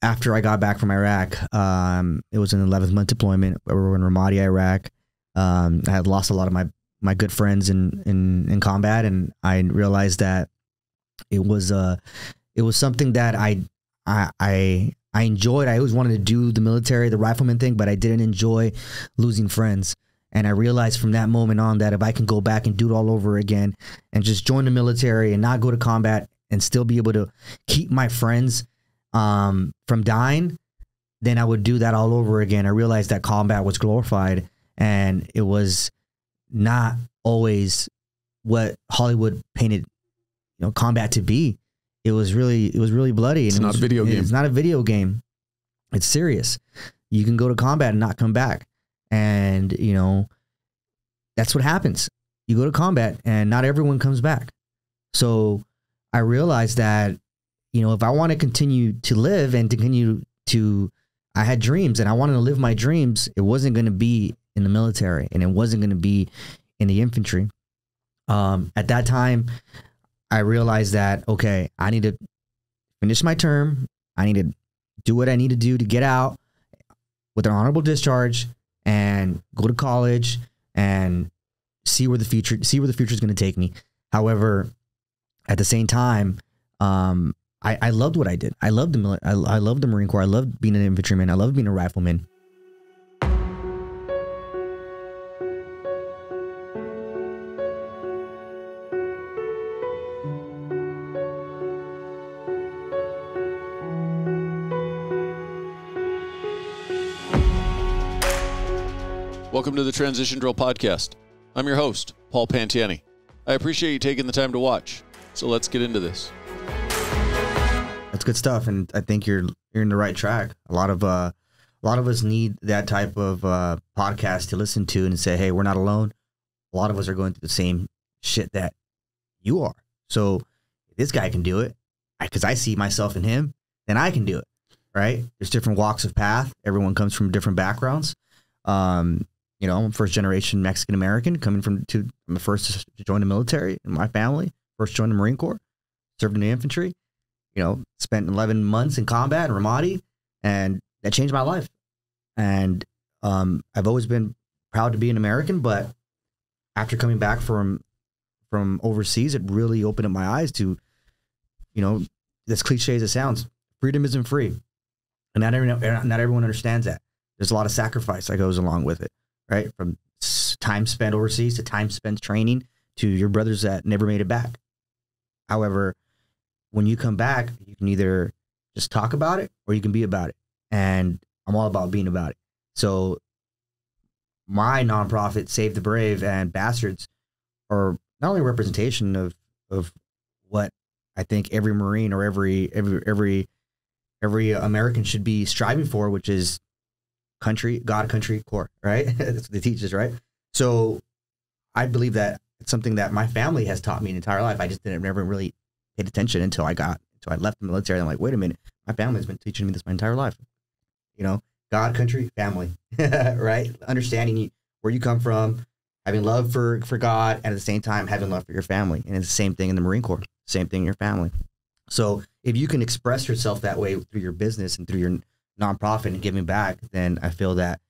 after I got back from Iraq, it was an 11th month deployment. We were in Ramadi, Iraq. I had lost a lot of my good friends in combat, and I realized that it was something that I enjoyed. I always wanted to do the military, the rifleman thing, but I didn't enjoy losing friends. And I realized from that moment on that if I can go back and do it all over again and just join the military and not go to combat and still be able to keep my friends from dying, then I would do that all over again. I realized that combat was glorified, and it was not always what Hollywood painted, combat to be. It was really bloody. It's not a video game. It's not a video game. It's serious. You can go to combat and not come back. And, that's what happens. You go to combat and not everyone comes back. So I realized that, if I want to continue to live and I had dreams and I wanted to live my dreams, it wasn't going to be in the military and it wasn't going to be in the infantry. At that time, I realized that, okay, I need to finish my term. I need to do what I need to do to get out with an honorable discharge and go to college and see where the future is going to take me. However, at the same time, I loved what I did. I loved the I loved the Marine Corps. I loved being an infantryman. I loved being a rifleman. Welcome to the Transition Drill Podcast. I'm your host, Paul Pantiani. I appreciate you taking the time to watch. So let's get into this. That's good stuff, and I think you're in the right track. A lot of us need that type of podcast to listen to and say, "Hey, we're not alone." A lot of us are going through the same shit that you are. So if this guy can do it, because I see myself in him, then I can do it. Right? There's different walks of path. Everyone comes from different backgrounds. I'm first generation Mexican American, I'm the first to join the military in my family, first joined the Marine Corps, served in the infantry, spent 11 months in combat in Ramadi, and that changed my life. And I've always been proud to be an American, but after coming back from overseas, it really opened up my eyes to, as cliche as it sounds, freedom isn't free. And not everyone understands that. There's a lot of sacrifice that goes along with it, right? From time spent overseas to time spent training to your brothers that never made it back. However, when you come back, you can either just talk about it or you can be about it. And I'm all about being about it. So my nonprofit, Save the Brave and Bastards, are not only a representation of what I think every Marine or every American should be striving for, which is country, God, country, Corps, right? That's what they teach us, right? So I believe that it's something that my family has taught me an entire life. I just never really paid attention until I left the military. I'm like, wait a minute, my family has been teaching me this my entire life. God, country, family, right? Understanding where you come from, having love for God, and at the same time having love for your family. And it's the same thing in the Marine Corps, same thing in your family. So if you can express yourself that way through your business and through your nonprofit and giving back, then I feel that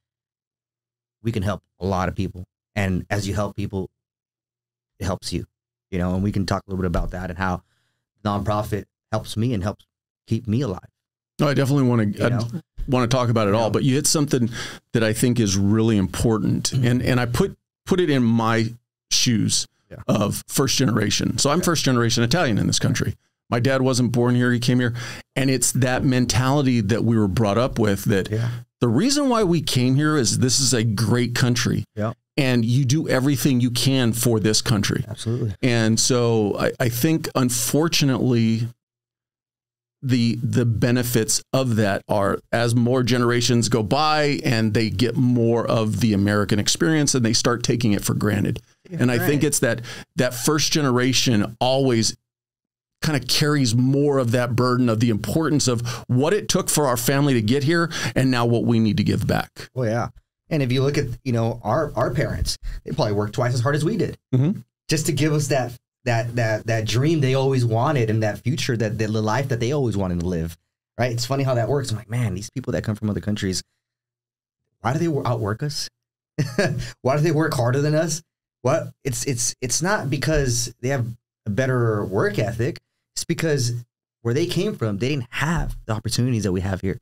we can help a lot of people. And as you help people, it helps you, and we can talk a little bit about that and how nonprofit helps me and helps keep me alive. No, I definitely want to talk about it all, but you hit something that I think is really important. And I put it in my shoes of first generation. So I'm first generation Italian in this country. My dad wasn't born here. He came here. And it's that mentality that we were brought up with, that the reason why we came here is this is a great country. Yeah. And you do everything you can for this country. Absolutely. And so I think, unfortunately, the benefits of that are, as more generations go by and they get more of the American experience, and they start taking it for granted. And I think it's that first generation always kind of carries more of that burden of the importance of what it took for our family to get here and now what we need to give back. Well, yeah. And if you look at, our parents, they probably worked twice as hard as we did just to give us that dream they always wanted and that future, that the life that they always wanted to live. right? It's funny how that works. I'm like, man, these people that come from other countries, why do they outwork us? Why do they work harder than us? What? It's not because they have a better work ethic. It's because where they came from, they didn't have the opportunities that we have here.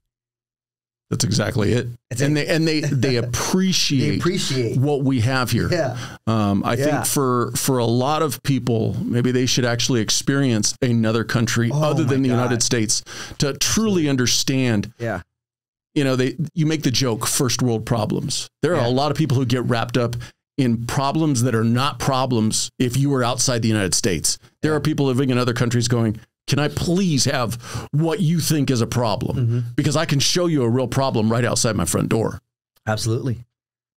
That's exactly it. They appreciate what we have here. Yeah. I think for a lot of people, maybe they should actually experience another country other than the United States to truly understand. Yeah. You know, you make the joke, first world problems. There are a lot of people who get wrapped up in problems that are not problems if you were outside the United States. There are people living in other countries going, can I please have what you think is a problem? Because I can show you a real problem right outside my front door. Absolutely.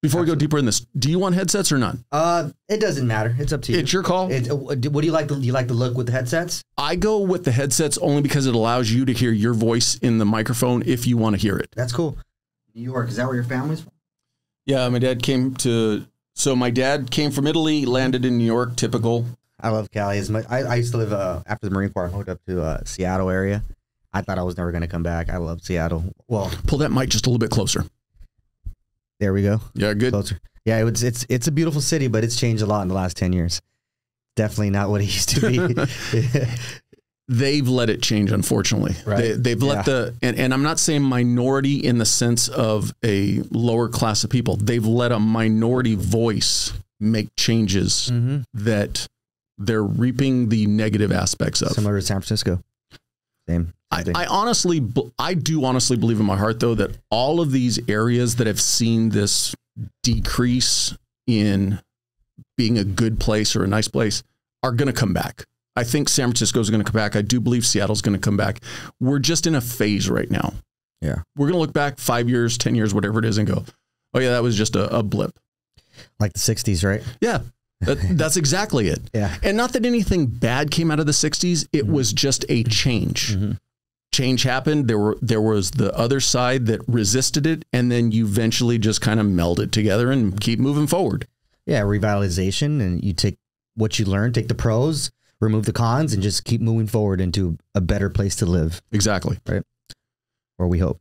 Before we go deeper in this, do you want headsets or not? It doesn't matter. It's up to you. It's your call. What do you like? Do you like the look with the headsets? I go with the headsets only because it allows you to hear your voice in the microphone if you want to hear it. That's cool. New York, is that where your family's from? Yeah, my dad came from Italy, landed in New York, typical. I love Cali as much. I used to live after the Marine Corps. I moved up to Seattle area. I thought I was never going to come back. I love Seattle. Well, pull that mic just a little bit closer. There we go. Yeah, good. Closer. Yeah, it's a beautiful city, but it's changed a lot in the last 10 years. Definitely not what it used to be. They've let it change, unfortunately. Right. They've let and I'm not saying minority in the sense of a lower class of people. They've let a minority voice make changes that they're reaping the negative aspects of. Similar to San Francisco. Same. I do honestly believe in my heart, though, that all of these areas that have seen this decrease in being a good place or a nice place are going to come back. I think San Francisco is going to come back. I do believe Seattle's going to come back. We're just in a phase right now. Yeah. We're going to look back 5 years, 10 years, whatever it is, and go, oh, yeah, that was just a blip. Like the 60s, right? Yeah. That's exactly it. Yeah. And not that anything bad came out of the 60s. It was just a change. Change happened. There was the other side that resisted it. And then you eventually just kind of meld it together and keep moving forward. Yeah. Revitalization. And you take what you learn, take the pros, remove the cons, and just keep moving forward into a better place to live. Exactly. Right. Or we hope.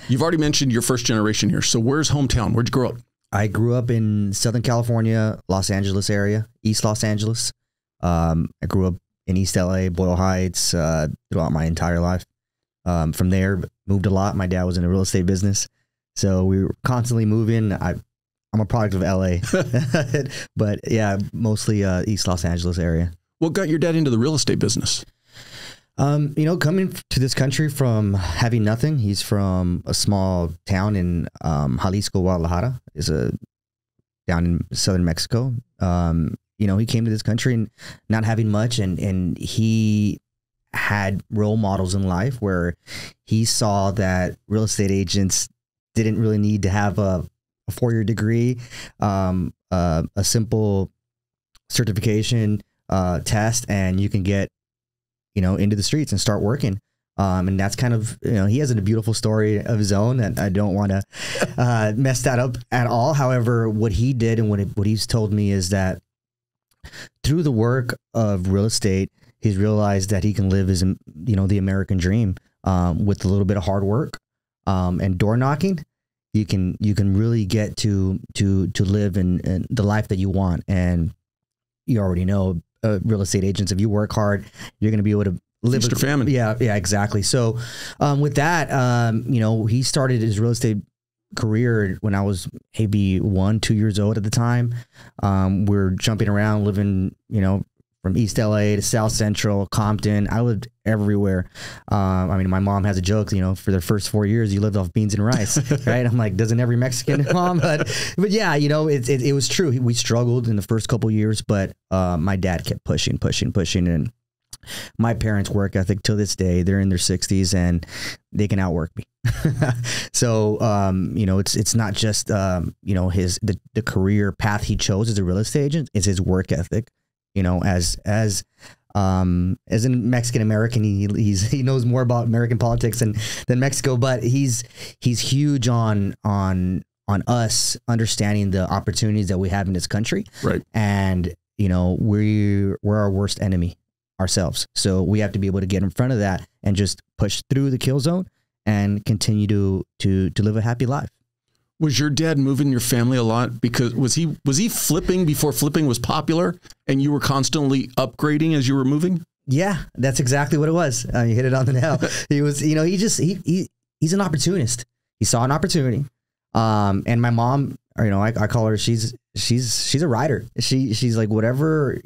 You've already mentioned your first generation here. So where's hometown? Where'd you grow up? I grew up in Southern California, Los Angeles area, East Los Angeles. I grew up in East LA, Boyle Heights, throughout my entire life. From there, moved a lot. My dad was in the real estate business, so we were constantly moving. I'm a product of LA, but yeah, mostly East Los Angeles area. What got your dad into the real estate business? Coming to this country from having nothing. He's from a small town in Jalisco, Guadalajara, down in southern Mexico. He came to this country and not having much, and he had role models in life where he saw that real estate agents didn't really need to have a 4-year degree, a simple certification test, and you can get into the streets and start working. And that's kind of, he has a beautiful story of his own that I don't want to mess that up at all. However, what he did and what he's told me is that through the work of real estate, he's realized that he can live his, the American dream with a little bit of hard work and door knocking. You can really get to live in the life that you want. And you already know, real estate agents, if you work hard, you're going to be able to live. Feast or famine. Yeah, exactly. So with that, he started his real estate career when I was maybe 1-2 years old at the time. We're jumping around, living, from East LA to South Central, Compton. I lived everywhere. My mom has a joke, for the first 4 years, you lived off beans and rice, right? I'm like, doesn't every Mexican mom? But yeah, it was true. We struggled in the first couple years, but my dad kept pushing. And my parents' work ethic till this day, they're in their 60s and they can outwork me. So, it's not just, the career path he chose as a real estate agent, it's his work ethic. As a Mexican American, he knows more about American politics than Mexico, but he's huge on us understanding the opportunities that we have in this country. Right. And, we're our worst enemy. ourselves. So we have to be able to get in front of that and just push through the kill zone and continue to live a happy life. Was your dad moving your family a lot? Because was he flipping before flipping was popular, and you were constantly upgrading as you were moving? Yeah, that's exactly what it was. You hit it on the nail. He was, he's an opportunist. He saw an opportunity. And my mom, I call her, she's a rider. She's like, whatever,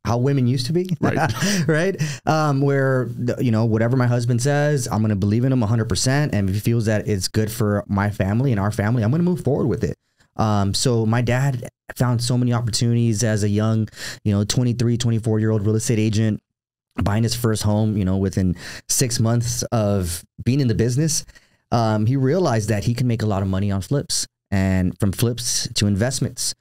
how women used to be, right? Right. Where, whatever my husband says, I'm going to believe in him 100%. And if he feels that it's good for my family and our family, I'm going to move forward with it. So my dad found so many opportunities as a young, 23, 24-year-old real estate agent, buying his first home, within 6 months of being in the business. He realized that he can make a lot of money on flips, and from flips to investments.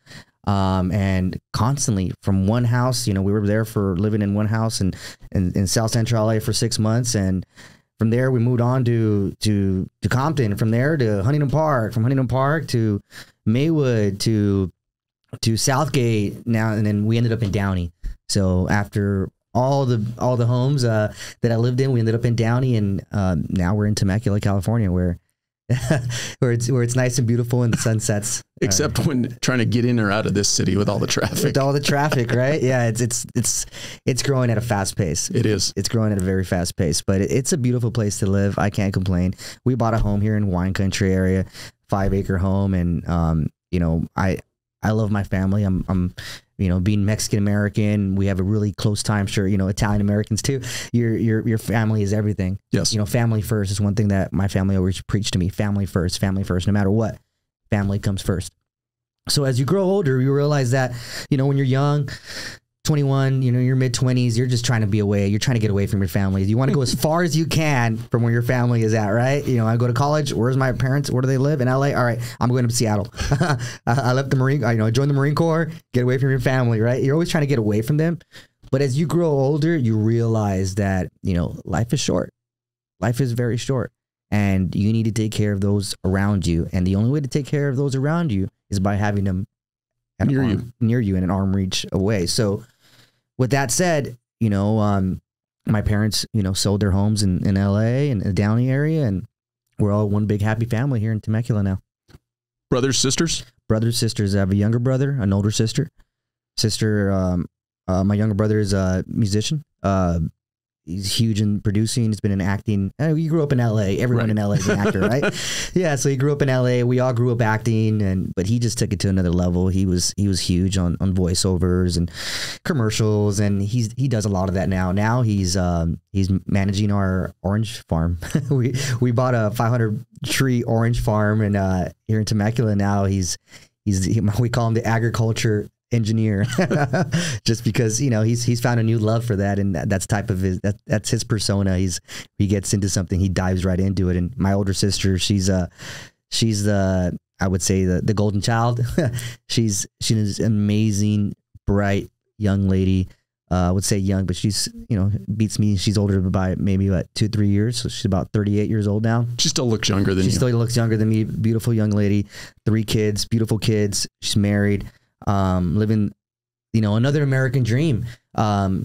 And constantly from one house, we were there for living in one house in South Central LA for 6 months. And from there, we moved on to Compton, from there to Huntington Park, from Huntington Park to Maywood to Southgate now. And then we ended up in Downey. So after all the homes, that I lived in, we ended up in Downey, and, now we're in Temecula, California, where it's nice and beautiful and the sun sets. Except when trying to get in or out of this city with all the traffic. With all the traffic, right? Yeah, it's growing at a fast pace. It is. It's growing at a very fast pace, but it's a beautiful place to live. I can't complain. We bought a home here in Wine Country area, 5-acre home, and I love my family. I'm being Mexican American, we have a really close time. Sure, Italian Americans too. Your family is everything. Yes. Family first is one thing that my family always preached to me. Family first, no matter what. Family comes first. So as you grow older, you realize that, when you're young, 21, your mid-20s, you're just trying to be away. You're trying to get away from your family. You want to go as far as you can from where your family is at, right? I go to college. Where's my parents? Where do they live? In LA? All right, I'm going to Seattle. I left the Marine, I joined the Marine Corps, get away from your family, right? You're always trying to get away from them. But as you grow older, you realize that, life is short. Life is very short. And you need to take care of those around you. And the only way to take care of those around you is by having them near you in an arm reach away. So with that said, my parents, sold their homes in LA and the Downey area, and we're all one big happy family here in Temecula now. Brothers, sisters? Brothers, sisters. I have a younger brother, an older sister. My younger brother is a musician. He's huge in producing. He's been in acting. You grew up in LA. Everyone in LA is an actor, right? Yeah. So he grew up in LA. We all grew up acting, but he just took it to another level. He was huge on voiceovers and commercials, and he does a lot of that now. Now he's managing our orange farm. we bought a 500 tree orange farm, and here in Temecula now we call him the agriculture engineer, just because he's found a new love for that, and that's that's his persona. He gets into something, he dives right into it. And my older sister, she's the I would say the golden child. she's an amazing, bright young lady. I would say young, but she's beats me. She's older by maybe 2-3 years, so she's about 38 years old now. She still looks younger than you. She still looks younger than me. Beautiful young lady, 3 kids, beautiful kids. She's married. Living, another American dream.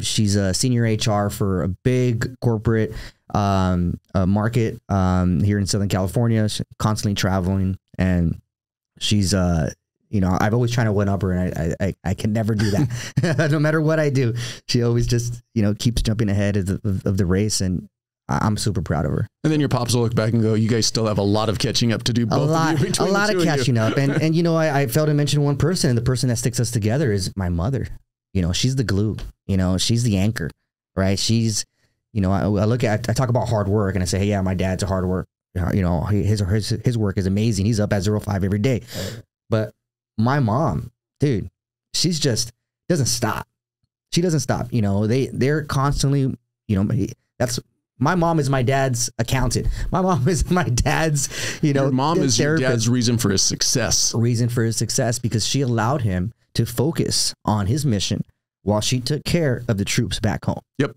She's a senior HR for a big corporate market here in Southern California. She's constantly traveling, and she's I've always tried to one up her, and I can never do that. No matter what I do, she always just keeps jumping ahead of the race, and I'm super proud of her. And then your pops will look back and go, you guys still have a lot of catching up to do. Both of you, a lot of catching up. And I failed to mention one person, and the person that sticks us together is my mother. She's the glue, she's the anchor, right? She's, I talk about hard work, and I say, hey, yeah, my dad's a hard work. His work is amazing. He's up at 05 every day. But my mom, dude, she's just doesn't stop. She doesn't stop. They're constantly, my mom is my dad's accountant. My mom is my dad's, Your mom is therapist. Your dad's reason for his success. Reason for his success, because she allowed him to focus on his mission while she took care of the troops back home. Yep.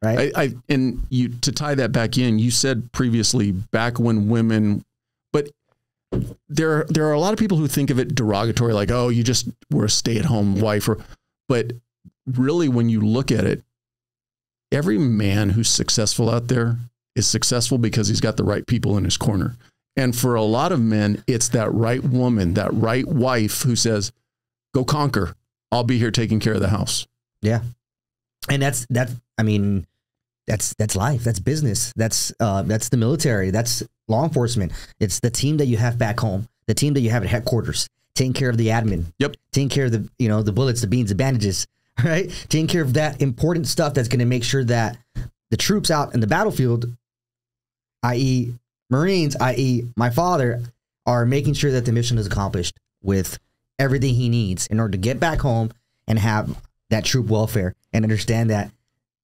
Right. And to tie that back in, you said previously back when women, but there are a lot of people who think of it derogatory, like, oh, you just were a stay-at-home wife, but really when you look at it, every man who's successful out there is successful because he's got the right people in his corner. And for a lot of men, it's that right woman, that right wife who says, go conquer. I'll be here taking care of the house. Yeah. And that's life. That's business. That's the military. That's law enforcement. It's the team that you have back home, the team that you have at headquarters, taking care of the admin. Yep. Taking care of the bullets, the beans, the bandages, right? Taking care of that important stuff that's going to make sure that the troops out in the battlefield, i.e. Marines, i.e. my father, are making sure that the mission is accomplished with everything he needs in order to get back home and have that troop welfare and understand that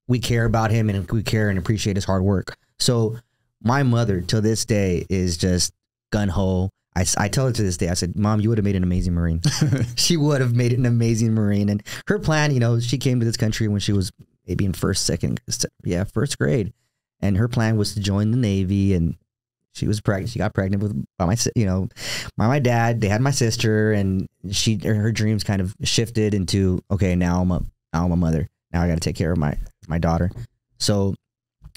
we care about him and we care and appreciate his hard work. So my mother, till this day, is just gun-ho. I tell her to this day, I said, Mom, you would have made an amazing Marine. She would have made an amazing Marine. And her plan, she came to this country when she was maybe in first grade. And her plan was to join the Navy, and she was pregnant. She got pregnant by my dad. They had my sister, and her dreams kind of shifted into, okay, now I'm a mother. Now I got to take care of my daughter. So,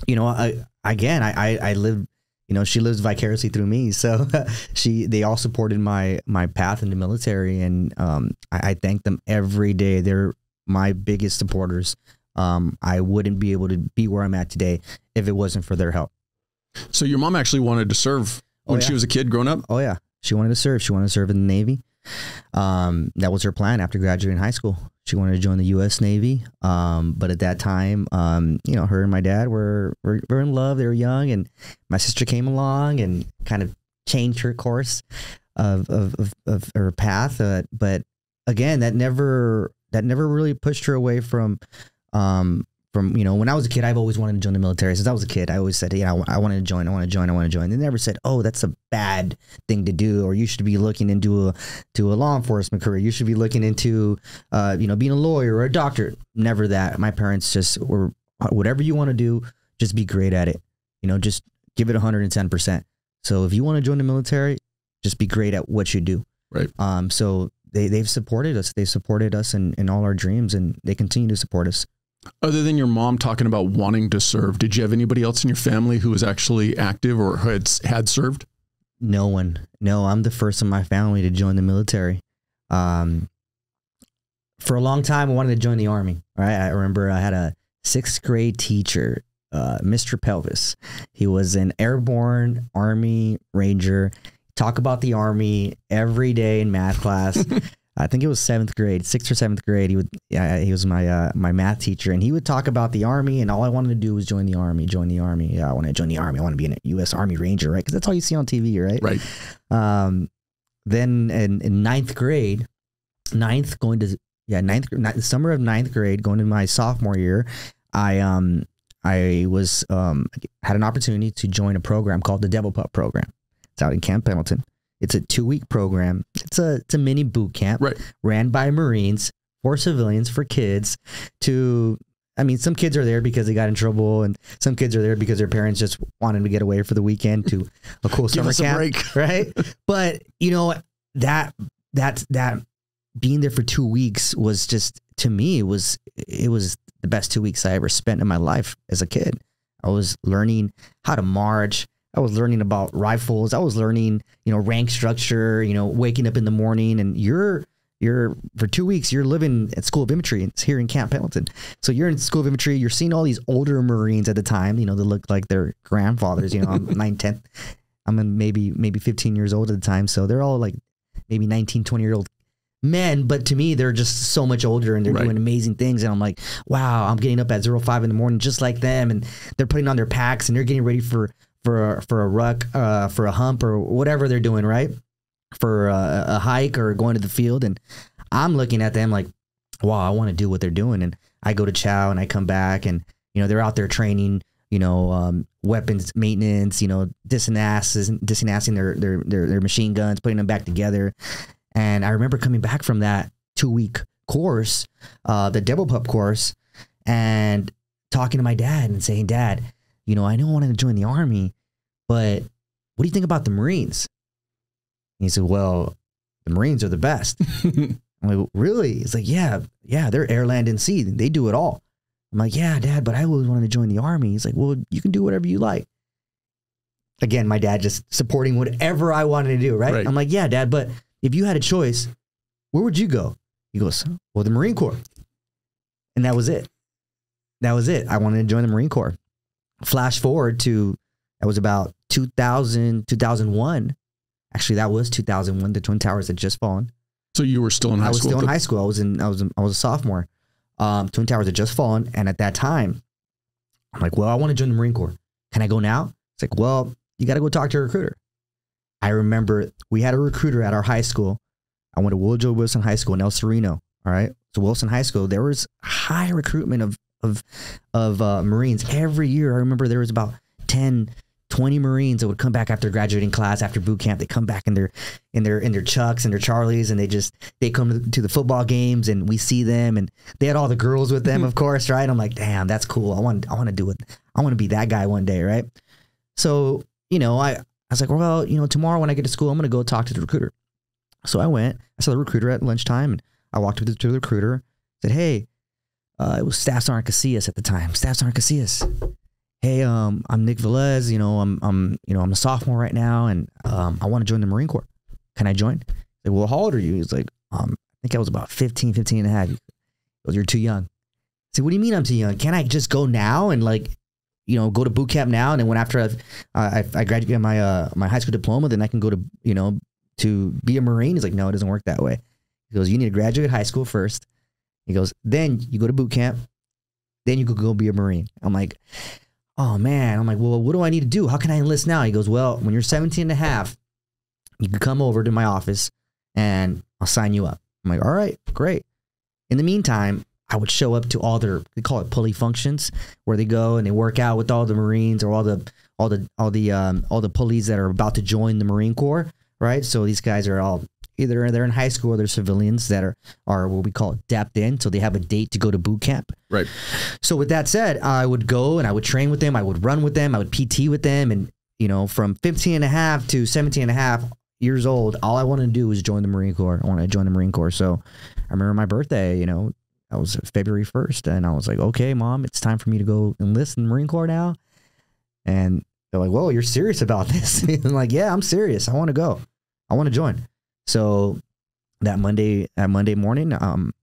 I lived, she lives vicariously through me. So they all supported my path in the military, and I thank them every day. They're my biggest supporters. I wouldn't be able to be where I'm at today if it wasn't for their help. So your mom actually wanted to serve when she was a kid growing up? Oh, yeah. She wanted to serve. She wanted to serve in the Navy. That was her plan after graduating high school. She wanted to join the U.S. Navy. But at that time, her and my dad were in love. They were young, and my sister came along and kind of changed her course of her path. But again, that never really pushed her away from when I was a kid. I've always wanted to join the military. Since I was a kid, I always said, I want to join. They never said, oh, that's a bad thing to do, or you should be looking into a law enforcement career. You should be looking into, being a lawyer or a doctor. Never that. My parents just were, whatever you want to do, just be great at it. Just give it 110%. So if you want to join the military, just be great at what you do. Right. So they've supported us. They supported us in all our dreams, and they continue to support us. Other than your mom talking about wanting to serve, did you have anybody else in your family who was actually active or had served? No one. No, I'm the first in my family to join the military. For a long time, I wanted to join the Army. Right? I remember I had a 6th grade teacher, Mr. Pelvis. He was an airborne Army Ranger. Talk about the Army every day in math class. I think it was 7th grade, 6th or 7th grade. He was my math teacher, and he would talk about the Army, and all I wanted to do was join the Army. Yeah, I want to join the Army. I want to be a U.S. Army Ranger, right? Because that's all you see on TV, right? Right. Then in 9th grade, the summer of 9th grade, going into my sophomore year, I was had an opportunity to join a program called the Devil Pup Program. It's out in Camp Pendleton. It's a 2-week program. It's a mini boot camp, right, ran by Marines for civilians, for kids. Some kids are there because they got in trouble, and some kids are there because their parents just wanted to get away for the weekend to a cool summer camp, break. Right? But that being there for 2 weeks was just, to me, it was the best 2 weeks I ever spent in my life as a kid. I was learning how to march. I was learning about rifles. I was learning, rank structure, waking up in the morning, and you're for 2 weeks, you're living at School of Infantry. It's here in Camp Pendleton. So you're in School of Infantry. You're seeing all these older Marines at the time, they look like their grandfathers, I'm 9, 10. I'm maybe 15 years old at the time. So they're all like maybe 19, 20-year-old men, but to me, they're just so much older, and they're doing amazing things. And I'm like, wow, I'm getting up at 05 in the morning just like them, and they're putting on their packs, and they're getting ready for a ruck, for a hump, or whatever they're doing, right? For a hike or going to the field. And I'm looking at them like, wow, I want to do what they're doing. And I go to chow, and I come back, and, they're out there training, weapons maintenance, disassing their machine guns, putting them back together. And I remember coming back from that 2-week course, the Devil Pup course, and talking to my dad and saying, Dad, I know I wanted to join the Army, but what do you think about the Marines? And he said, well, the Marines are the best. I'm like, really? He's like, yeah, they're air, land, and sea. They do it all. I'm like, yeah, Dad, but I always wanted to join the Army. He's like, well, you can do whatever you like. Again, my dad just supporting whatever I wanted to do, right? I'm like, yeah, Dad, but if you had a choice, where would you go? He goes, well, the Marine Corps. And that was it. That was it. I wanted to join the Marine Corps. Flash forward to, that was about 2000, 2001. Actually, that was 2001. The Twin Towers had just fallen. So you were still in high school? I was still in high school. I was a sophomore. Twin Towers had just fallen. And at that time, I'm like, well, I want to join the Marine Corps. Can I go now? It's like, well, you got to go talk to a recruiter. I remember we had a recruiter at our high school. I went to Woodrow Wilson High School in El Sereno. All right. So Wilson High School, there was high recruitment of Marines every year. I remember there was about 10, 20 Marines that would come back after graduating class, after boot camp. They come back in their Chucks and their Charlies, and they come to the football games, and we see them, and they had all the girls with them, of course, right? I'm like, damn, that's cool. I want to do it. I want to be that guy one day, right? So, I was like, well, tomorrow when I get to school, I'm going to go talk to the recruiter. So I went. I saw the recruiter at lunchtime, and I walked up to the recruiter. Said, hey, it was Staff Sergeant Casillas at the time. Staff Sergeant Casillas. Hey, I'm Nick Velez. I'm a sophomore right now, and I want to join the Marine Corps. Can I join? I said, well, how old are you? He's like, I think I was about 15 and a half. He goes, you're too young. I said, what do you mean I'm too young? Can't I just go now and go to boot camp now, and then when after I graduate my high school diploma, then I can go to be a Marine? He's like, no, it doesn't work that way. He goes, you need to graduate high school first. He goes, then you go to boot camp, then you could go be a Marine. I'm like, oh man. I'm like, well, what do I need to do? How can I enlist now? He goes, well, when you're 17 and a half, you can come over to my office and I'll sign you up. I'm like, all right, great. In the meantime, I would show up to all their, they call it pulley functions, where they go and they work out with all the Marines or all the pulleys that are about to join the Marine Corps, right? So these guys are all either they're in high school or they're civilians that are what we call depped in, so they have a date to go to boot camp. Right. So with that said, I would go and I would train with them, I would run with them, I would PT with them, and from 15 and a half to 17 and a half years old, all I wanted to do was join the Marine Corps. I wanted to join the Marine Corps. So I remember my birthday, that was February 1st, and I was like, okay, Mom, it's time for me to go enlist in the Marine Corps now. And they're like, whoa, you're serious about this? I'm like, yeah, I'm serious. I want to go. I want to join. So that Monday morning, I'm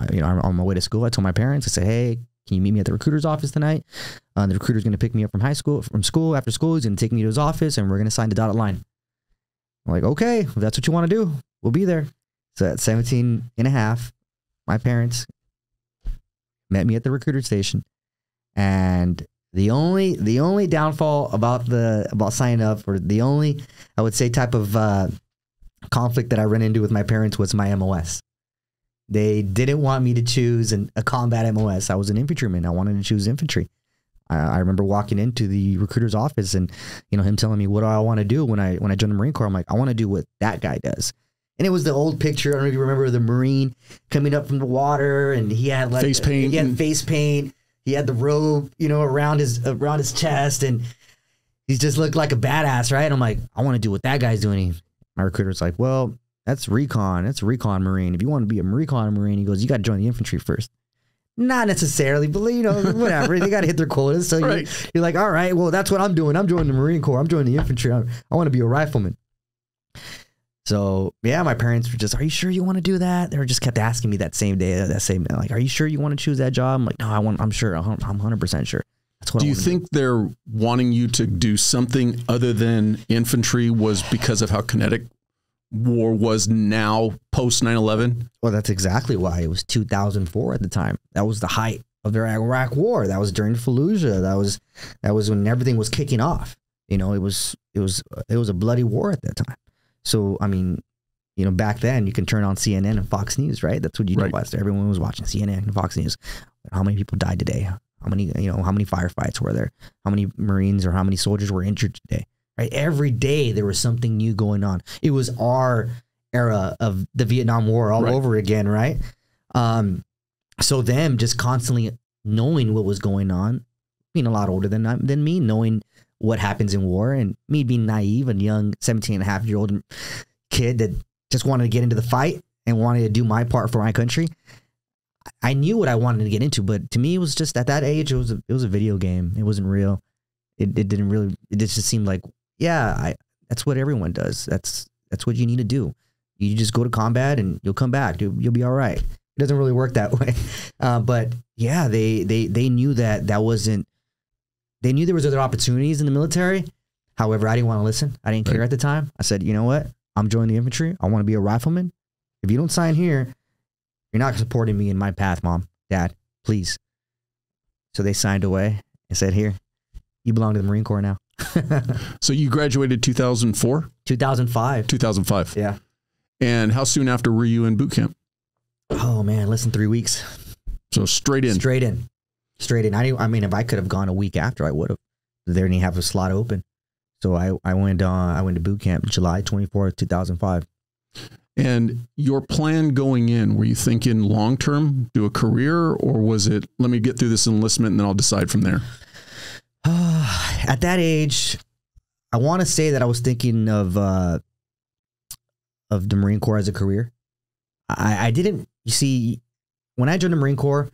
on my way to school. I told my parents, I said, hey, can you meet me at the recruiter's office tonight? The recruiter's going to pick me up from school after school. He's going to take me to his office, and we're going to sign the dotted line. I'm like, okay, if that's what you want to do, we'll be there. So at 17 and a half, my parents met me at the recruiter station, and the only downfall about signing up, or the only, I would say, type of conflict that I ran into with my parents was my MOS. They didn't want me to choose a combat MOS. I was an infantryman. I wanted to choose infantry. I remember walking into the recruiter's office and him telling me, what do I want to do when I join the Marine Corps? I'm like, I want to do what that guy does. And it was the old picture. I don't know if you remember the Marine coming up from the water, and he had face paint. He had face paint. He had the robe, around his chest, and he just looked like a badass, right? I'm like, I want to do what that guy's doing. My recruiter's like, well, that's recon. That's a recon Marine. If you want to be a recon Marine, he goes, you got to join the infantry first. Not necessarily, but whatever. They got to hit their quotas. So right. You're like, all right, well, that's what I'm doing. I'm joining the Marine Corps. I'm joining the infantry. I want to be a rifleman. So yeah, my parents were just, are you sure you want to do that? They were just kept asking me that same day, like, are you sure you want to choose that job? I'm like, no, I'm sure. I'm 100% sure. That's what do you think they're wanting you to do something other than infantry was because of how kinetic war was now post 9/11? Well, that's exactly why. It was 2004 at the time. That was the height of the Iraq War. That was during Fallujah. That was when everything was kicking off. It was a bloody war at that time. So I mean, back then you can turn on CNN and Fox News, right? That's what you did. Right. Everyone was watching CNN and Fox News. How many people died today? How many firefights were there? How many Marines or how many soldiers were injured today? Right? Every day there was something new going on. It was our era of the Vietnam War all over again, right? So them just constantly knowing what was going on, being a lot older than me, knowing what happens in war, and me being naive, a young 17-and-a-half-year-old kid that just wanted to get into the fight and wanted to do my part for my country. I knew what I wanted to get into, but to me, it was just at that age, it was a video game. It wasn't real. It didn't really, it just seemed like, yeah, that's what everyone does. That's what you need to do. You just go to combat and you'll come back. You'll be all right. It doesn't really work that way. But yeah, they knew that wasn't, they knew there was other opportunities in the military. However, I didn't want to listen. I didn't care at the time. I said, you know what? I'm joining the infantry. I want to be a rifleman. If you don't sign here, you're not supporting me in my path, Mom, Dad, please. So they signed away and said, here, you belong to the Marine Corps now. So you graduated 2004? 2005. 2005. Yeah. And how soon after were you in boot camp? Oh, man, less than 3 weeks. So straight in. Straight in. Straight in. I mean, if I could have gone a week after, I would have. They didn't have a slot open. So I went to boot camp July 24th, 2005. And your plan going in, were you thinking long-term, do a career, or was it, let me get through this enlistment and then I'll decide from there? At that age, I want to say that I was thinking of the Marine Corps as a career. I didn't, you see, when I joined the Marine Corps,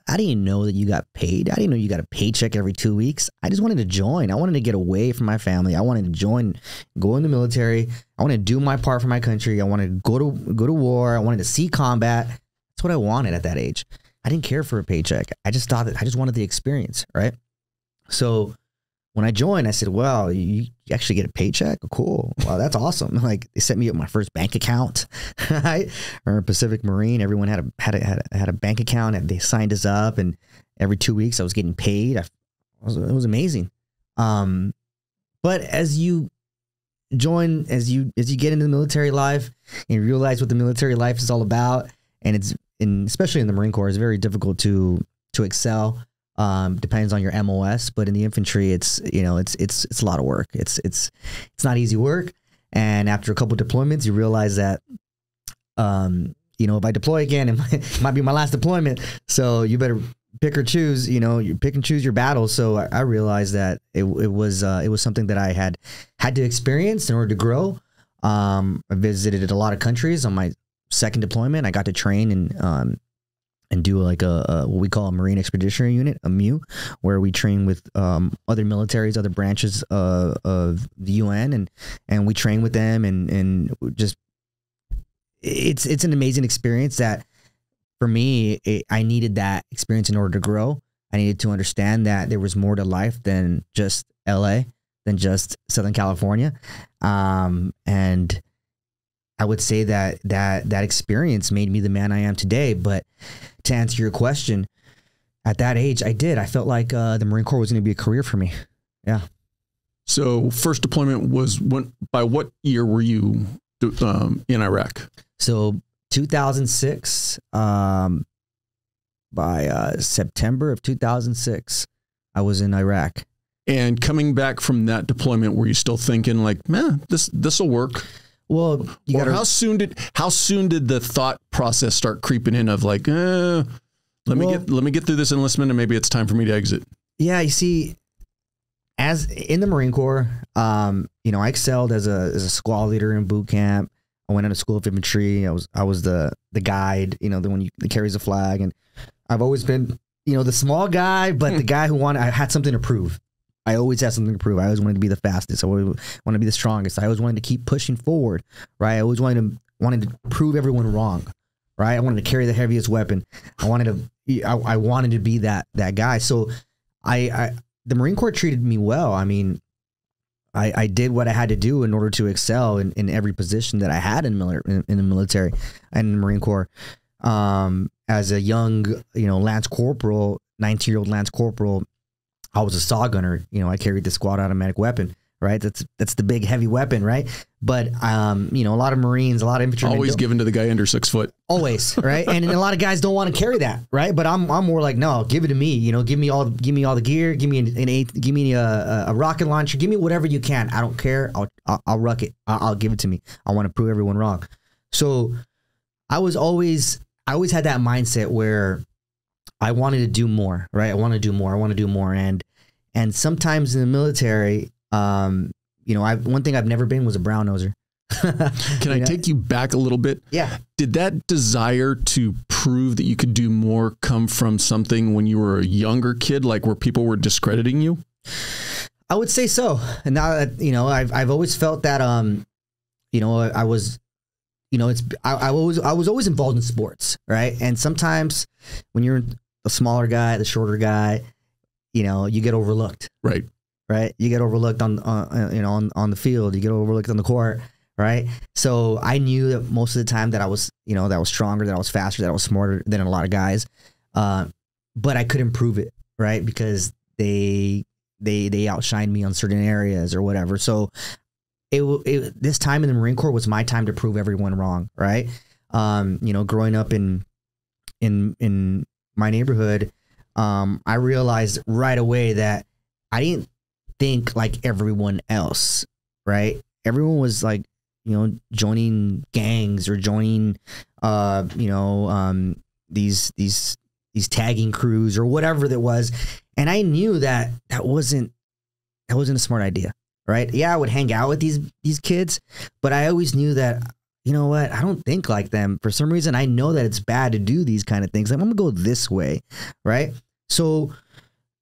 I didn't know that you got paid. I didn't know you got a paycheck every 2 weeks. I just wanted to join. I wanted to get away from my family. I wanted to join, go in the military. I wanted to do my part for my country. I wanted to go to war. I wanted to see combat. That's what I wanted at that age. I didn't care for a paycheck. I just thought that I just wanted the experience, right? So when I joined, I said, well, you actually get a paycheck? Cool. Wow, that's awesome. Like, they set me up my first bank account, right? Or Pacific Marine, everyone had a bank account, and they signed us up, and every 2 weeks I was getting paid. It was amazing. But as you join, as you get into the military life and you realize what the military life is all about, and especially in the Marine Corps, it's very difficult to excel. Depends on your MOS, but in the infantry, it's a lot of work. It's not easy work. And after a couple of deployments, you realize that, if I deploy again, it might be my last deployment. So you better pick or choose, you pick and choose your battles. So I realized that it was something that I had to experience in order to grow. I visited a lot of countries on my second deployment. I got to train and do like what we call a Marine Expeditionary Unit, a MU, where we train with other militaries, other branches of the UN, and we train with them, and just it's an amazing experience that for me, I needed that experience in order to grow. I needed to understand that there was more to life than just LA, than just Southern California, and I would say that experience made me the man I am today. But to answer your question, at that age, I felt like the Marine Corps was going to be a career for me. Yeah. So first deployment was by what year were you in Iraq? So 2006, by September of 2006, I was in Iraq. And coming back from that deployment, were you still thinking like, man, this'll work? Well, how soon did the thought process start creeping in of like, let me get through this enlistment and maybe it's time for me to exit? Yeah, you see, as in the Marine Corps, I excelled as a squad leader in boot camp. I went into school of infantry. I was the guide, the one that carries the flag, and I've always been, the small guy, but the guy who I had something to prove. I always had something to prove. I always wanted to be the fastest. I wanted to be the strongest. I always wanted to keep pushing forward, right? I always wanted to prove everyone wrong, right? I wanted to carry the heaviest weapon. I wanted to be that guy. So the Marine Corps treated me well. I mean, I did what I had to do in order to excel in every position that I had in the military and in the Marine Corps. As a young, Lance Corporal, 19-year-old Lance Corporal, I was a saw gunner. I carried the squad automatic weapon, right? That's the big heavy weapon, right? But a lot of Marines, a lot of infantry always given to the guy under 6 foot. Always, right? And a lot of guys don't want to carry that, right? But I'm more like, no, give it to me. Give me all the gear. Give me a rocket launcher. Give me whatever you can. I don't care. I'll ruck it. I'll give it to me. I want to prove everyone wrong. So I always had that mindset where I wanted to do more, right? I want to do more. And sometimes in the military, one thing I've never been was a brown noser. Can I take you back a little bit? Yeah. Did that desire to prove that you could do more come from something when you were a younger kid, like where people were discrediting you? I would say so. And now that, I've always felt that, I was, I was always involved in sports, right? And sometimes when you're the smaller guy, the shorter guy, you get overlooked. Right. Right. You get overlooked on the field, you get overlooked on the court. Right. So I knew that most of the time that I was, that I was stronger, that I was faster, that I was smarter than a lot of guys. But I couldn't prove it. Right. Because they outshined me on certain areas or whatever. So this time in the Marine Corps was my time to prove everyone wrong. Right. Growing up in my neighborhood, I realized right away that I didn't think like everyone else. Right. Everyone was like, joining gangs or joining, these tagging crews or whatever that was. And I knew that wasn't a smart idea. Right. Yeah. I would hang out with these kids, but I always knew that, you know what? I don't think like them. For some reason, I know that it's bad to do these kind of things. I'm going to go this way. Right. So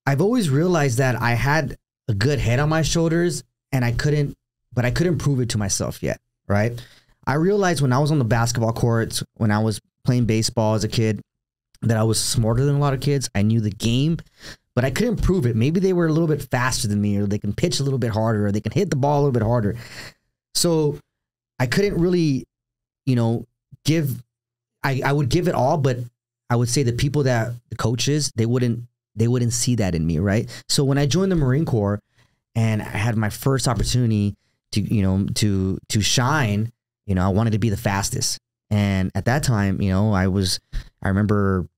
I've always realized that I had a good head on my shoulders and I couldn't prove it to myself yet. Right. I realized when I was on the basketball courts, when I was playing baseball as a kid, that I was smarter than a lot of kids. I knew the game, but I couldn't prove it. Maybe they were a little bit faster than me, or they can pitch a little bit harder, or they can hit the ball a little bit harder. So I couldn't really, I would give it all, but I would say the coaches, they wouldn't see that in me. Right. So when I joined the Marine Corps and I had my first opportunity to shine, I wanted to be the fastest. And at that time, I remember,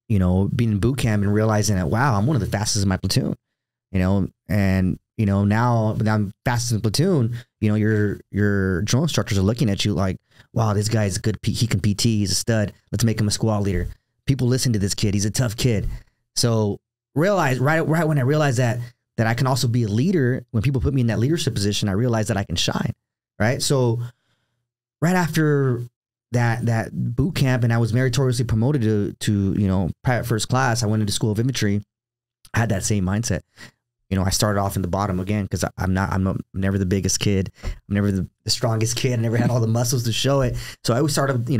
being in boot camp and realizing that, wow, I'm one of the fastest in my platoon, and, now I'm fastest in the platoon, your drill instructors are looking at you like, wow, this guy's good. He can PT. He's a stud. Let's make him a squad leader. People listen to this kid. He's a tough kid. So right when I realized that I can also be a leader, when people put me in that leadership position, I realized that I can shine. Right. So right after that boot camp, and I was meritoriously promoted to private first class, I went into School of Infantry. I had that same mindset. I started off in the bottom again, because I'm never the biggest kid. I'm never the strongest kid. I never had all the muscles to show it. So I always started,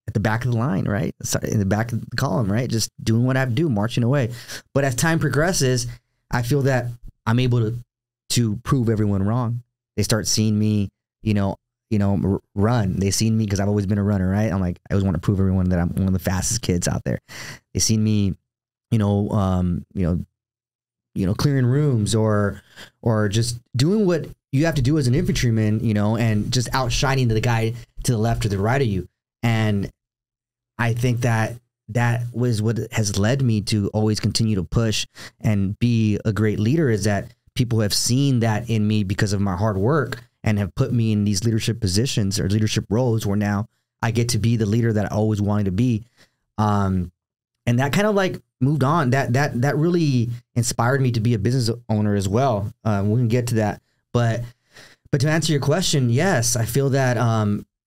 at the back of the line, right? In the back of the column, right? Just doing what I have to do, marching away. But as time progresses, I feel that I'm able to prove everyone wrong. They start seeing me, run. They seen me because I've always been a runner, right? I'm like, I always want to prove everyone that I'm one of the fastest kids out there. They seen me, clearing rooms or just doing what you have to do as an infantryman, and just outshining the guy to the left or the right of you. And I think that was what has led me to always continue to push and be a great leader, is that people have seen that in me because of my hard work and have put me in these leadership positions or leadership roles where now I get to be the leader that I always wanted to be. And that kind of like moved on. That really inspired me to be a business owner as well. We can get to that. But to answer your question, yes, I feel that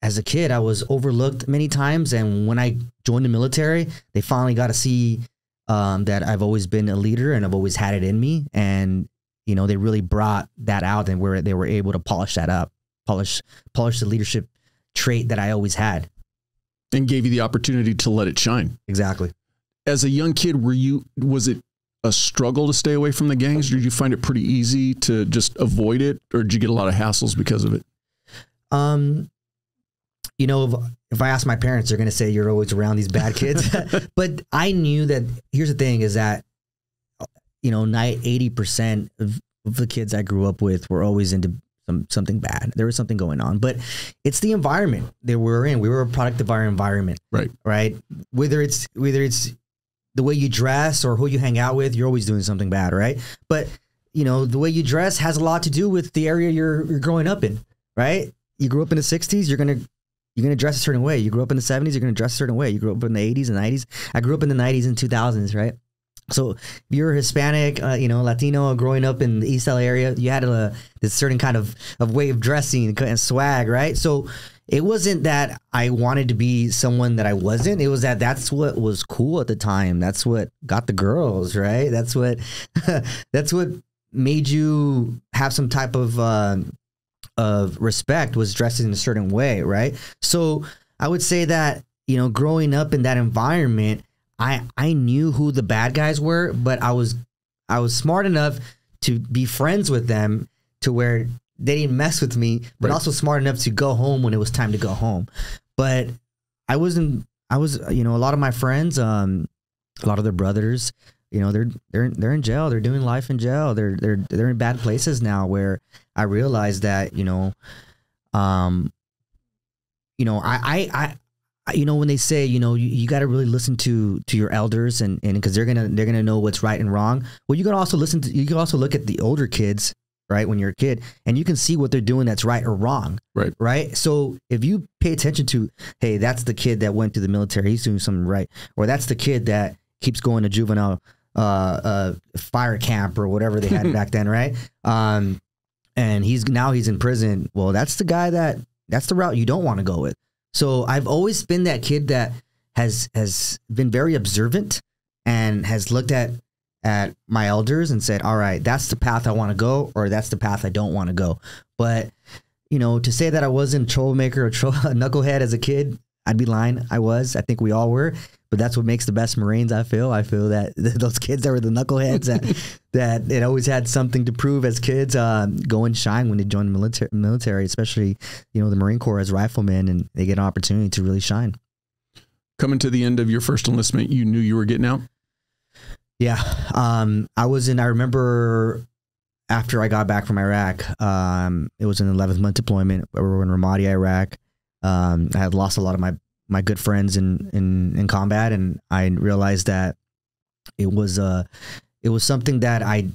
as a kid, I was overlooked many times. And when I joined the military, they finally got to see that I've always been a leader and I've always had it in me. And, they really brought that out, and where they were able to polish that up, polish the leadership trait that I always had. And gave you the opportunity to let it shine. Exactly. As a young kid, was it a struggle to stay away from the gangs? Or did you find it pretty easy to just avoid it? Or did you get a lot of hassles because of it? If I ask my parents, they're going to say you're always around these bad kids. But I knew that, here's the thing, is that, 80% of the kids I grew up with were always into something bad. There was something going on, but it's the environment that we're in. We were a product of our environment. Right. Whether it's the way you dress or who you hang out with, you're always doing something bad. Right. But, the way you dress has a lot to do with the area you're growing up in. Right. You grew up in the 60s, you're going to dress a certain way. You grew up in the 70s, you're going to dress a certain way. You grew up in the 80s and 90s. I grew up in the 90s and 2000s, right? So if you're Hispanic, Latino, growing up in the East LA area, you had this certain kind of way of dressing and swag, right? So it wasn't that I wanted to be someone that I wasn't. It was that's what was cool at the time. That's what got the girls, right? That's what that's what made you have some type of respect, was dressing in a certain way, right? So I would say that, growing up in that environment, I knew who the bad guys were, but I was smart enough to be friends with them to where they didn't mess with me, but also smart enough to go home when it was time to go home. But I was, a lot of my friends, a lot of their brothers, they're in jail. They're doing life in jail. They're in bad places now, where I realized that, when they say, you got to really listen to your elders, and because they're gonna know what's right and wrong. Well, you can also look at the older kids, right? When you're a kid, and you can see what they're doing that's right or wrong, right? So if you pay attention to, hey, that's the kid that went to the military, he's doing something right, or that's the kid that keeps going to juvenile fire camp or whatever they had back then, right? And he's in prison. Well, that's the guy that's the route you don't want to go with. So I've always been that kid that has been very observant and has looked at my elders and said, all right, that's the path I want to go, or that's the path I don't want to go. But, to say that I wasn't a troublemaker or a knucklehead as a kid, I'd be lying. I was. I think we all were. But that's what makes the best Marines, I feel. I feel that those kids that were the knuckleheads that it always had something to prove as kids, go and shine when they join the military, especially, the Marine Corps as riflemen, and they get an opportunity to really shine. Coming to the end of your first enlistment, you knew you were getting out? Yeah. I remember after I got back from Iraq, it was an 11th month deployment. We were in Ramadi, Iraq. I had lost a lot of my good friends in combat, and I realized that it was something that I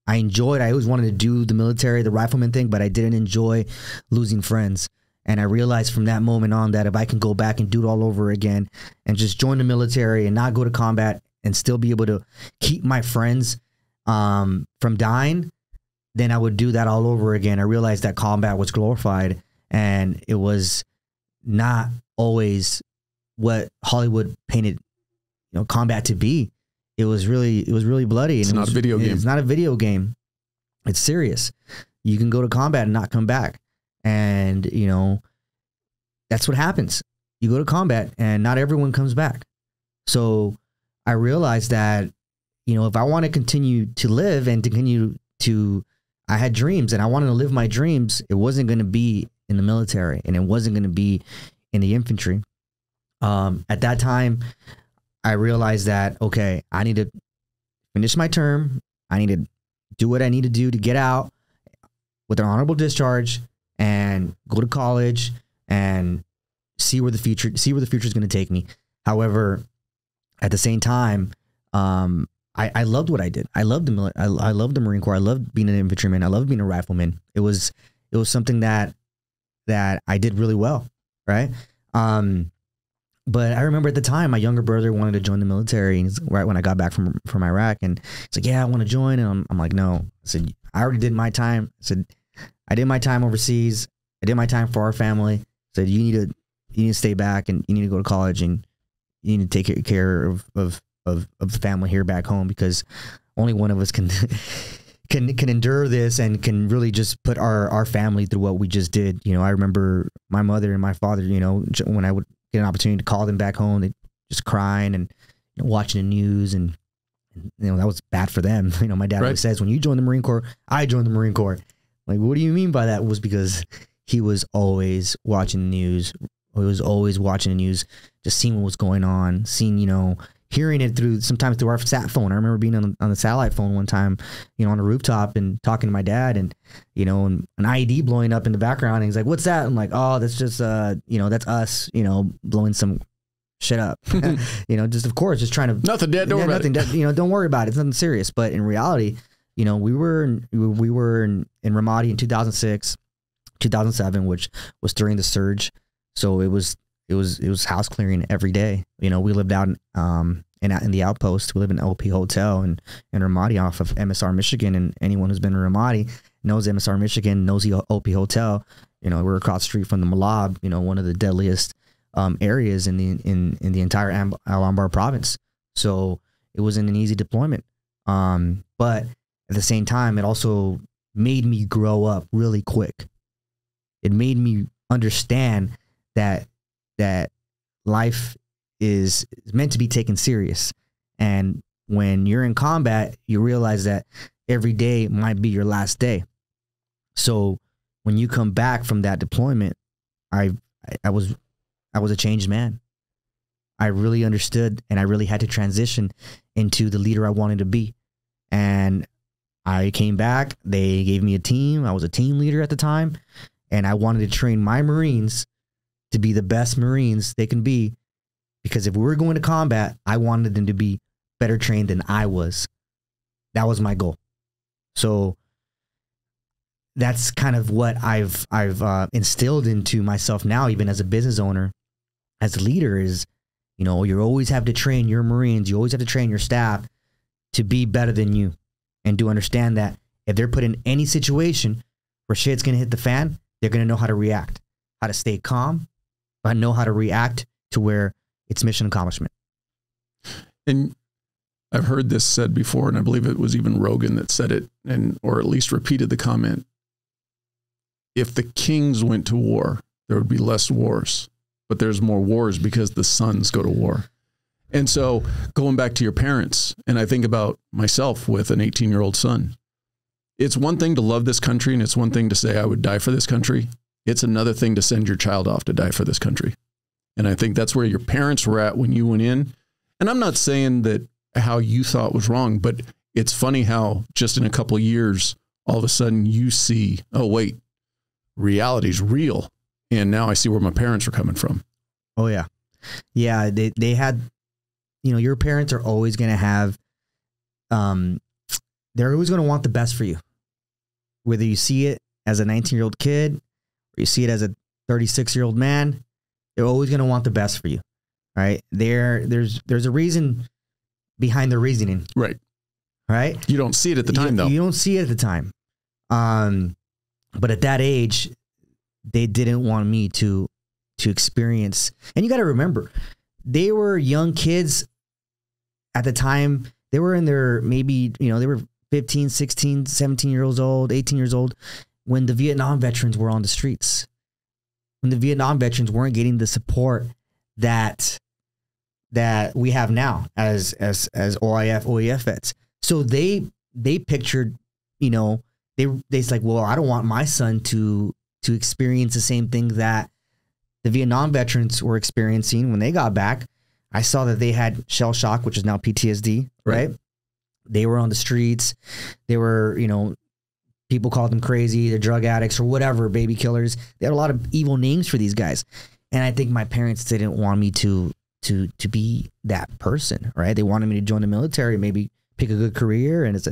enjoyed. I always wanted to do the military, the rifleman thing, but I didn't enjoy losing friends. And I realized from that moment on that if I can go back and do it all over again and just join the military and not go to combat and still be able to keep my friends from dying, then I would do that all over again. I realized that combat was glorified, and it was not always what Hollywood painted, combat to be. It was really bloody. It's not a video game. It's not a video game. It's serious. You can go to combat and not come back. And, that's what happens. You go to combat and not everyone comes back. So I realized that, if I want to continue to live and I had dreams and I wanted to live my dreams, it wasn't going to be in the military, and it wasn't going to be in the infantry. At that time, I realized that, okay, I need to finish my term. I need to do what I need to do to get out with an honorable discharge and go to college and see where the future is going to take me. However, at the same time, I loved what I did. I loved I loved the Marine Corps. I loved being an infantryman. I loved being a rifleman. It was something that I did really well, right? But I remember at the time, my younger brother wanted to join the military, and right when I got back from Iraq, and he's like, "Yeah, I want to join." And I'm like, "No." I said, "I already did my time." I said, "I did my time overseas. I did my time for our family." I said, "You need to stay back, and you need to go to college, and you need to take care of the family here back home, because only one of us can." Can endure this and can really just put our family through what we just did. I remember my mother and my father, when I would get an opportunity to call them back home, they just crying and watching the news, and that was bad for them. My dad always says, when you join the Marine Corps, I joined the Marine Corps. Like, what do you mean by that? Was because he was always watching the news. He was always watching the news, just seeing what was going on, seeing, hearing it sometimes through our sat phone. I remember being on the satellite phone one time, on a rooftop and talking to my dad, and, and an IED blowing up in the background. And he's like, "What's that?" I'm like, "Oh, that's just, that's us, blowing some shit up." Just, of course, just trying to. Nothing dead, don't worry about it. Don't worry about it. It's nothing serious. But in reality, we were in Ramadi in 2006, 2007, which was during the surge. So it was house clearing every day. We lived out in the outpost. We live in LP Hotel in Ramadi off of MSR Michigan, and anyone who's been in Ramadi knows MSR Michigan, knows the OP Hotel. You know, we're across the street from the Malab, you know, one of the deadliest areas in the entire Al Anbar province. So it wasn't an easy deployment. But at the same time, it also made me grow up really quick. It made me understand that life is meant to be taken serious. And when you're in combat, you realize that every day might be your last day. So when you come back from that deployment, I was a changed man. I really understood, and I really had to transition into the leader I wanted to be. And I came back, they gave me a team. I was a team leader at the time, and I wanted to train my Marines to be the best Marines they can be, because if we were going to combat, I wanted them to be better trained than I was. That was my goal. So that's kind of what I've instilled into myself now, even as a business owner, as a leader, is, you know, you always have to train your Marines. You always have to train your staff to be better than you, and to understand that if they're put in any situation where shit's going to hit the fan, they're going to know how to react, how to stay calm, but know how to react to where it's mission accomplishment. And I've heard this said before, and I believe it was even Rogan that said it, or at least repeated the comment. If the kings went to war, there would be less wars, but there's more wars because the sons go to war. And so going back to your parents, and I think about myself with an 18-year-old son, it's one thing to love this country, and it's one thing to say, I would die for this country. It's another thing to send your child off to die for this country. And I think that's where your parents were at when you went in. And I'm not saying that how you thought was wrong, but it's funny how just in a couple of years, all of a sudden you see, oh, wait, reality's real. And now I see where my parents were coming from. Oh, yeah. Yeah, they had, you know, your parents are always going to have, they're always going to want the best for you. Whether you see it as a 19-year-old kid, or you see it as a 36-year-old man, they're always going to want the best for you, right? There's a reason behind the reasoning. Right. Right? You don't see it at the time, though. You don't see it at the time. But at that age, they didn't want me to experience. And you got to remember, they were young kids at the time. They were in their, maybe, you know, they were 15, 16, 17 years old, 18 years old, when the Vietnam veterans were on the streets. When the Vietnam veterans weren't getting the support that we have now as OIF, OEF vets. So they pictured, you know, they's like, well, I don't want my son to experience the same thing that the Vietnam veterans were experiencing when they got back. I saw that they had shell shock, which is now PTSD, right? They were on the streets. They were, you know, people called them crazy, they're drug addicts or whatever, baby killers. They had a lot of evil names for these guys. And I think my parents didn't want me to be that person, right? They wanted me to join the military, maybe pick a good career, and as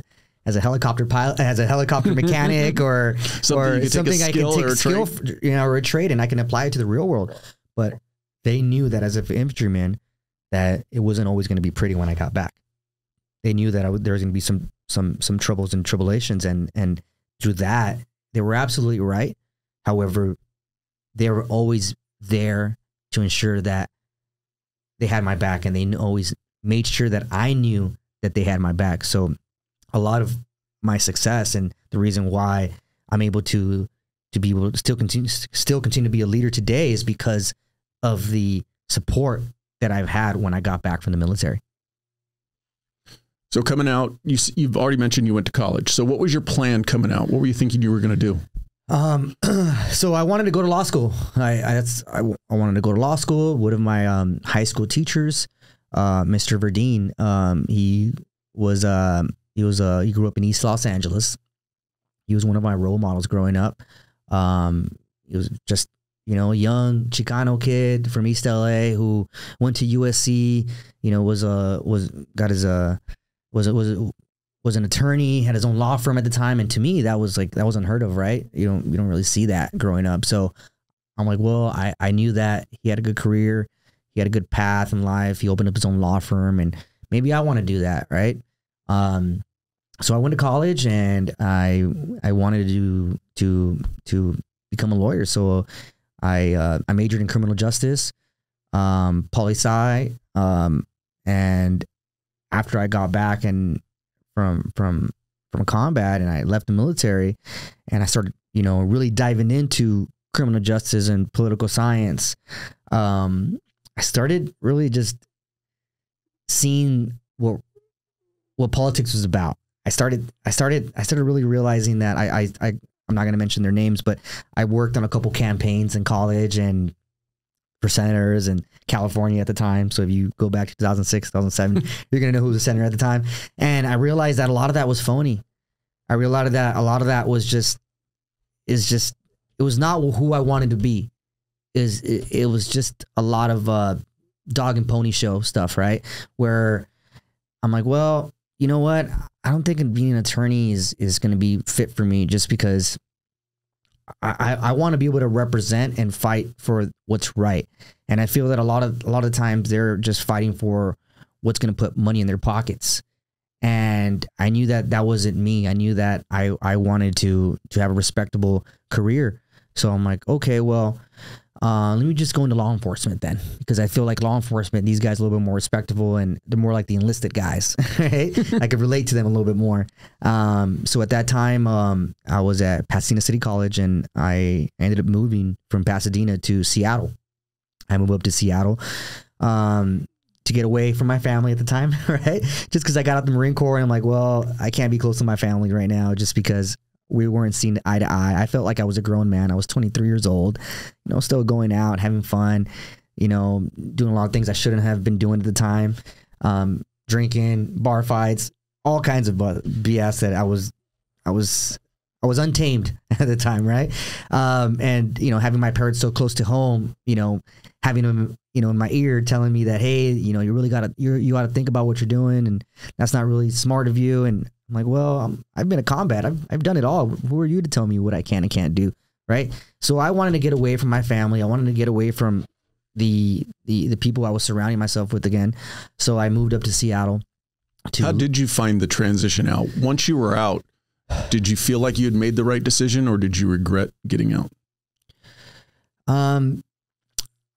a helicopter pilot, as a helicopter mechanic, or something I can take a skill, you know, or a trade, and I can apply it to the real world. But they knew that as an infantryman, that it wasn't always going to be pretty when I got back. They knew that there was going to be some troubles and tribulations, and through that, they were absolutely right. However, they were always there to ensure that they had my back, and they always made sure that I knew that they had my back. So a lot of my success and the reason why I'm able to be able to still continue to be a leader today is because of the support that I've had when I got back from the military. So coming out, you've already mentioned you went to college. So what was your plan coming out? What were you thinking you were going to do? So I wanted to go to law school. I wanted to go to law school. One of my high school teachers, Mr. Verdeen, he grew up in East Los Angeles. He was one of my role models growing up. He was just, you know, a young Chicano kid from East LA who went to USC, you know, was an attorney, had his own law firm at the time. And to me, that was unheard of, right? You don't really see that growing up. So I'm like, well, I knew that he had a good career. He had a good path in life. He opened up his own law firm, and maybe I want to do that, right? So I went to college, and I wanted to become a lawyer. So I majored in criminal justice, poli-sci, and after I got back and from combat, and I left the military, and I started, you know, really diving into criminal justice and political science, I started really just seeing what politics was about. I started really realizing that I'm not going to mention their names, but I worked on a couple campaigns in college and for senators in California at the time. So if you go back to 2006, 2007, you're going to know who was the senator at the time. And I realized that a lot of that was phony. I realized that a lot of that was it was not who I wanted to be. It was just a lot of dog and pony show stuff, right? Where I'm like, well, you know what? I don't think being an attorney is going to be fit for me, just because I want to be able to represent and fight for what's right. And I feel that a lot of times they're just fighting for what's going to put money in their pockets. And I knew that wasn't me. I knew that I wanted to have a respectable career. So I'm like, okay, well, let me just go into law enforcement then, because I feel like law enforcement, these guys are a little bit more respectable, and they're more like the enlisted guys, right? I could relate to them a little bit more. So at that time, I was at Pasadena City College, and I ended up moving from Pasadena to Seattle. I moved up to Seattle to get away from my family at the time, right? Just because I got out the Marine Corps, and I'm like, well, I can't be close to my family right now, just because we weren't seen eye to eye. I felt like I was a grown man. I was 23 years old, you know, still going out, having fun, you know, doing a lot of things I shouldn't have been doing at the time. Drinking, bar fights, all kinds of BS that I was untamed at the time, right? And, you know, having my parents so close to home, you know, having them, you know, in my ear telling me that, hey, you know, you got to think about what you're doing, and that's not really smart of you. And I'm like, well, I've been in combat. I've done it all. Who are you to tell me what I can and can't do, right? So I wanted to get away from my family. I wanted to get away from the people I was surrounding myself with again. So I moved up to Seattle. How did you find the transition out? Once you were out, did you feel like you had made the right decision, or did you regret getting out?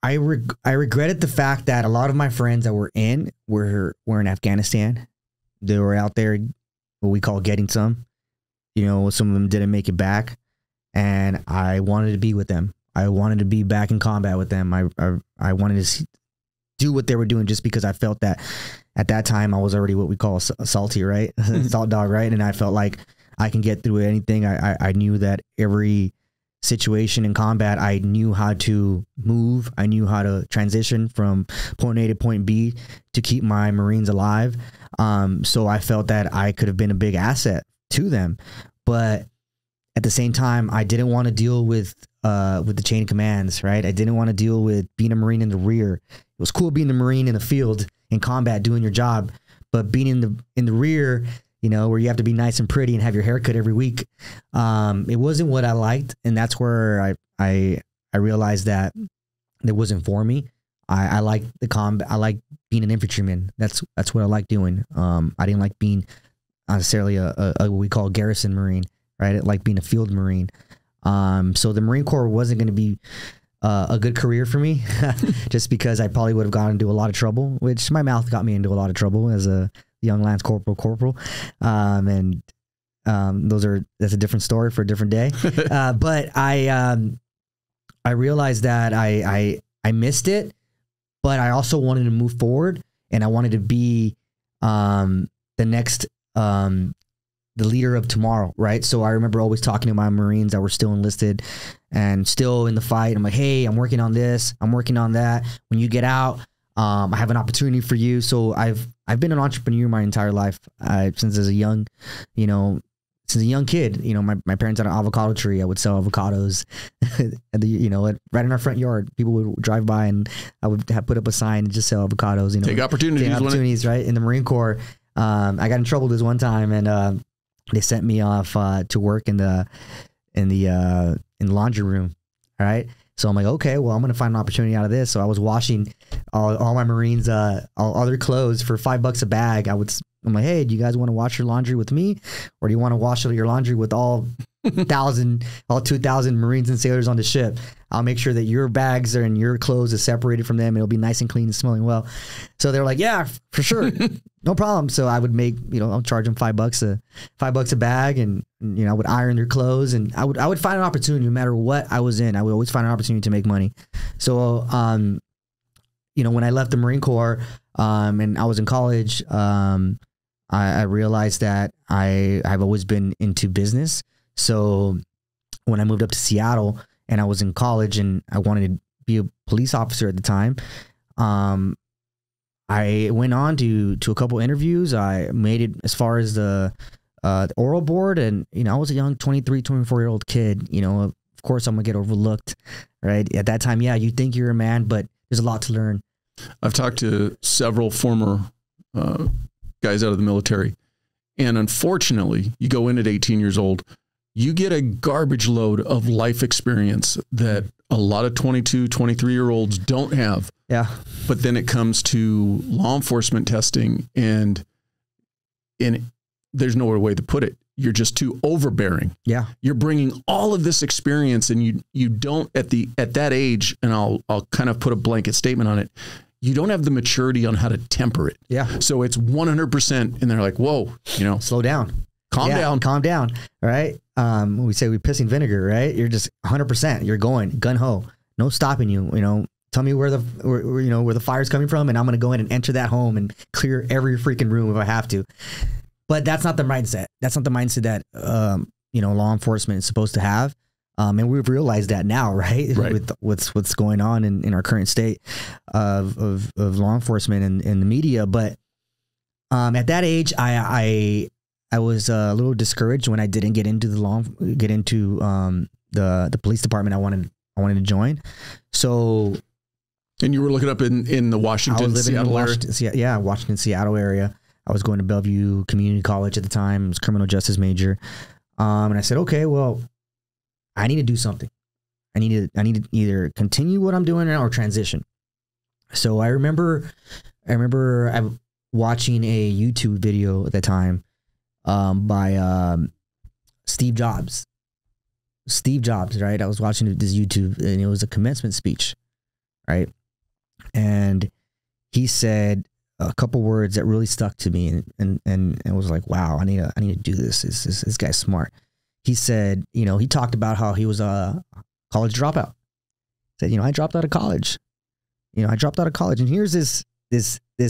I regretted the fact that a lot of my friends that were in Afghanistan. They were out there, what we call getting some. You know, some of them didn't make it back, and I wanted to be with them. I wanted to be back in combat with them. I wanted to do what they were doing, just because I felt that at that time I was already what we call salty, right? Salt dog, right? And I felt like I can get through anything. I knew that every situation in combat, I knew how to move. I knew how to transition from point A to point B to keep my Marines alive. So I felt that I could have been a big asset to them. But at the same time, I didn't want to deal with the chain of commands, right? I didn't want to deal with being a Marine in the rear. It was cool being a Marine in the field in combat doing your job, but being in the rear, you know, where you have to be nice and pretty and have your hair cut every week, it wasn't what I liked. And that's where I realized that it wasn't for me. I like the combat. I like being an infantryman. That's what I like doing. I didn't like being necessarily a what we call garrison Marine, right? I like being a field Marine. So the Marine Corps wasn't going to be a good career for me, just because I probably would have gotten into a lot of trouble, which my mouth got me into a lot of trouble as a young Lance Corporal. And that's a different story for a different day. But I realized that I missed it, but I also wanted to move forward, and I wanted to be the next the leader of tomorrow, right? So I remember always talking to my Marines that were still enlisted and still in the fight. I'm like, hey, I'm working on this, I'm working on that. When you get out, I have an opportunity for you. So I've been an entrepreneur my entire life, since as a young, since a young kid. You know, my parents had an avocado tree. I would sell avocados at the, right in our front yard. People would drive by, and I would have put up a sign and just sell avocados. Take opportunities, right? In the Marine Corps, I got in trouble this one time, and they sent me off to work in the laundry room. All right. So I'm like, okay, well, I'm going to find an opportunity out of this. So I was washing all my Marines, all their clothes for $5 a bag. I'm like, hey, do you guys want to wash your laundry with me? Or do you want to wash your laundry with all 2,000 Marines and sailors on the ship? I'll make sure that your bags and your clothes is separated from them. It'll be nice and clean and smelling well. So they're like, yeah, for sure. No problem. So I would make, I'll charge them $5 a bag, and I would iron their clothes, and I would find an opportunity no matter what I was in. I would always find an opportunity to make money. So, when I left the Marine Corps, and I was in college, I realized that I've always been into business. So when I moved up to Seattle and I was in college and I wanted to be a police officer at the time, I went on to a couple interviews. I made it as far as the oral board, and I was a young 23, 24-year-old kid. Of course I'm gonna get overlooked, right? At that time, yeah, you think you're a man, but there's a lot to learn. I've talked to several former guys out of the military, and unfortunately, you go in at 18 years old, you get a garbage load of life experience that a lot of 22, 23-year-olds don't have. Yeah. But then it comes to law enforcement testing, and there's no other way to put it. You're just too overbearing. Yeah. You're bringing all of this experience, and you don't at that age, and I'll kind of put a blanket statement on it. You don't have the maturity on how to temper it. Yeah. So it's 100%, and they're like, whoa, slow down. Calm down. Right. When we say we're pissing vinegar, right? You're just 100%. You're going gun ho. No stopping you. Tell me where the fire's coming from, and I'm going to go in and enter that home and clear every freaking room if I have to. But that's not the mindset. That's not the mindset that law enforcement is supposed to have. And we've realized that now, right? With what's going on in our current state of law enforcement and the media. But at that age, I was a little discouraged when I didn't get into the police department I wanted to join. So, and you were looking up in the Washington, Seattle area? Washington, Seattle area. I was going to Bellevue Community College at the time. I was a criminal justice major. And I said, okay, well, I need to do something. I need to either continue what I'm doing now or transition. So I remember watching a YouTube video at the time by Steve Jobs. Steve Jobs, right? I was watching this YouTube, and it was a commencement speech, right? And he said a couple words that really stuck to me, and it was like, wow, I need to do this. This guy's smart. He said, he talked about how he was a college dropout. He said, I dropped out of college. I dropped out of college, and here's this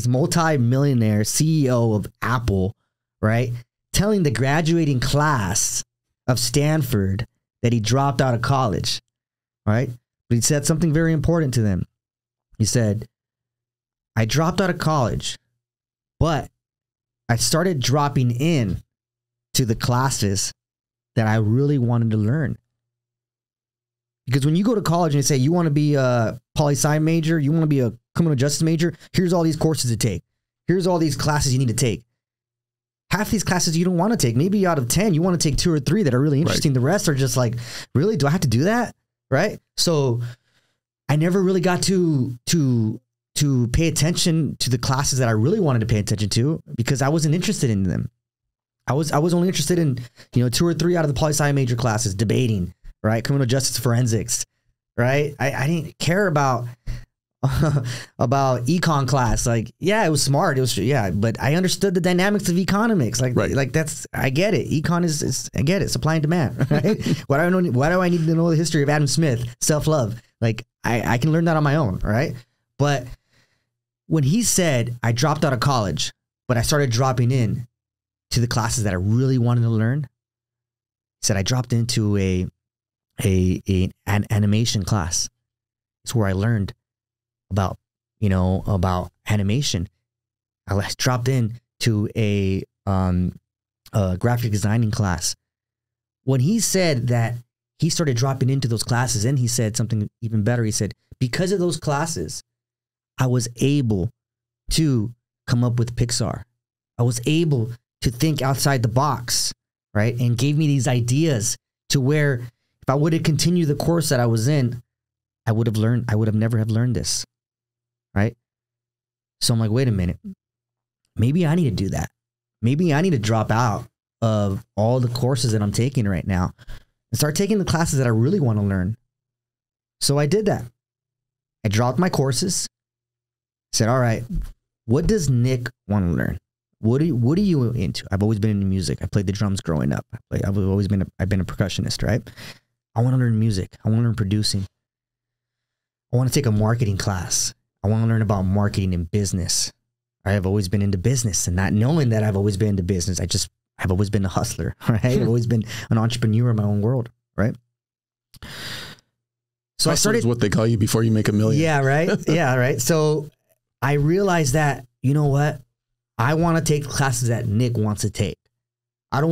multi-millionaire CEO of Apple, right, telling the graduating class of Stanford that he dropped out of college, right? But he said something very important to them. He said, I dropped out of college, but I started dropping in to the classes that I really wanted to learn. Because when you go to college and you say you want to be a poli-sci major, you want to be a criminal justice major, here's all these courses to take. Here's all these classes you need to take. Half these classes you don't want to take. Maybe out of 10, you want to take 2 or 3 that are really interesting. Right. The rest are just like, really? Do I have to do that? Right? So I never really got to pay attention to the classes that I really wanted to pay attention to because I wasn't interested in them. I was only interested in 2 or 3 out of the poli-sci major classes, debating, right? Criminal justice forensics, right? I didn't care about econ class. Like, yeah, it was smart. It was, yeah, but I understood the dynamics of economics. Like, right. Like that's, I get it. Econ is I get it. Supply and demand, right? Why do I need to know the history of Adam Smith? Self-love. Like I can learn that on my own. Right. But when he said, I dropped out of college, but I started dropping in to the classes that I really wanted to learn, he said, I dropped into an animation class. It's where I learned about animation. I dropped in to a graphic designing class. When he said that he started dropping into those classes, and he said something even better. He said, because of those classes, I was able to come up with Pixar. I was able to think outside the box, right? And gave me these ideas to where if I would have continued the course that I was in, I would have never have learned this. Right. So I'm like, wait a minute, maybe I need to do that. Maybe I need to drop out of all the courses that I'm taking right now and start taking the classes that I really want to learn. So I did that. I dropped my courses, said, all right, what does Nick want to learn? What are you into? I've always been into music. I played the drums growing up. I've been a percussionist, right? I want to learn music. I want to learn producing. I want to take a marketing class. I want to learn about marketing and business. I have always been into business, and not knowing that I've always been into business, I've always been a hustler, right? I've always been an entrepreneur in my own world, right? So I started, what they call you before you make $1 million. Yeah, right. Yeah, right. So I realized that, you know what? I want to take the classes that Nick wants to take. I've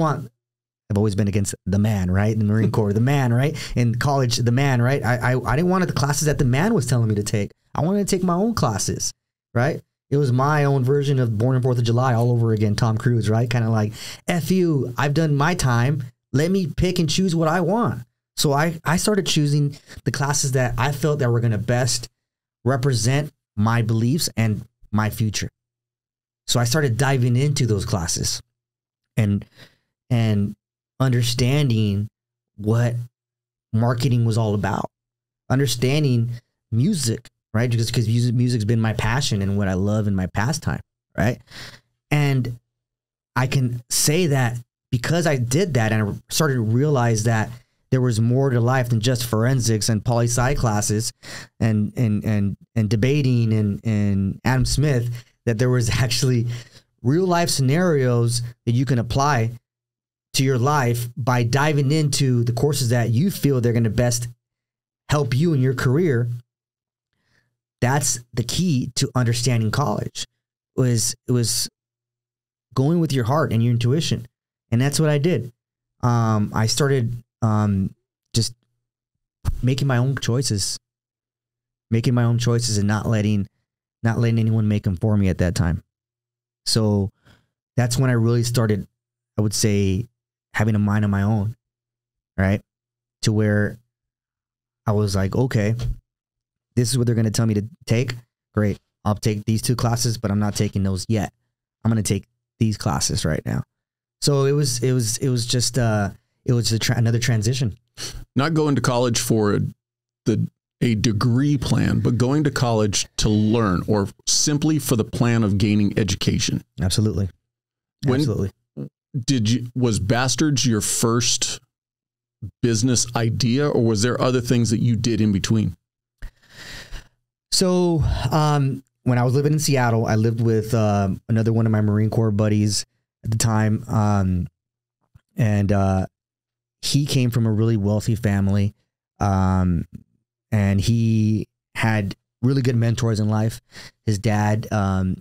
always been against the man, right? In the Marine Corps, the man, right? In college, the man, right? I didn't want the classes that the man was telling me to take. I wanted to take my own classes, right? It was my own version of Born on 4th of July all over again, Tom Cruise, right? Kind of like, F you, I've done my time. Let me pick and choose what I want. So I started choosing the classes that I felt that were going to best represent my beliefs and my future. So I started diving into those classes and understanding what marketing was all about, understanding music, right? Because music's been my passion and what I love in my pastime, right? And I can say that because I did that and I started to realize that there was more to life than just forensics and poli-sci classes and debating and Adam Smith, that there was actually real life scenarios that you can apply to your life by diving into the courses that you feel they're going to best help you in your career. That's the key to understanding college. It was going with your heart and your intuition. And that's what I did. I started just making my own choices and not letting anyone make them for me at that time. So that's when I really started, I would say, having a mind of my own, right? To where I was like, okay, this is what they're going to tell me to take. Great. I'll take these 2 classes, but I'm not taking those yet. I'm going to take these classes right now. So it was just another transition. Not going to college for a degree plan, but going to college to learn, or simply for the plan of gaining education. Absolutely. Absolutely. Was Bastards your first business idea, or was there other things that you did in between? So, when I was living in Seattle, I lived with another one of my Marine Corps buddies at the time. And he came from a really wealthy family. And he had really good mentors in life. His dad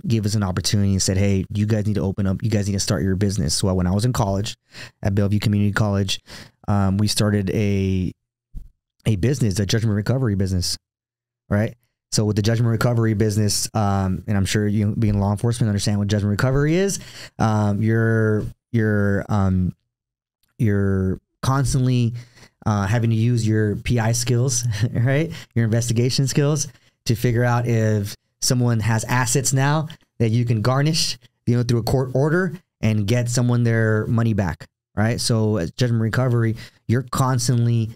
gave us an opportunity and said, hey, you guys need to open up. You guys need to start your business. So when I was in college at Bellevue Community College, we started a business, a judgment recovery business, right? So with the judgment recovery business, and I'm sure you being law enforcement understand what judgment recovery is. You're constantly having to use your PI skills, right? Your investigation skills to figure out if someone has assets now that you can garnish, through a court order and get someone their money back, right? So as judgment recovery, you're constantly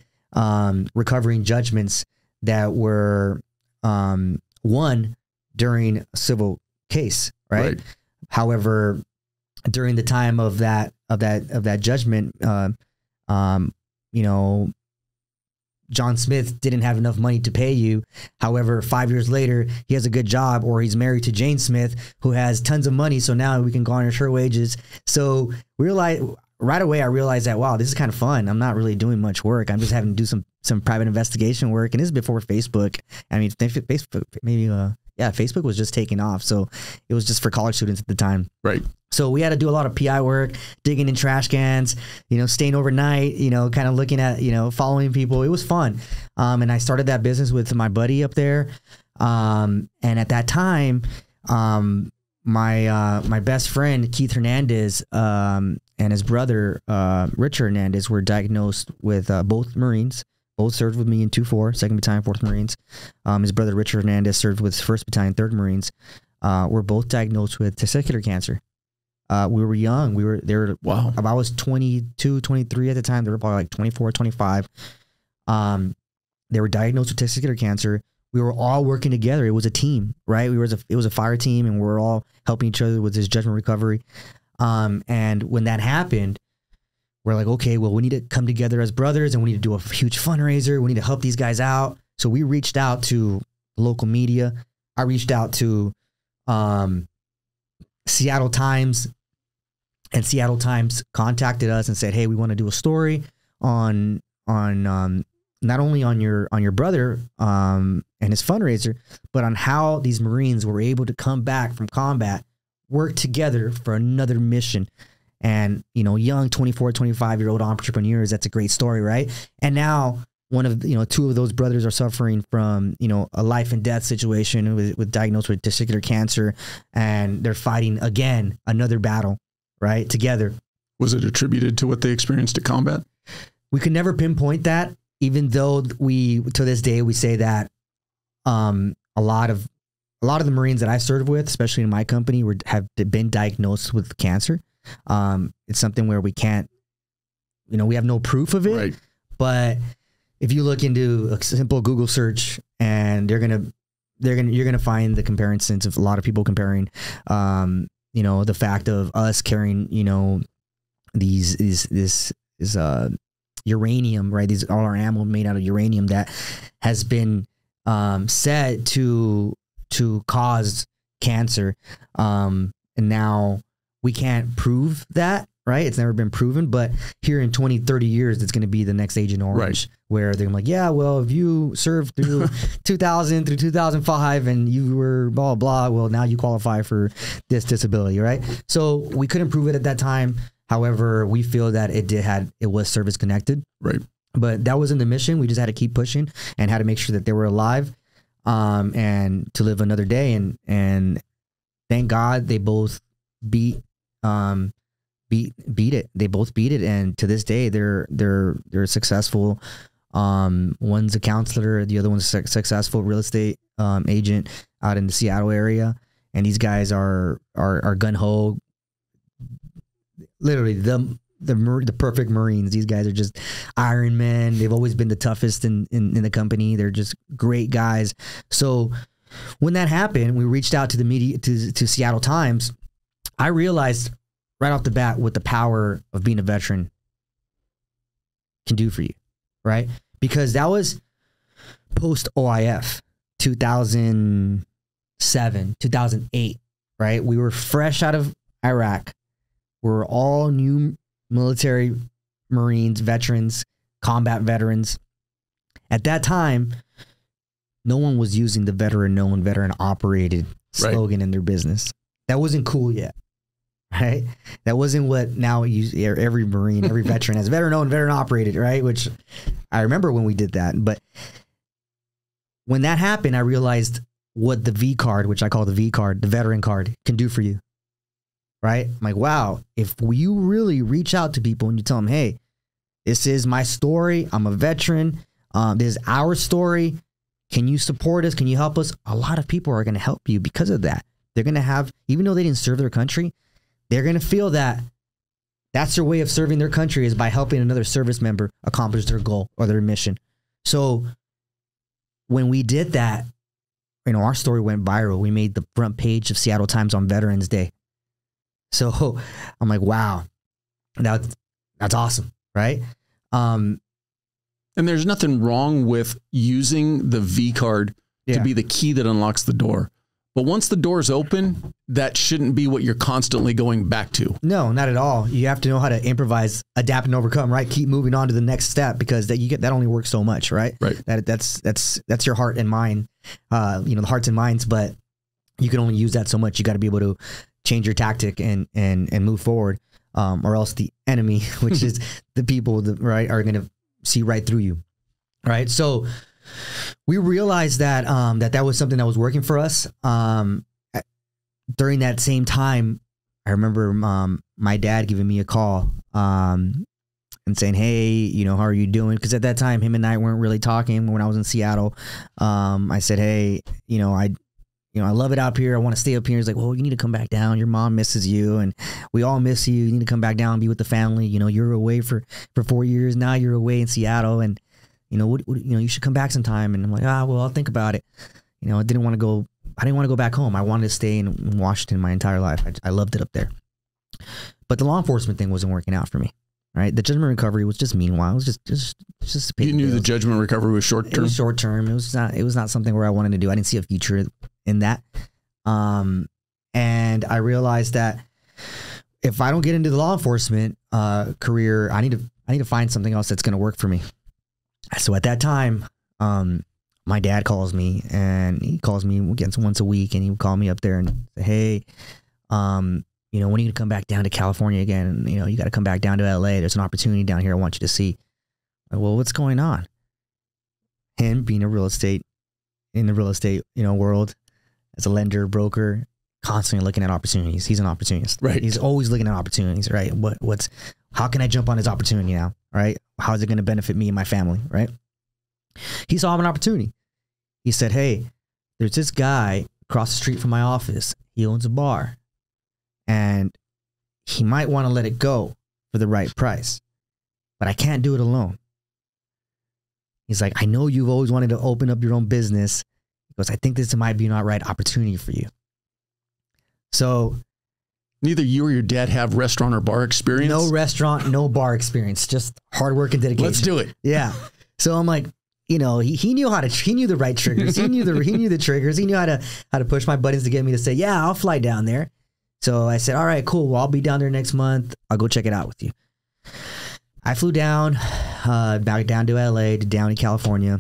recovering judgments that were won during a civil case, right? However, during the time of that judgment, John Smith didn't have enough money to pay you. However, 5 years later, he has a good job, or he's married to Jane Smith, who has tons of money. So now we can garnish her wages. So right away, I realized that, wow, this is kind of fun. I'm not really doing much work. I'm just having to do some private investigation work. And this is before Facebook. I mean, Facebook was just taking off. So it was just for college students at the time. Right. So we had to do a lot of PI work, digging in trash cans, staying overnight, kind of looking at, following people. It was fun. And I started that business with my buddy up there. And at that time, my best friend, Keith Hernandez, and his brother, Richard Hernandez, were diagnosed with both Marines both served with me in 2-4, 2nd Battalion, 4th Marines. His brother Richard Hernandez served with 1st Battalion, 3rd Marines. Were both diagnosed with testicular cancer. We were young. Wow. I was 22, 23 at the time. They were probably like 24, 25. They were diagnosed with testicular cancer. We were all working together. It was a team, right? It was a fire team, and we were all helping each other with this judgment recovery. And when that happened, we're like, okay, well, we need to come together as brothers, and we need to do a huge fundraiser. We need to help these guys out. So we reached out to local media. I reached out to Seattle Times, and Seattle Times contacted us and said, hey, we want to do a story on not only on your brother and his fundraiser, but on how these Marines were able to come back from combat, work together for another mission. And, you know, young 24, 25-year-old entrepreneurs, that's a great story, right? And now two of those brothers are suffering from, a life and death situation with diagnosed with testicular cancer, and they're fighting again, another battle, right? Together. Was it attributed to what they experienced at combat? We could never pinpoint that, even though to this day, we say that a lot of the Marines that I served with, especially in my company, have been diagnosed with cancer. It's something where we can't, we have no proof of it, right. But if you look into a simple Google search, and you're gonna find the comparisons of a lot of people comparing, the fact of us carrying, this uranium, right? All our ammo made out of uranium that has been said to cause cancer, and now we can't prove that, right? It's never been proven, but here in 20, 30 years, it's going to be the next Agent Orange, right, where they're like, yeah, well, if you served through 2000 through 2005 and you were blah, blah, well, now you qualify for this disability, right? So we couldn't prove it at that time. However, we feel that it was service connected. Right. But that wasn't the mission. We just had to keep pushing and had to make sure that they were alive, and to live another day. And thank God they both beat it. They both beat it, and to this day they're successful. One's a counselor, the other one's a successful real estate agent out in the Seattle area, and these guys are gun ho. Literally the perfect Marines. These guys are just Iron Men. They've always been the toughest in the company. They're just great guys. So when that happened, we reached out to the media, to Seattle Times. I realized right off the bat what the power of being a veteran can do for you, right? Because that was post OIF, 2007, 2008, right? We were fresh out of Iraq. We were all new military Marines, veterans, combat veterans. At that time, no one was using the veteran known, veteran operated slogan in their business. That wasn't cool yet. Right? That wasn't what now every Marine, every veteran has veteran owned, veteran operated, right? Which I remember when we did that. But when that happened, I realized what the V card, which I call the V card, the veteran card, can do for you. Right? I'm like, wow, if you really reach out to people and you tell them, hey, this is my story. I'm a veteran. This is our story. Can you support us? Can you help us? A lot of people are going to help you because of that. They're going to have, even though they didn't serve their country, they're going to feel that that's their way of serving their country, is by helping another service member accomplish their goal or their mission. So when we did that, our story went viral. We made the front page of Seattle Times on Veterans Day. So I'm like, wow, that's awesome. Right. And there's nothing wrong with using the V card to be the key that unlocks the door. But once the door's open, that shouldn't be what you're constantly going back to. No, not at all. You have to know how to improvise, adapt, and overcome, right? Keep moving on to the next step, because that only works so much, right? Right. That's your heart and mind, the hearts and minds, but you can only use that so much. You got to be able to change your tactic and move forward, or else the enemy, which is the people that, right, are going to see right through you. Right. So we realized that that was something that was working for us. During that same time, I remember my dad giving me a call. and saying, hey, you know, how are you doing? Because at that time, him and I weren't really talking. When I was in Seattle, I said, hey, you know, I love it up here. I want to stay up here. He's like, well, you need to come back down. Your mom misses you, and we all miss you. You need to come back down and be with the family. You know, you're away for 4 years now. You're away in Seattle, and you know, you should come back sometime. And I'm like, well, I'll think about it. You know, I didn't want to go back home. I wanted to stay in Washington my entire life. I loved it up there. But the law enforcement thing wasn't working out for me. Right, the judgment recovery was just meanwhile. It was just. You knew the judgment recovery was short term. It was short term. It was not something where I wanted to do. I didn't see a future in that. And I realized that if I don't get into the law enforcement career, I need to find something else that's going to work for me. So at that time, my dad calls me, and he calls me once a week, and he would call me up there and say, hey, you know, when are you going to come back down to California again? And, you know, you got to come back down to LA. There's an opportunity down here I want you to see. Like, well, what's going on? Him being in the real estate, you know, world as a lender, broker, constantly looking at opportunities. He's an opportunist. Right. He's always looking at opportunities, right? How can I jump on this opportunity now? Right? How is it going to benefit me and my family? Right? He saw an opportunity. He said, hey, there's this guy across the street from my office. He owns a bar. And he might want to let it go for the right price, but I can't do it alone. He's like, I know you've always wanted to open up your own business. He goes, I think this might be not right opportunity for you. So neither you or your dad have restaurant or bar experience? No restaurant, no bar experience, just hard work and dedication. Let's do it. Yeah. So I'm like, you know, he knew he knew the right triggers. He knew the triggers. He knew how to push my buttons to get me to say, yeah, I'll fly down there. So I said, all right, cool. Well, I'll be down there next month. I'll go check it out with you. I flew down, back down to LA, to Downey, California.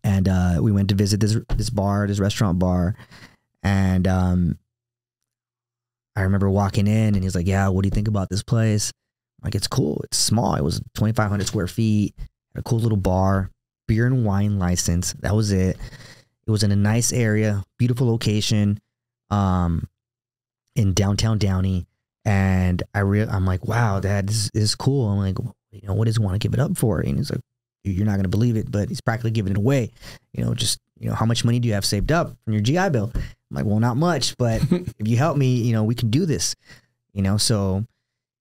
And we went to visit this restaurant bar. And I remember walking in, and he's like, yeah, what do you think about this place? I'm like, it's cool. It's small. It was 2,500 square feet, had a cool little bar, beer and wine license. That was it. It was in a nice area, beautiful location. In downtown Downey, and I'm like, wow, Dad, this is cool. I'm like, you know, what does he want to give it up for? And he's like, you're not going to believe it, but he's practically giving it away. You know, just, you know, how much money do you have saved up from your GI Bill? I'm like, well, not much, but if you help me, you know, we can do this. You know, so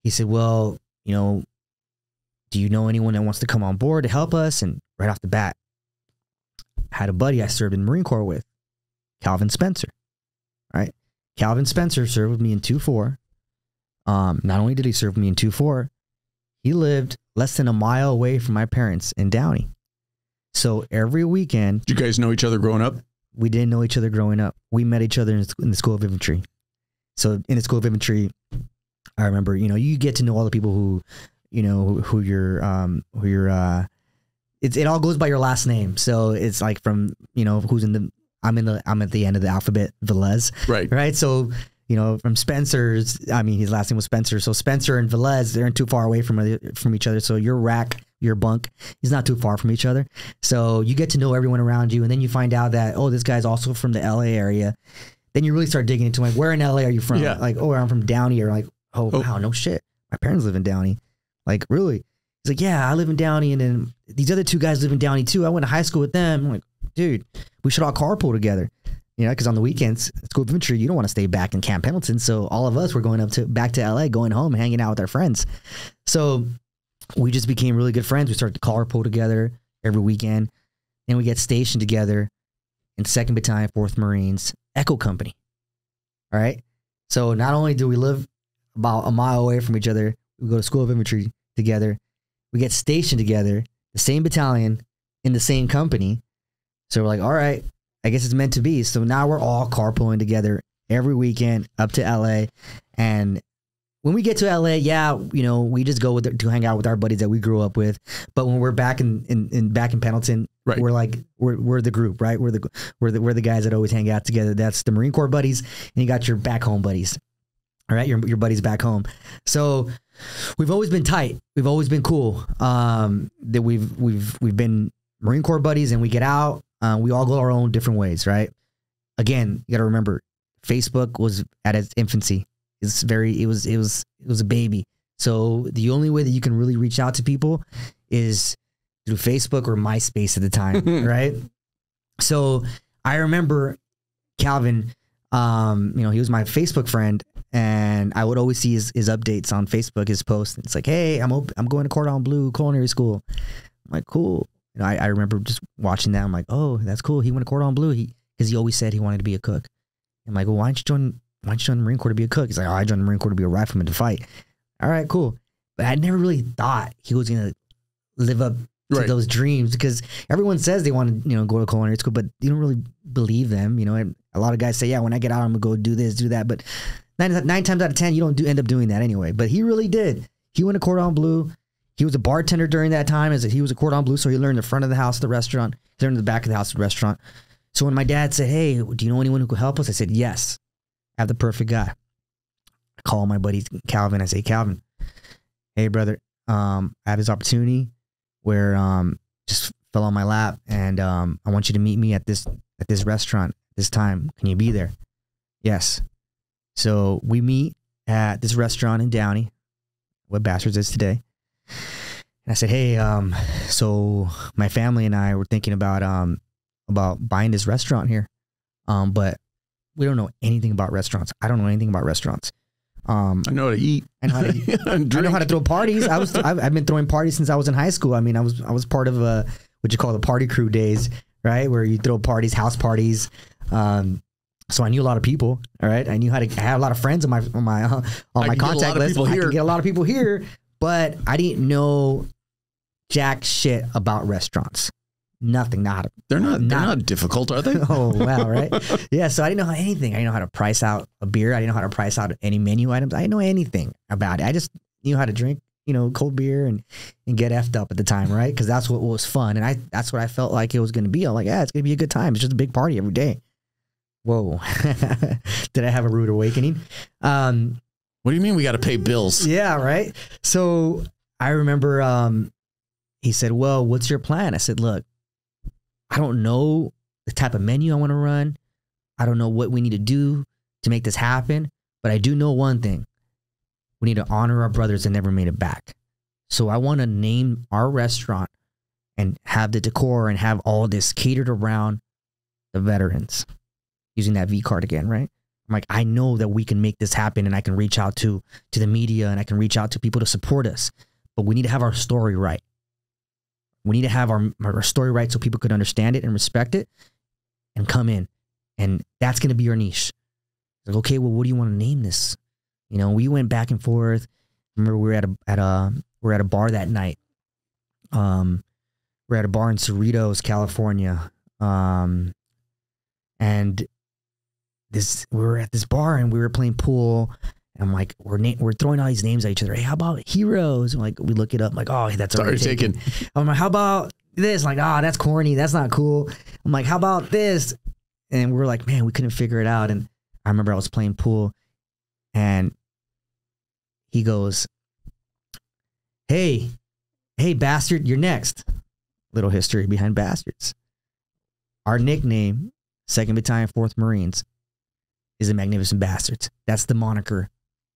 he said, well, you know, do you know anyone that wants to come on board to help us? And right off the bat, I had a buddy I served in the Marine Corps with, Calvin Spencer, right? Calvin Spencer served with me in 2-4. Not only did he serve with me in 2-4, he lived less than a mile away from my parents in Downey. So every weekend... Did you guys know each other growing up? We didn't know each other growing up. We met each other in the School of Infantry. So in the School of Infantry, I remember, you know, you get to know all the people who, you know, it all goes by your last name. So it's like from, you know, I'm at the end of the alphabet, Velez. Right. So, you know, from Spencer's, I mean, his last name was Spencer. So Spencer and Velez, they aren't too far away from each other. So your rack, your bunk is not too far from each other. So you get to know everyone around you. And then you find out that, oh, this guy's also from the LA area. Then you really start digging into like, where in LA are you from? Yeah. Like, oh, I'm from Downey. Or like, oh, wow, no shit. My parents live in Downey. Like, really? He's like, yeah, I live in Downey. And then these other two guys live in Downey too. I went to high school with them. I'm like, dude, we should all carpool together, you know, because on the weekends, School of Infantry, you don't want to stay back in Camp Pendleton. So all of us were going back to LA, going home, hanging out with our friends. So we just became really good friends. We started to carpool together every weekend. And we get stationed together in 2nd Battalion, 4th Marines, Echo Company. All right. So not only do we live about a mile away from each other, we go to School of Infantry together. We get stationed together, the same battalion, in the same company. So we're like, all right, I guess it's meant to be. So now we're all carpooling together every weekend up to LA. And when we get to LA, yeah, you know, we just go to hang out with our buddies that we grew up with. But when we're back in Pendleton, right, we're like, we're the group, right? We're the guys that always hang out together. That's the Marine Corps buddies, and you got your back home buddies. All right, your buddies back home. So we've always been tight. We've always been cool. That we've been Marine Corps buddies, and we get out. We all go our own different ways, right? Again, you got to remember, Facebook was at its infancy. It was a baby. So the only way that you can really reach out to people is through Facebook or MySpace at the time, right? So I remember Calvin, he was my Facebook friend, and I would always see his updates on Facebook, his posts. It's like, hey, I'm going to Cordon Bleu Culinary School. I'm like, cool. I remember just watching that. I'm like, oh, that's cool. He went to Cordon Bleu. Because he always said he wanted to be a cook. I'm like, well, why don't you join the Marine Corps to be a cook? He's like, oh, I joined the Marine Corps to be a rifleman to fight. All right, cool. But I never really thought he was going to live up to those dreams, because everyone says they want to, go to culinary school, but you don't really believe them. And a lot of guys say, yeah, when I get out, I'm going to go do this, do that. But nine times out of 10, you don't end up doing that anyway. But he really did. He went to Cordon Bleu. He was a bartender during that time. He was a Cordon Bleu, so he learned the front of the house at the restaurant. He learned the back of the house at the restaurant. So when my dad said, hey, do you know anyone who could help us? I said, yes, I have the perfect guy. I call my buddy Calvin. I say, Calvin, hey, brother, I have this opportunity where just fell on my lap, and I want you to meet me at this restaurant this time. Can you be there? Yes. So we meet at this restaurant in Downey, what Bastards is today. And I said, hey, so my family and I were thinking about buying this restaurant here, but we don't know anything about restaurants. I don't know anything about restaurants. I know how to eat. I know how to I know how to throw parties. I've been throwing parties since I was in high school. I mean, I was part of what you call the party crew days, right? Where you throw parties, house parties. So I knew a lot of people. All right, I had a lot of friends on my contact list. I could get a lot of people here, but I didn't know jack shit about restaurants. Nothing. They're not difficult, are they? Oh, wow, right? Yeah, so I didn't know anything. I didn't know how to price out a beer. I didn't know how to price out any menu items. I didn't know anything about it. I just knew how to drink, cold beer and get effed up at the time, right? Because that's what was fun. And that's what I felt like it was going to be. I'm like, yeah, it's going to be a good time. It's just a big party every day. Whoa. Did I have a rude awakening? What do you mean we got to pay bills? Yeah, right? So I remember he said, well, what's your plan? I said, look, I don't know the type of menu I want to run. I don't know what we need to do to make this happen. But I do know one thing. We need to honor our brothers that never made it back. So I want to name our restaurant and have the decor and have all this catered around the veterans. Using that V card again, right? I'm like, I know that we can make this happen, and I can reach out to the media, and I can reach out to people to support us. But we need to have our story right. We need to have our story right so people could understand it and respect it and come in. And that's going to be our niche. Like, okay, well, what do you want to name this? We went back and forth. Remember, we were at a bar that night. We're at a bar in Cerritos, California. And we were at this bar and we were playing pool. And I'm like, we're throwing all these names at each other. Hey, how about Heroes? And like, we look it up. I'm like, oh, that's already taken. I'm like, how about this? Like, oh, that's corny. That's not cool. I'm like, how about this? And we were like, man, we couldn't figure it out. And I remember I was playing pool, and he goes, hey, bastard, you're next. Little history behind Bastards. Our nickname, 2nd Battalion, 4th Marines, is the Magnificent Bastards. That's the moniker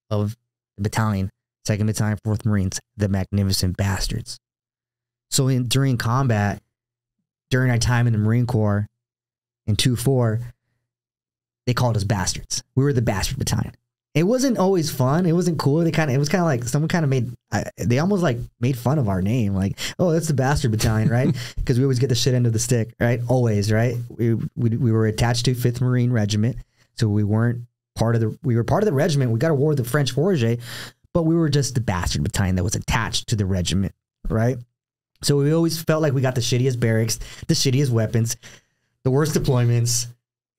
of the battalion, 2nd Battalion, 4th Marines, the Magnificent Bastards. So during combat, during our time in the Marine Corps in 2-4, they called us Bastards. We were the Bastard Battalion. It wasn't always fun. It wasn't cool. It was kind of like someone kind of they almost like made fun of our name. Like, oh, that's the Bastard Battalion, right? Because we always get the shit end of the stick, right? Always, right? We were attached to 5th Marine Regiment. So we were part of the regiment. We got a war with the French Forget, but we were just the Bastard Battalion that was attached to the regiment, right? So we always felt like we got the shittiest barracks, the shittiest weapons, the worst deployments.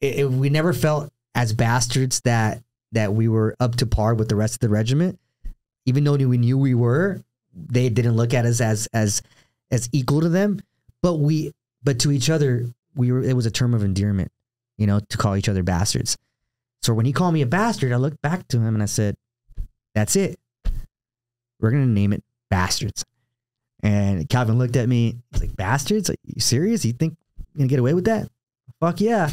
We never felt as bastards that we were up to par with the rest of the regiment. Even though we knew we were, they didn't look at us as equal to them. But to each other, it was a term of endearment, to call each other bastards. So when he called me a bastard, I looked back to him and I said, that's it. We're going to name it Bastards. And Calvin looked at me. He's like, Bastards? Are you serious? You think you're going to get away with that? Fuck yeah.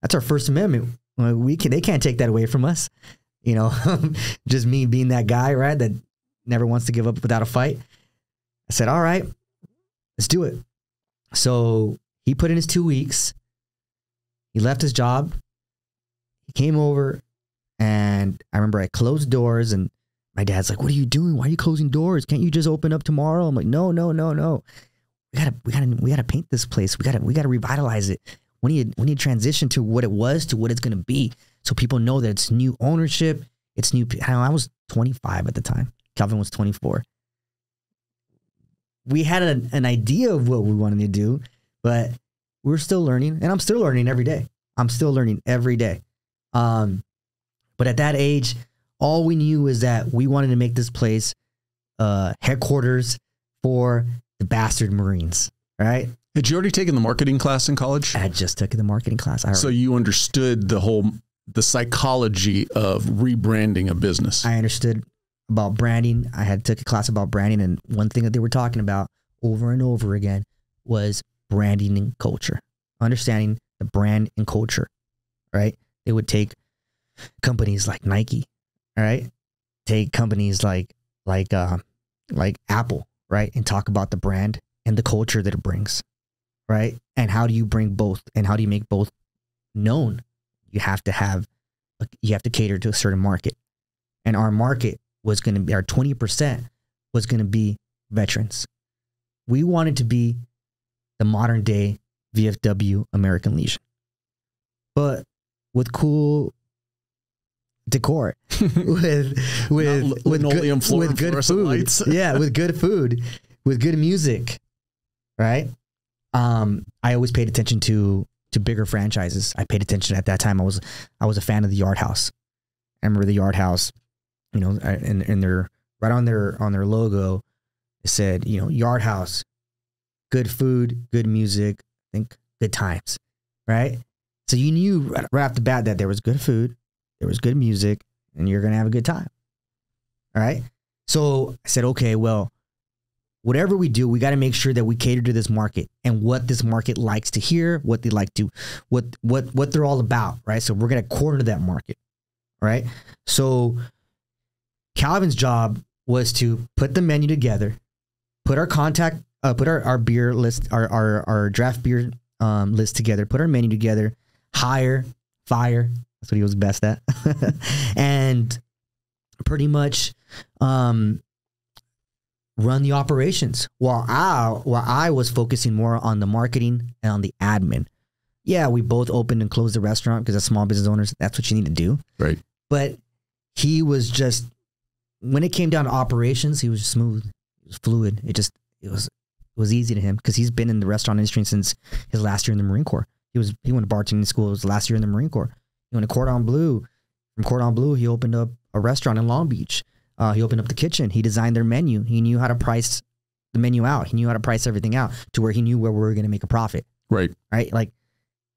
That's our First Amendment. They can't take that away from us. Just me being that guy, right? That never wants to give up without a fight. I said, all right, let's do it. So he put in his 2 weeks. He left his job. He came over, and I remember I closed doors, and my dad's like, what are you doing? Why are you closing doors? Can't you just open up tomorrow? I'm like, no. We gotta paint this place. We gotta revitalize it. We need to transition to what it was to what it's gonna be, so people know that it's new ownership. It's new. I was 25 at the time. Calvin was 24. We had an idea of what we wanted to do, but we're still learning, and I'm still learning every day. But at that age, all we knew was that we wanted to make this place headquarters for the bastard Marines, right? Had you already taken the marketing class in college? I had just taken the marketing class. So you understood the psychology of rebranding a business. I understood about branding. I had took a class about branding, and one thing that they were talking about over and over again was branding and culture, understanding the brand and culture, right? They would take companies like Nike, right? Take companies like Apple, right? And talk about the brand and the culture that it brings, right? And how do you bring both, and how do you make both known? You have to cater to a certain market, and our market was going to be, our 20% was going to be veterans. We wanted to be the modern day VFW American Legion, but with cool decor, with good food. Yeah, with good food, with good music, right? I always paid attention to bigger franchises. I paid attention at that time. I was a fan of the Yard House. I remember the Yard House, you know, and their right on their logo, it said, you know, Yard House, good food, good music, I think good times, right? So you knew right off the bat that there was good food, there was good music, and you're going to have a good time. All right. So I said, okay, well, whatever we do, we got to make sure that we cater to this market and what this market likes to hear, what they like to, what they're all about. Right. So we're going to corner that market. Right. So Calvin's job was to put the menu together, put our our beer list, our draft beer list together, put our menu together, hire, fire. That's what he was best at. And pretty much run the operations while I was focusing more on the marketing and on the admin. Yeah, we both opened and closed the restaurant because as small business owners, that's what you need to do. Right. But he was just, when it came down to operations, he was smooth. It was fluid. It was easy to him because he's been in the restaurant industry since his last year in the Marine Corps. He went to bartending school. It was the last year in the Marine Corps. He went to Cordon Bleu. From Cordon Bleu, he opened up a restaurant in Long Beach. He opened up the kitchen. He designed their menu. He knew how to price the menu out. He knew how to price everything out to where he knew where we were going to make a profit. Right. Right. Like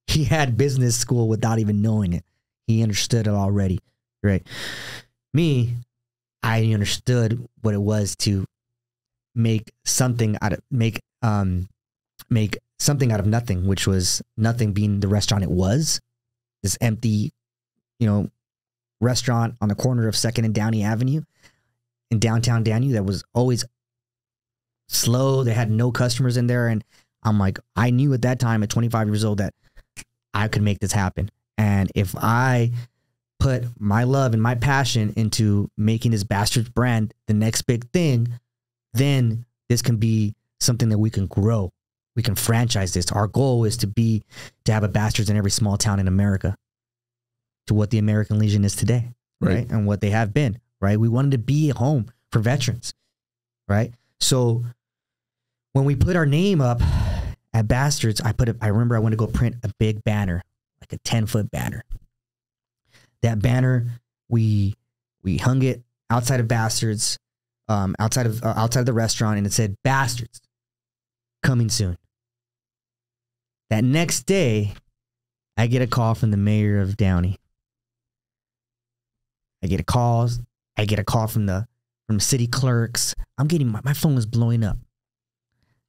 he had business school without even knowing it. He understood it already. Right. Me, I understood what it was to make something out of something out of nothing, which was nothing being the restaurant it was. This empty, you know, restaurant on the corner of 2nd and Downey Avenue in downtown Downey that was always slow. They had no customers in there. And I'm like, I knew at that time at 25 years old that I could make this happen. And if I put my love and my passion into making this Bastards brand the next big thing, then this can be something that we can grow. We can franchise this. Our goal is to have a Bastards in every small town in America, to what the American Legion is today, right? And what they have been, right? We wanted to be a home for veterans, right? So when we put our name up at Bastards, I remember I went to go print a big banner, like a 10-foot banner. That banner, we hung it outside of Bastards, outside of the restaurant, and it said Bastards coming soon. That next day, I get a call from the mayor of Downey. I get a call from city clerks. I'm getting my phone was blowing up.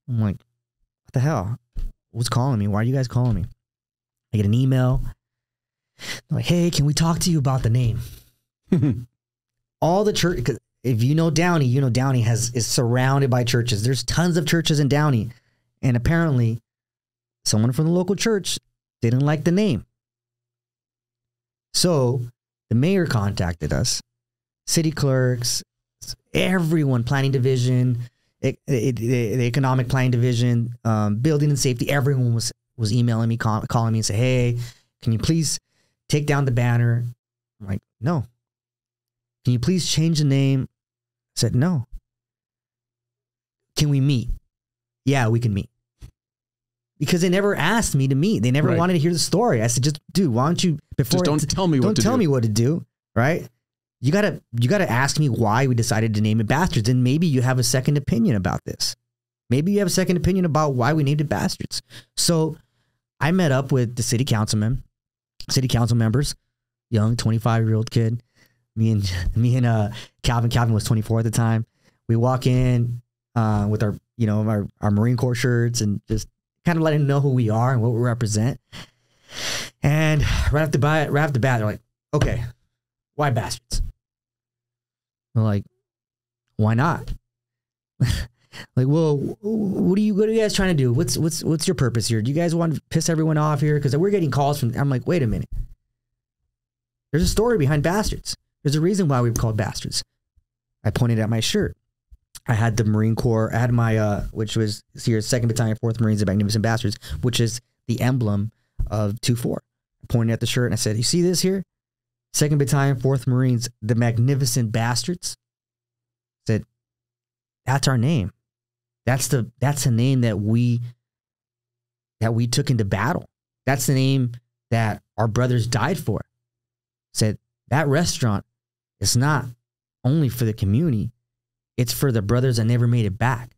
I'm like, what the hell? Who's calling me? Why are you guys calling me? I get an email. They're like, hey, can we talk to you about the name? All the church, if you know Downey, you know Downey is surrounded by churches. There's tons of churches in Downey. And apparently someone from the local church didn't like the name. So the mayor contacted us, city clerks, everyone, planning division, the economic planning division, building and safety. Everyone was emailing me, calling me and say, hey, can you please take down the banner? I'm like, no. Can you please change the name? I said, no. Can we meet? Yeah, we can meet. Because they never asked me to meet. They never wanted to hear the story. I said, just dude, why don't you before just don't tell me what to do. Right? You gotta ask me why we decided to name it Bastards, and maybe you have a second opinion about this. Maybe you have a second opinion about why we named it Bastards. So I met up with the city council members, young 25-year-old kid. Me and Calvin. Calvin was 24 at the time. We walk in with our Marine Corps shirts and just kind of letting them know who we are and what we represent. And right off the bat, they're like, okay, why Bastards? We're like, why not? Like, well, what are you guys trying to do? What's your purpose here? Do you guys want to piss everyone off here? Because we're getting calls from, I'm like, wait a minute. There's a story behind Bastards. There's a reason why we've called Bastards. I pointed at my shirt. I had the Marine Corps. I had my, which was here, 2nd Battalion, 4th Marines, the Magnificent Bastards, which is the emblem of 2-4. I pointed at the shirt and I said, you see this here? 2nd Battalion, 4th Marines, the Magnificent Bastards. I said, that's our name. That's the name that we took into battle. That's the name that our brothers died for. I said, that restaurant is not only for the community. It's for the brothers that never made it back.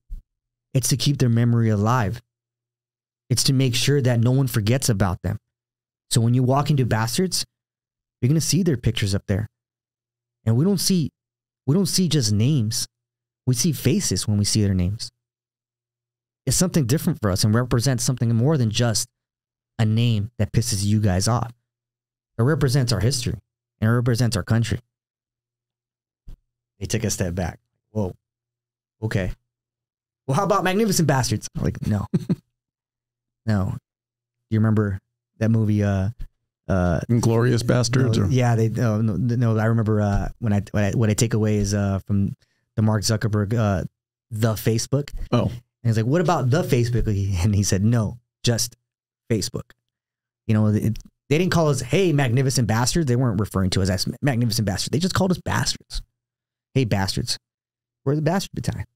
It's to keep their memory alive. It's to make sure that no one forgets about them. So when you walk into Bastards, you're going to see their pictures up there. And we don't see just names. We see faces when we see their names. It's something different for us and represents something more than just a name that pisses you guys off. It represents our history and it represents our country. They took a step back. Whoa. Okay. Well, how about Magnificent Bastards? I'm like, no. No. Do you remember that movie? Inglorious Bastards? No, yeah, no. I remember what I take away is from the Mark Zuckerberg, the Facebook. Oh. And he's like, what about the Facebook? And he said, no, just Facebook. You know, they didn't call us, hey, Magnificent Bastards. They weren't referring to us as Magnificent Bastards. They just called us Bastards. Hey, Bastards. We're the Bastard Battalion.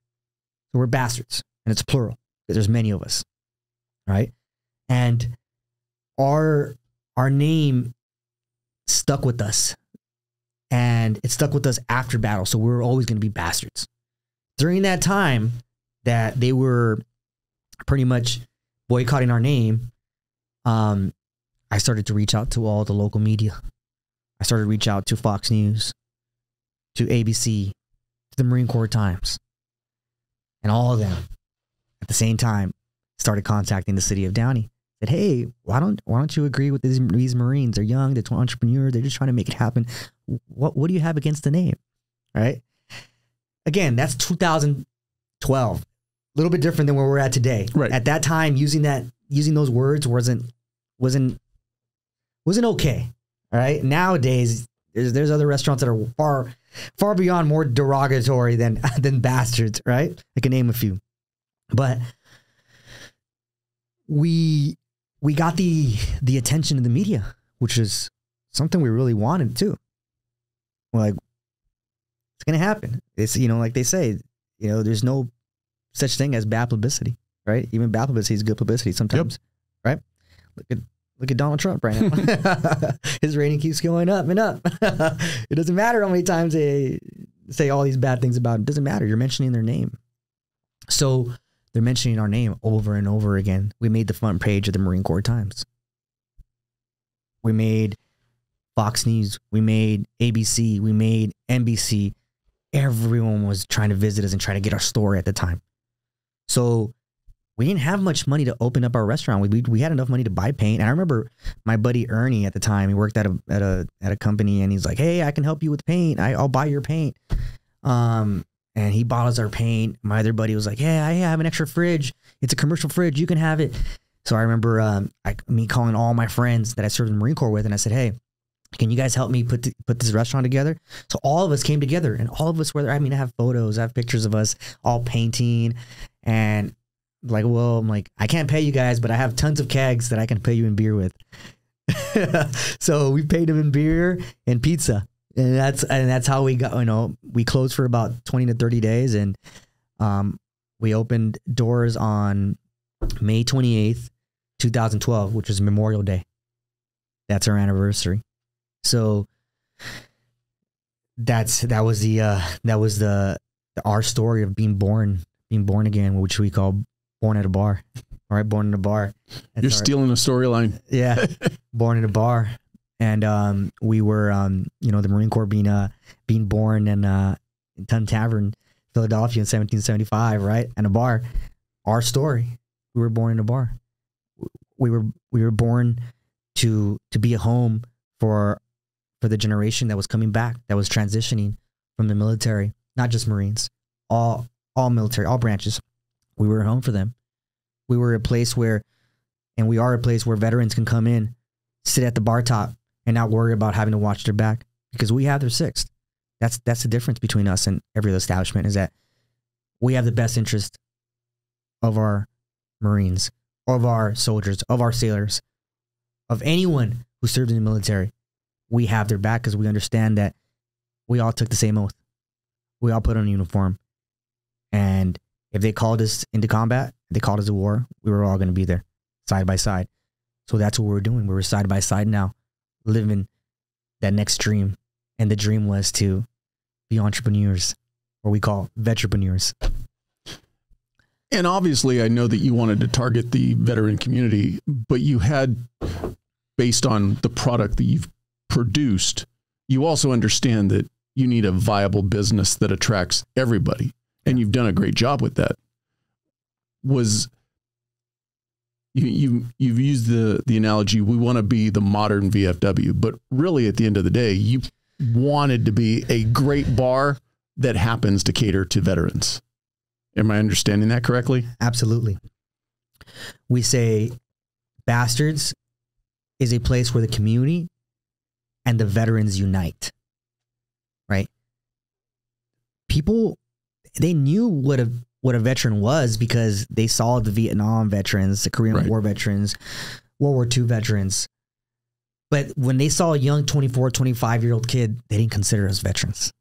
So we're Bastards. And it's plural because there's many of us. Right? And our name stuck with us. And it stuck with us after battle. So we're always going to be Bastards. During that time that they were pretty much boycotting our name, I started to reach out to all the local media. I started to reach out to Fox News, to ABC, to the Marine Corps Times. And all of them, at the same time, started contacting the city of Downey. Said, hey, why don't you agree with these Marines? They're young, they're entrepreneurs, they're just trying to make it happen. What do you have against the name? Right? Again, that's 2012. A little bit different than where we're at today. Right. At that time, using those words wasn't okay. All right. Nowadays, there's other restaurants that are far beyond more derogatory than Bastards, right? I can name a few. But we got the attention of the media, which is something we really wanted too. We're like, it's gonna happen. It's, like they say, there's no such thing as bad publicity, right? Even bad publicity is good publicity sometimes, right? Look at Donald Trump right now. His rating keeps going up and up. It doesn't matter how many times they say all these bad things about him. It doesn't matter. You're mentioning their name. So they're mentioning our name over and over again. We made the front page of the Marine Corps Times. We made Fox News. We made ABC. We made NBC. Everyone was trying to visit us and try to get our story at the time. So we didn't have much money to open up our restaurant. We had enough money to buy paint. And I remember my buddy Ernie at the time, he worked at a company and he's like, hey, I can help you with paint. I'll buy your paint. And he bought us our paint. My other buddy was like, "Hey, I have an extra fridge. It's a commercial fridge. You can have it." So I remember me calling all my friends that I served in the Marine Corps with, and I said, "Hey, can you guys help me put this restaurant together?" So all of us came together, and all of us were there. I mean, I have photos, I have pictures of us all painting, and like, well, I'm like, I can't pay you guys, but I have tons of kegs that I can pay you in beer with. So we paid them in beer and pizza. And that's how we got, we closed for about 20 to 30 days. And we opened doors on May 28th, 2012, which was Memorial Day. That's our anniversary. So that was our story of being born again, which we call born at a bar. All right, born in a bar. You're stealing a storyline. Yeah, born in a bar. And we were, the Marine Corps being born in Tun Tavern, Philadelphia in 1775, right? And a bar. Our story. We were born in a bar. We were born to be a home for the generation that was coming back, that was transitioning from the military, not just Marines, all military, all branches. We were a home for them. We were a place where, and we are a place where veterans can come in, sit at the bar top, and not worry about having to watch their back, because we have their sixth. That's the difference between us and every other establishment, is that we have the best interest of our Marines, of our soldiers, of our sailors, of anyone who served in the military. We have their back because we understand that we all took the same oath. We all put on a uniform. And if they called us into combat, if they called us to war, we were all going to be there side by side. So that's what we're doing. We're side by side now, living that next dream. And the dream was to be entrepreneurs, or we call veteranpreneurs. And obviously, I know that you wanted to target the veteran community, but you had, based on the product that you've produced, you also understand that you need a viable business that attracts everybody. And you've done a great job with that. You've used the analogy, we want to be the modern VFW, but really at the end of the day, you wanted to be a great bar that happens to cater to veterans. Am I understanding that correctly? Absolutely. We say Bastards is a place where the community and the veterans unite, right? People, they knew what a veteran was because they saw the Vietnam veterans, the Korean War veterans, World War II veterans. But when they saw a young 24, 25-year-old kid, they didn't consider us veterans.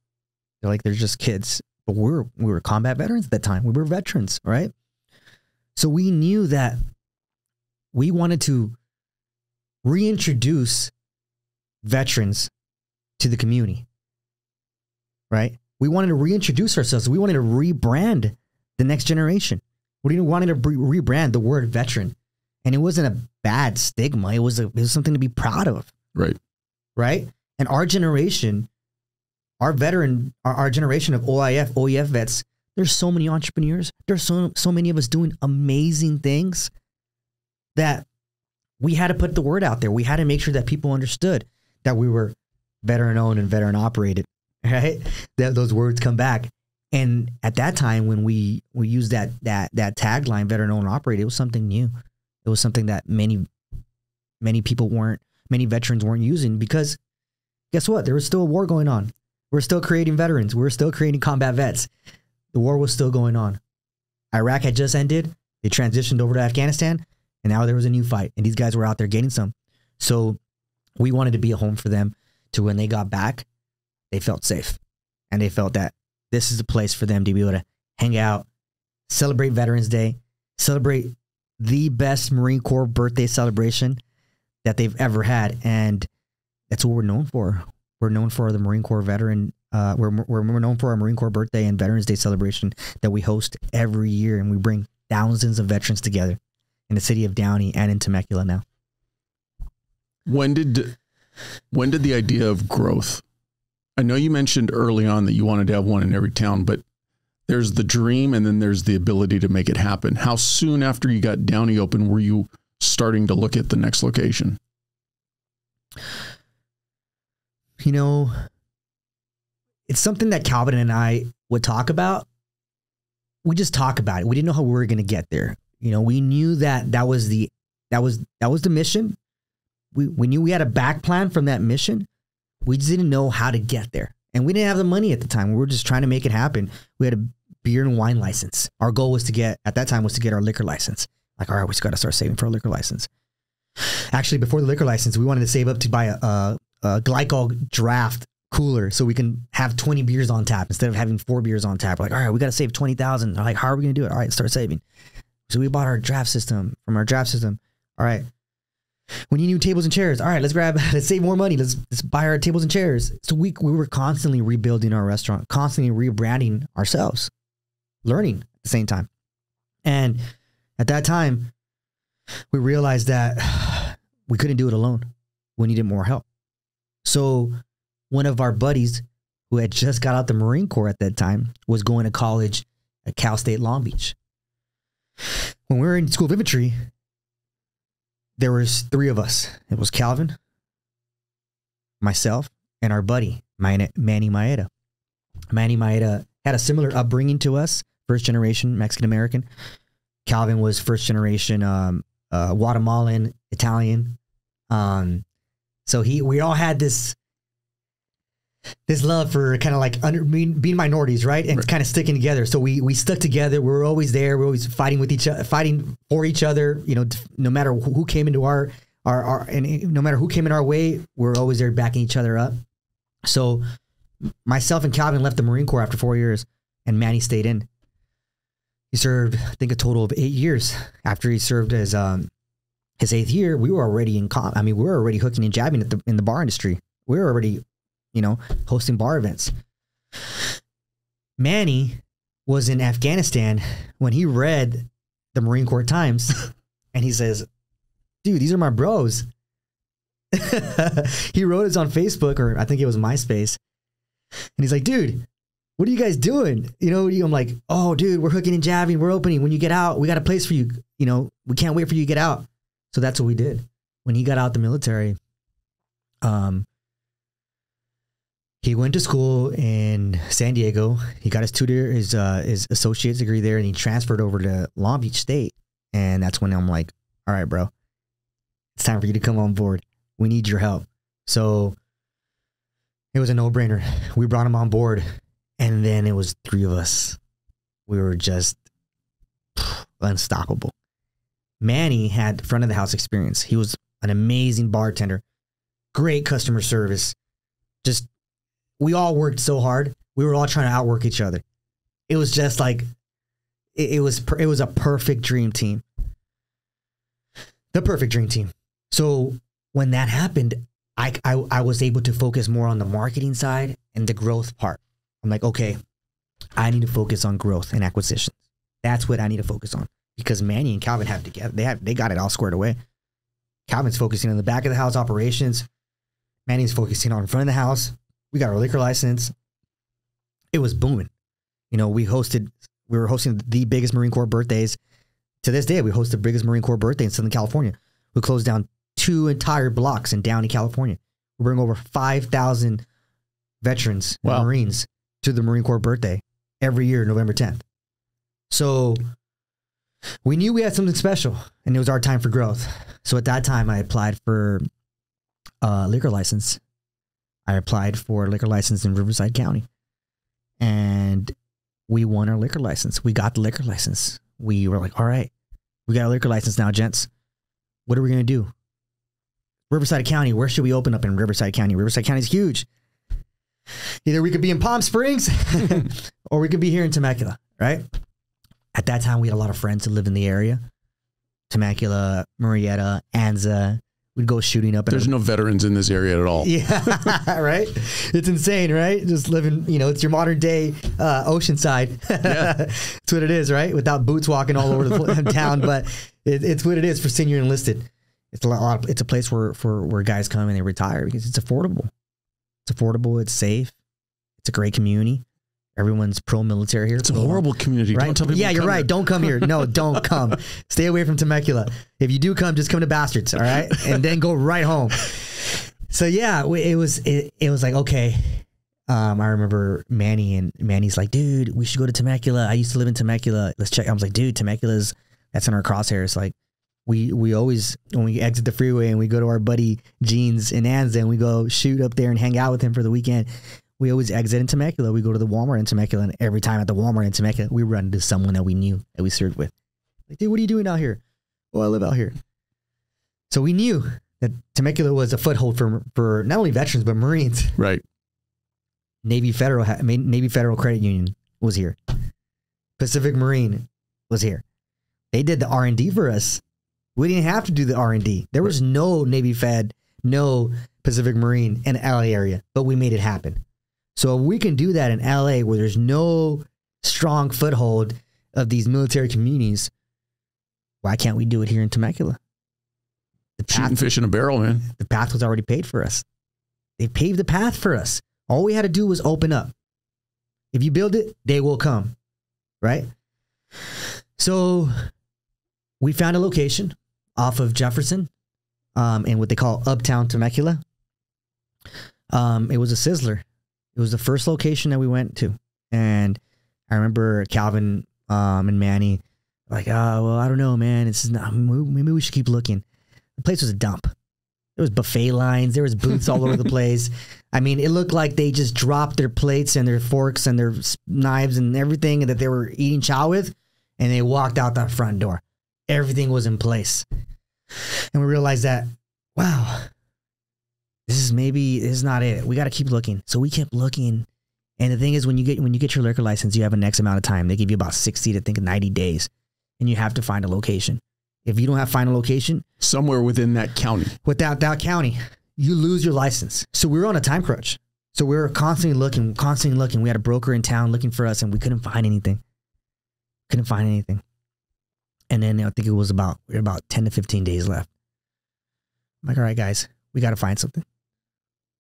They're like, they're just kids. But we were combat veterans at that time. We were veterans, right? So we knew that we wanted to reintroduce veterans to the community, right? We wanted to reintroduce ourselves. We wanted to rebrand the next generation. We wanted to rebrand the word veteran. And it wasn't a bad stigma. It was something to be proud of. Right. Right? And our generation, our generation of OEF vets, there's so many entrepreneurs. There's so many of us doing amazing things that we had to put the word out there. We had to make sure that people understood that we were veteran owned and veteran operated, right? That those words come back. And at that time, when we used that tagline, veteran owned and operated, it was something new. It was something that many veterans weren't using, because guess what? There was still a war going on. We're still creating veterans. We're still creating combat vets. The war was still going on. Iraq had just ended. They transitioned over to Afghanistan, and now there was a new fight, and these guys were out there getting some. So we wanted to be a home for them, to when they got back, they felt safe, and they felt that this is a place for them to be able to hang out, celebrate Veterans Day, celebrate the best Marine Corps birthday celebration that they've ever had. And that's what we're known for. We're known for the Marine Corps veteran. We're known for our Marine Corps birthday and Veterans Day celebration that we host every year. And we bring thousands of veterans together in the city of Downey and in Temecula now. When did the idea of growth? I know you mentioned early on that you wanted to have one in every town, but there's the dream and then there's the ability to make it happen. How soon after you got Downey open were you starting to look at the next location? You know, it's something that Calvin and I would talk about. We just talk about it. We didn't know how we were going to get there. You know, we knew that was the mission. We knew we had a back plan from that mission. We just didn't know how to get there. And we didn't have the money at the time. We were just trying to make it happen. We had a beer and wine license. Our goal was to get our liquor license. Like, all right, we just got to start saving for a liquor license. Actually, before the liquor license, we wanted to save up to buy a glycol draft cooler so we can have 20 beers on tap instead of having 4 beers on tap. We're like, all right, we got to save 20,000. Like, how are we going to do it? All right, start saving. So we bought our draft system from our draft system. All right. We need new tables and chairs. All right, let's save more money. Let's buy our tables and chairs. So we were constantly rebuilding our restaurant, constantly rebranding ourselves, learning at the same time. And at that time, we realized that we couldn't do it alone. We needed more help. So one of our buddies who had just got out the Marine Corps at that time was going to college at Cal State Long Beach. When we were in School of Infantry, there was 3 of us. It was Calvin, myself, and our buddy, Manny Maeda. Manny Maeda had a similar upbringing to us, first generation Mexican-American. Calvin was first generation Guatemalan, Italian. So we all had this love for kind of like being minorities, right? And kind of sticking together. So we stuck together. We were always there. We were always fighting with each other, fighting for each other. You know, no matter who came into our and no matter who came in our way, we were always there backing each other up. So myself and Calvin left the Marine Corps after 4 years, and Manny stayed in. He served, I think, a total of 8 years. After he served as his 8th year, we were already we were already hooking and jabbing in the bar industry. We were already, you know, hosting bar events. Manny was in Afghanistan when he read the Marine Corps Times, and he says, dude, these are my bros. He wrote us on Facebook, or I think it was MySpace. And he's like, dude, what are you guys doing? You know, I'm like, oh, dude, we're hooking and jabbing. We're opening. When you get out, we got a place for you. You know, we can't wait for you to get out. So that's what we did. When he got out the military, he went to school in San Diego. He got his associate's degree there, and he transferred over to Long Beach State. And that's when I'm like, all right, bro, it's time for you to come on board. We need your help. So it was a no-brainer. We brought him on board, and then it was 3 of us. We were just unstoppable. Manny had front of the house experience. He was an amazing bartender, great customer service. Just, we all worked so hard. We were all trying to outwork each other. It was just like, it was a perfect dream team. The perfect dream team. So when that happened, I was able to focus more on the marketing side and the growth part. I'm like, okay, I need to focus on growth and acquisitions. That's what I need to focus on, because Manny and Calvin have together. They got it all squared away. Calvin's focusing on the back of the house operations. Manny's focusing on front of the house. We got our liquor license. It was booming. You know, we were hosting the biggest Marine Corps birthdays. To this day, we host the biggest Marine Corps birthday in Southern California. We closed down 2 entire blocks in Downey, California. We bring over 5,000 veterans and Marines to the Marine Corps birthday every year, November 10th. So we knew we had something special, and it was our time for growth. So at that time, I applied for a liquor license. I applied for a liquor license in Riverside County, and we won our liquor license. We got the liquor license. We were like, all right, we got a liquor license now, gents. What are we going to do? Riverside County, where should we open up in Riverside County? Riverside County is huge. Either we could be in Palm Springs or we could be here in Temecula, right? At that time, we had a lot of friends who lived in the area. Temecula, Murrieta, Anza. We'd go shooting up. There's no veterans in this area at all. Yeah, right? It's insane, right? Just living, you know, it's your modern day Oceanside. Yeah. That's what it is, right? Without boots walking all over the town, but it's what it is for senior enlisted. It's it's a place where guys come and they retire because it's affordable. It's affordable. It's safe. It's a great community. Everyone's pro-military here. It's a horrible community. Right? Don't tell people. Yeah, you're right. Don't come here. No, don't come. Stay away from Temecula. If you do come, just come to Bastards, all right? And then go right home. So yeah, it was like, okay, I remember Manny's like, dude, we should go to Temecula. I used to live in Temecula. Let's check. I was like, dude, Temecula's, that's in our crosshairs. Like we always, when we exit the freeway and we go to our buddy Gene's in Anza and we go shoot up there and hang out with him for the weekend, we always exit in Temecula. We go to the Walmart in Temecula, and every time at the Walmart in Temecula, we run into someone that we knew, that we served with. Like, dude, what are you doing out here? Oh, I live out here. So we knew that Temecula was a foothold for not only veterans, but Marines. Right. Navy Federal Credit Union was here. Pacific Marine was here. They did the R&D for us. We didn't have to do the R&D. There was no Navy Fed, no Pacific Marine in the LA area, but we made it happen. So if we can do that in LA where there's no strong foothold of these military communities, why can't we do it here in Temecula? Shooting fish in a barrel, man. The path was already paid for us. They paved the path for us. All we had to do was open up. If you build it, they will come, right? So we found a location off of Jefferson in what they call Uptown Temecula. It was a sizzler. It was the first location that we went to. And I remember Calvin and Manny like, oh, well, I don't know, man. It's not, maybe we should keep looking. The place was a dump. There was buffet lines. There was booths all over the place. I mean, it looked like they just dropped their plates and their forks and their knives and everything that they were eating chow with, and they walked out that front door. Everything was in place. And we realized that, wow, this is not it. We got to keep looking. So we kept looking. And the thing is, when you get your liquor license, you have an X amount of time. They give you about 60 to 90 days, and you have to find a location. If you don't have find a location somewhere within that county, without that county, you lose your license. So we were on a time crunch. So we were constantly looking. We had a broker in town looking for us, and we couldn't find anything. And then I think we had about 10 to 15 days left. I'm like, all right, guys, we got to find something.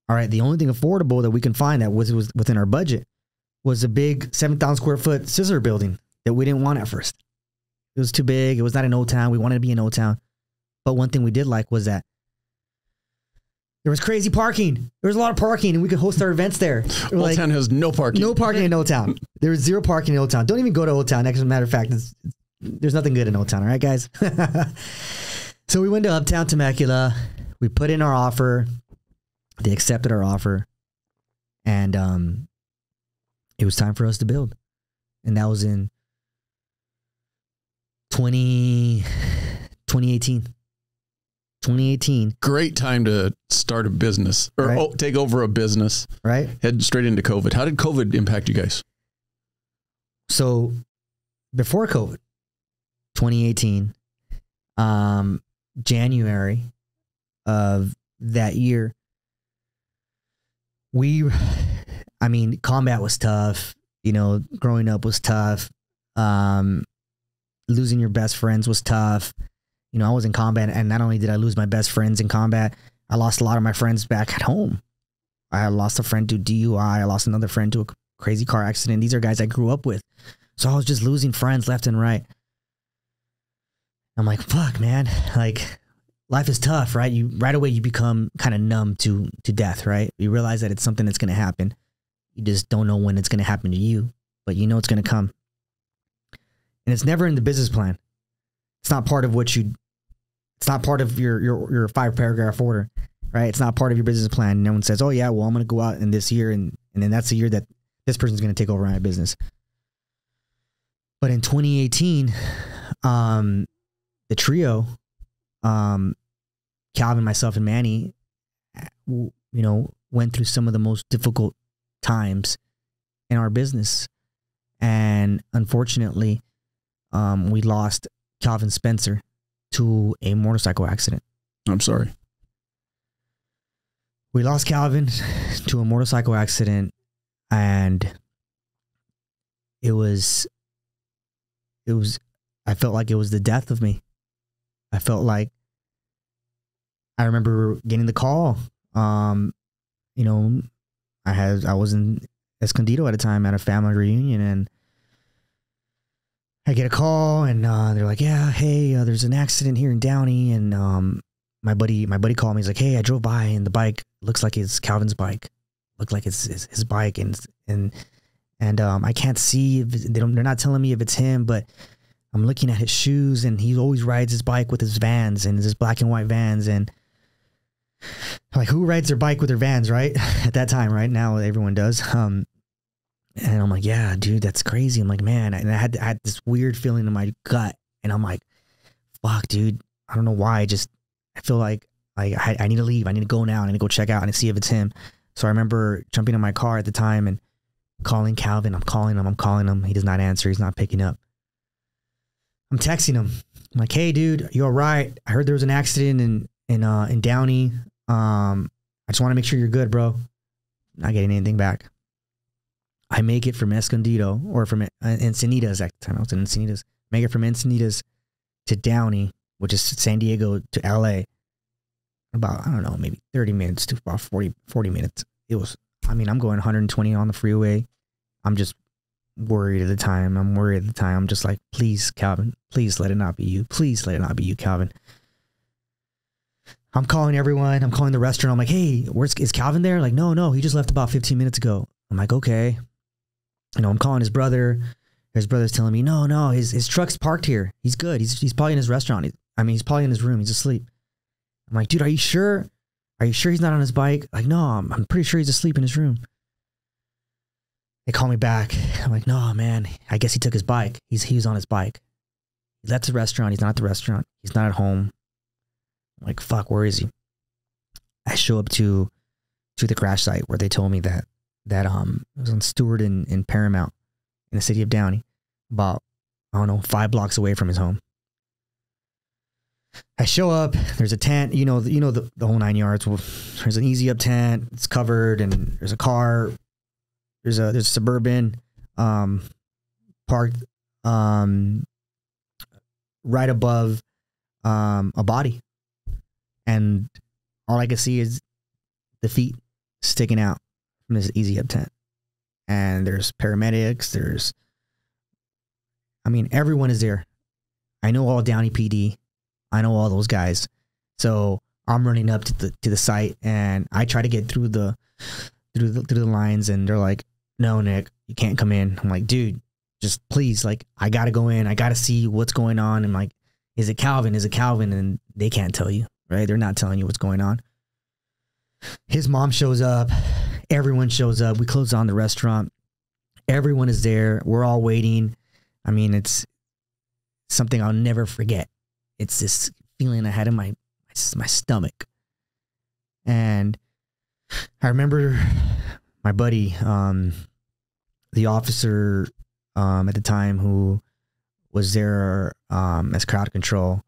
All right, the only thing affordable that we can find that was within our budget was a big 7,000 square foot scissor building that we didn't want at first. It was too big. It was not in Old Town. We wanted to be in Old Town. But one thing we did like was that there was crazy parking. There was a lot of parking, and we could host our events there. Old Town has no parking. No parking in Old Town. There was zero parking in Old Town. Don't even go to Old Town. As a matter of fact, there's nothing good in Old Town. All right, guys? So we went to Uptown Temecula. We put in our offer. They accepted our offer. And it was time for us to build. And that was in 2018. 2018. Great time to start a business or right. Take over a business. Right. Head straight into COVID. How did COVID impact you guys? So before COVID, 2018, January of that year, combat was tough. You know, growing up was tough. Losing your best friends was tough. You know, I was in combat, and not only did I lose my best friends in combat, I lost a lot of my friends back at home. I lost a friend to DUI. I lost another friend to a crazy car accident. These are guys I grew up with. So I was just losing friends left and right. I'm like, fuck, man. Like, life is tough, right? Right away you become kind of numb to death, right? You realize that it's something that's going to happen. You just don't know when it's going to happen to you, but you know it's going to come. And it's never in the business plan. It's not part of it's not part of your 5-paragraph order, right? It's not part of your business plan. No one says, oh yeah, well, I'm going to go out in this year and then that's the year that this person's going to take over my business. But in 2018, the trio, Calvin, myself, and Manny, you know, went through some of the most difficult times in our business. And unfortunately, we lost Calvin Spencer to a motorcycle accident. I'm sorry. We lost Calvin to a motorcycle accident, and I felt like it was the death of me. I remember getting the call. You know, I was in Escondido at a time at a family reunion, and I get a call, and they're like, yeah, hey, there's an accident here in Downey. And my buddy called me. He's like, hey, I drove by, and the bike looks like it's Calvin's bike. look like it's his bike, and I can't see if they're not telling me if it's him, but I'm looking at his shoes, and he always rides his bike with his Vans and his black and white Vans, and like, who rides their bike with their Vans, right? At that time, right? Now everyone does. And I'm like, yeah, dude, that's crazy. I'm like, man, and I had this weird feeling in my gut, and I'm like, fuck, dude, I don't know why. I feel like I need to leave. I need to go now. I need to go check out and see if it's him. So I remember jumping in my car at the time and calling Calvin. I'm calling him. He does not answer. He's not picking up. I'm texting him. I'm like, hey, dude, you all right? I heard there was an accident in Downey. I just want to make sure you're good, bro. Not getting anything back. I make it from Escondido, or from Encinitas at the time. I was in Encinitas. Make it from Encinitas to Downey, which is San Diego to LA. About, I don't know, maybe 30 minutes to about 40 minutes. It was, I mean, I'm going 120 on the freeway. I'm just worried at the time. I'm just like, please, Calvin, please let it not be you. Please let it not be you, Calvin. I'm calling everyone. I'm calling the restaurant. I'm like, hey, is Calvin there? Like, no, he just left about 15 minutes ago. I'm like, okay. You know, I'm calling his brother. His brother's telling me, no, his truck's parked here. He's good. He's probably in his restaurant. He's probably in his room. He's asleep. I'm like, dude, are you sure? Are you sure he's not on his bike? Like, no, I'm pretty sure he's asleep in his room. They call me back. I'm like, no, man, I guess he took his bike. He was on his bike. He left the restaurant. He's not at the restaurant. He's not at home. I'm like, fuck, where is he? I show up to the crash site where they told me that it was on Stewart in Paramount in the city of Downey, about, I don't know, 5 blocks away from his home. I show up, there's a tent, the whole 9 yards. Well, there's an easy up tent, it's covered, and there's a car, there's a Suburban parked right above a body. And all I could see is the feet sticking out from this easy up tent. And there's paramedics, everyone is there. I know all Downey PD. I know all those guys. So I'm running up to the site, and I try to get through the lines, and they're like, no, Nick, you can't come in. I'm like, dude, just please, like, I gotta go in. I gotta see what's going on. And like, is it Calvin? Is it Calvin? And they can't tell you, right? They're not telling you what's going on. His mom shows up. Everyone shows up. We close on the restaurant. Everyone is there. We're all waiting. I mean, it's something I'll never forget. It's this feeling I had in my stomach. And I remember my buddy, the officer at the time who was there as crowd control.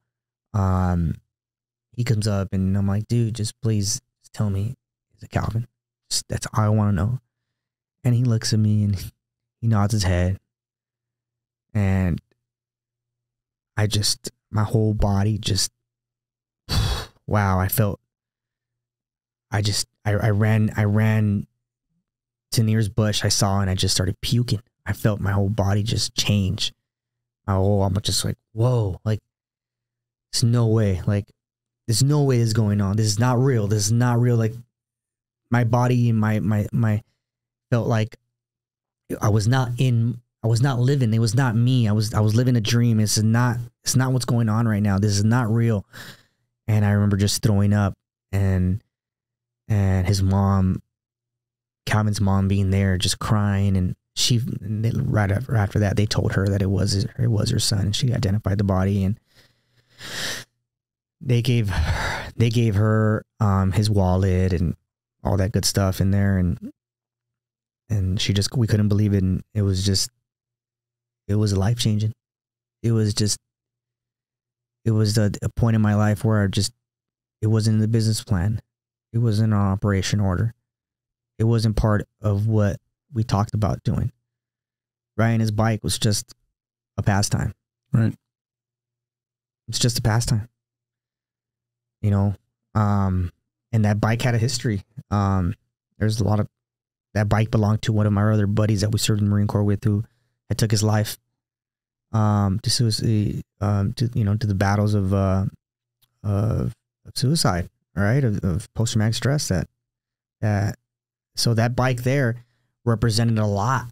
He comes up, and I'm like, dude, just please tell me, is it Calvin? That's all I want to know. And he looks at me, and he nods his head. And my whole body just, wow, I ran to nearest bush I saw, and I just started puking. I felt my whole body just change. I'm just like, whoa, like, there's no way. Like, there's no way this is going on. This is not real. This is not real. Like, my body and my felt like I was not living. It was not me. I was living a dream. It's not what's going on right now. This is not real. And I remember just throwing up, and his mom, Calvin's mom, being there, just crying. And right after that, they told her that it was her son, and she identified the body, and they gave her his wallet and all that good stuff in there, and we couldn't believe it, and it was life changing. It was a point in my life where it wasn't in the business plan. It wasn't an operation order. It wasn't part of what we talked about doing. Riding his bike was just a pastime. Right. It's just a pastime. And that bike had a history. There's a lot of, that bike belonged to one of my other buddies that we served in the Marine Corps with, who had took his life to suicide, to the battles of suicide, right? Of post-traumatic stress that So that bike there represented a lot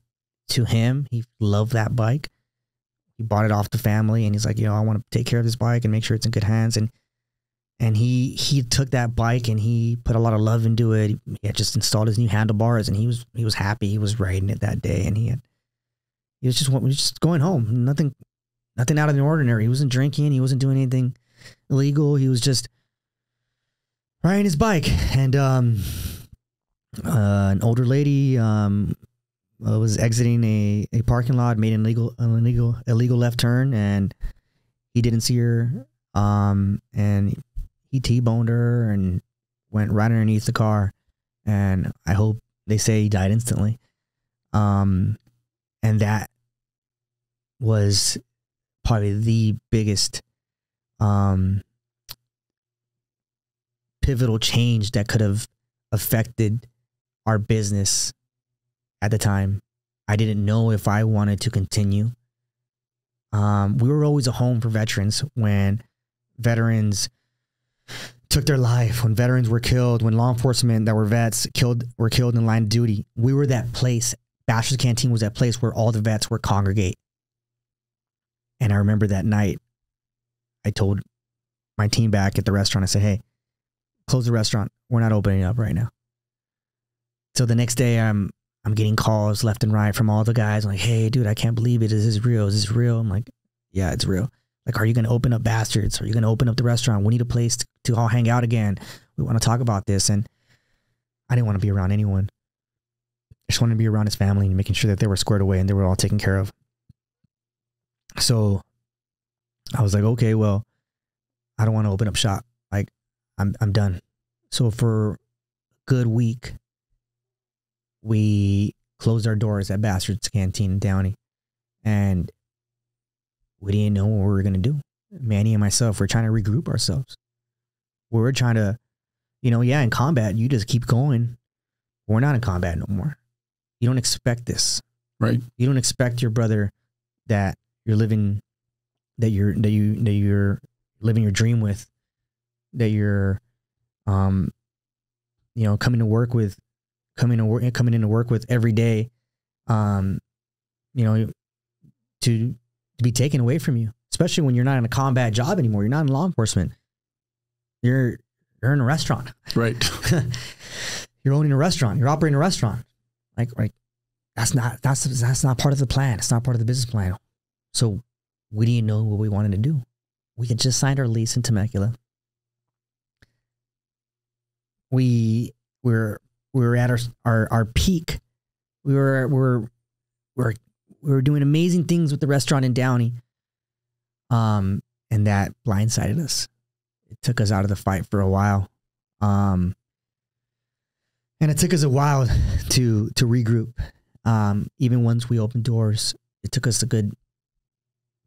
to him. He loved that bike. He bought it off the family, and he's like, I want to take care of this bike and make sure it's in good hands. And he took that bike and he put a lot of love into it. He had just installed his new handlebars, and he was happy. He was riding it that day, and he was just going home. Nothing out of the ordinary. He wasn't drinking. He wasn't doing anything illegal. He was just riding his bike. And an older lady was exiting a parking lot, made an illegal left turn, and he didn't see her. And he T-boned her and went right underneath the car. And I hope they say he died instantly. And that was probably the biggest pivotal change that could have affected our business at the time. I didn't know if I wanted to continue. We were always a home for veterans. When veterans took their life, when veterans were killed, when law enforcement that were vets were killed in line of duty, we were that place. Bachelor's Canteen was that place where all the vets would congregate. And I remember that night, I told my team back at the restaurant, I said, hey, close the restaurant. We're not opening up right now. So the next day, I'm getting calls left and right from all the guys. I'm like, hey, dude, I can't believe it. Is this real? Is this real? I'm like, yeah, it's real. Like, are you going to open up Bastards? Are you going to open up the restaurant? We need a place to all hang out again. We want to talk about this. And I didn't want to be around anyone. I just wanted to be around his family and making sure that they were squared away and they were all taken care of. So I was like, okay, well, I don't want to open up shop. Like, I'm done. So for a good week, we closed our doors at Bastards Canteen in Downey, and we didn't know what we were going to do. Manny and myself were trying to regroup ourselves. We were trying to, yeah, in combat, you just keep going. We're not in combat no more. You don't expect this. Right. You don't expect your brother that you're living, that you're living your dream with, that you're, coming into work with every day, to be taken away from you, especially when you're not in a combat job anymore. You're not in law enforcement. You're in a restaurant. Right. You're owning a restaurant. You're operating a restaurant. Like that's not part of the plan. It's not part of the business plan. So we didn't know what we wanted to do. We had just signed our lease in Temecula. We were at our peak. We were doing amazing things with the restaurant in Downey. And that blindsided us. It took us out of the fight for a while. And it took us a while to regroup. Even once we opened doors, it took us a good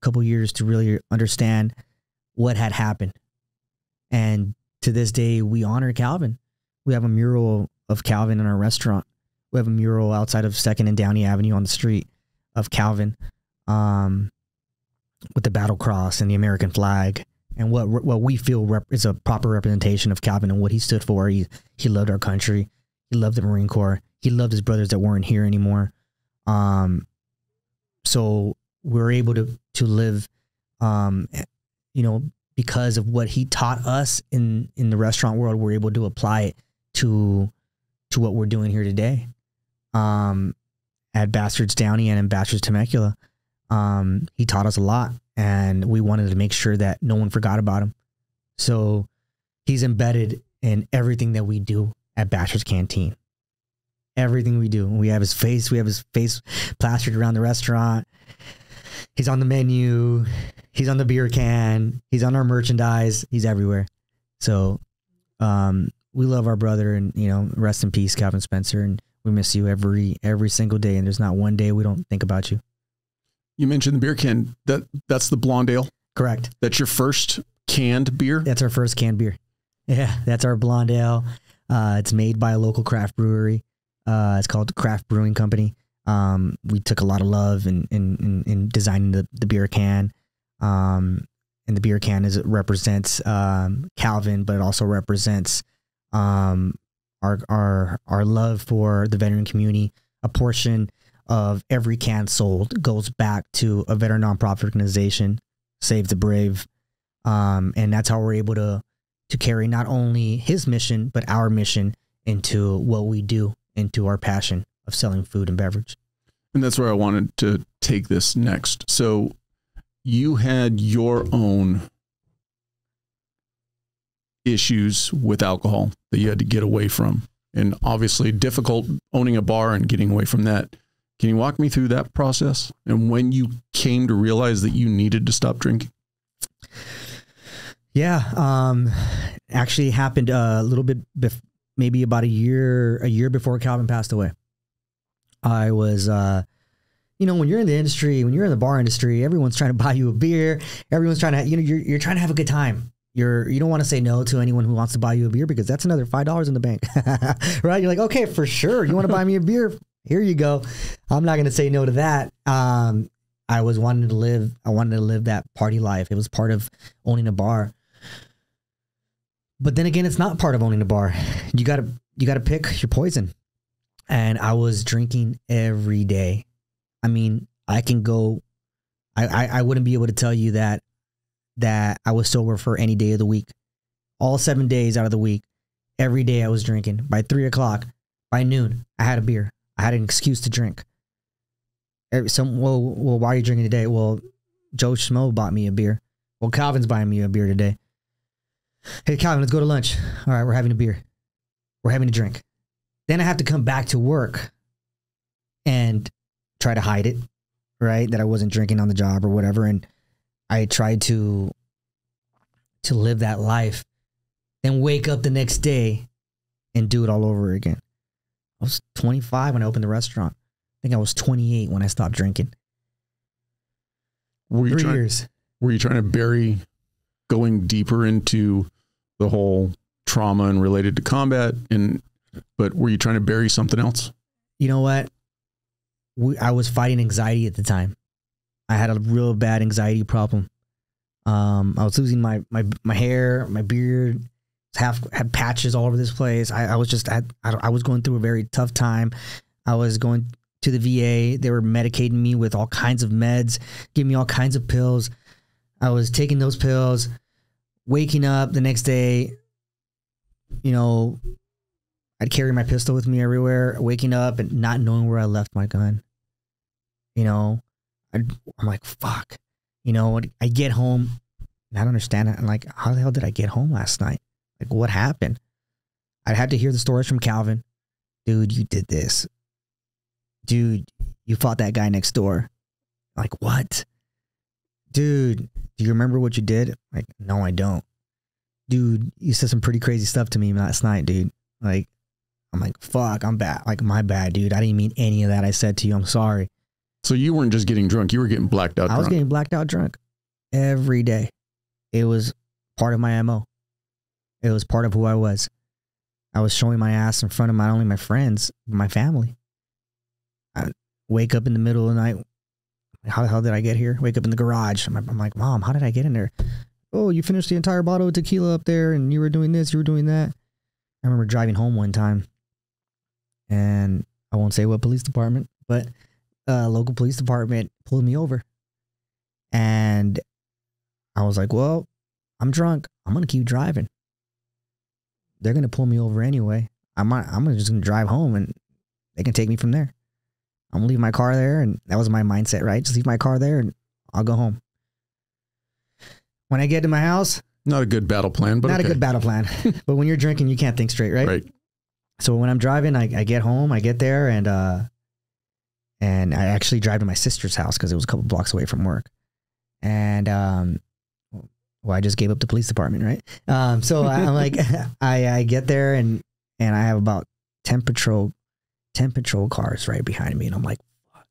couple years to really understand what had happened. And to this day, we honor Calvin. We have a mural of Calvin in our restaurant. We have a mural outside of 2nd and Downey Avenue on the street of Calvin, with the battle cross and the American flag, and what we feel is a proper representation of Calvin and what he stood for. He loved our country. He loved the Marine Corps. He loved his brothers that weren't here anymore. So we're able to live, because of what he taught us in the restaurant world. We're able to apply it to what we're doing here today. At Bastards Downey and in Bastards Temecula, he taught us a lot, and we wanted to make sure that no one forgot about him. So he's embedded in everything that we do at Bastards Canteen. Everything we do. We have his face plastered around the restaurant. He's on the menu. He's on the beer can. He's on our merchandise. He's everywhere. So we love our brother, and rest in peace, Calvin Spencer, and we miss you every single day, and there's not one day we don't think about you. You mentioned the beer can. That's the Blonde Ale? Correct. That's your first canned beer? That's our first canned beer. Yeah, that's our Blonde Ale. It's made by a local craft brewery. It's called Craft Brewing Company. We took a lot of love in designing the beer can. And the beer can represents Calvin, but it also represents our our love for the veteran community. A portion of every can sold goes back to a veteran nonprofit organization, Save the Brave. And that's how we're able to carry not only his mission, but our mission into what we do, into our passion of selling food and beverage. And that's where I wanted to take this next. So you had your own issues with alcohol that you had to get away from, and obviously difficult owning a bar and getting away from that. Can you walk me through that process and when you came to realize that you needed to stop drinking? Yeah. Actually happened a little bit, maybe about a year before Calvin passed away. I was, you know, when you're in the industry, when you're in the bar industry, everyone's trying to buy you a beer. Everyone's trying to, you know, you're trying to have a good time. You don't want to say no to anyone who wants to buy you a beer because that's another $5 in the bank, right? You're like, okay, for sure. You want to buy me a beer? Here you go. I'm not going to say no to that. I wanted to live that party life. It was part of owning a bar. But then again, it's not part of owning a bar. You gotta pick your poison. And I was drinking every day. I mean, I wouldn't be able to tell you that I was sober for any day of the week. All 7 days out of the week, every day I was drinking. By 3 o'clock, by noon, I had a beer. I had an excuse to drink. Well, why are you drinking today? Well, Joe Schmo bought me a beer. Well, Calvin's buying me a beer today. Hey, Calvin, let's go to lunch. All right, we're having a beer. We're having a drink. Then I have to come back to work and try to hide it, right? That I wasn't drinking on the job or whatever. And I tried to live that life, then wake up the next day and do it all over again. I was 25 when I opened the restaurant. I think I was 28 when I stopped drinking. 3 years. Were you trying to bury going deeper into the whole trauma and related to combat, but were you trying to bury something else? You know what? I was fighting anxiety at the time. I had a real bad anxiety problem. I was losing my hair, my beard, had patches all over this place. I was going through a very tough time. I was going to the VA. They were medicating me with all kinds of meds, giving me all kinds of pills. I was taking those pills, waking up the next day, you know, I'd carry my pistol with me everywhere, waking up and not knowing where I left my gun. You know, I'm like, fuck. You know, I get home and I don't understand it. I'm like, how the hell did I get home last night? Like, what happened? I'd have to hear the stories from Calvin. Dude, you did this. Dude, you fought that guy next door. Like, what? Dude, do you remember what you did? Like, no, I don't. Dude, you said some pretty crazy stuff to me last night, dude. Like, I'm like, fuck, I'm bad. Like, my bad, dude. I didn't mean any of that I said to you. I'm sorry. So you weren't just getting drunk. You were getting blacked out drunk. I was getting blacked out drunk every day. It was part of my MO. It was part of who I was. I was showing my ass in front of not only my friends, but my family. I wake up in the middle of the night. How the hell did I get here? Wake up in the garage. I'm like, Mom, how did I get in there? Oh, you finished the entire bottle of tequila up there and you were doing this, you were doing that. I remember driving home one time and I won't say what police department, but a local police department pulled me over. And I was like, well, I'm drunk. I'm going to keep driving. They're going to pull me over anyway. I'm just going to drive home and they can take me from there. I'm going to leave my car there. And that was my mindset, right? Just leave my car there and I'll go home. When I get to my house. Not a good battle plan, but not okay. a good battle plan. But when you're drinking, you can't think straight, right? Right. So when I'm driving, I get home, I get there and I actually drive to my sister's house because it was a couple blocks away from work. And, well, I just gave up the police department, right? So I'm like, I get there and I have about 10 patrol cars right behind me. And I'm like, fuck.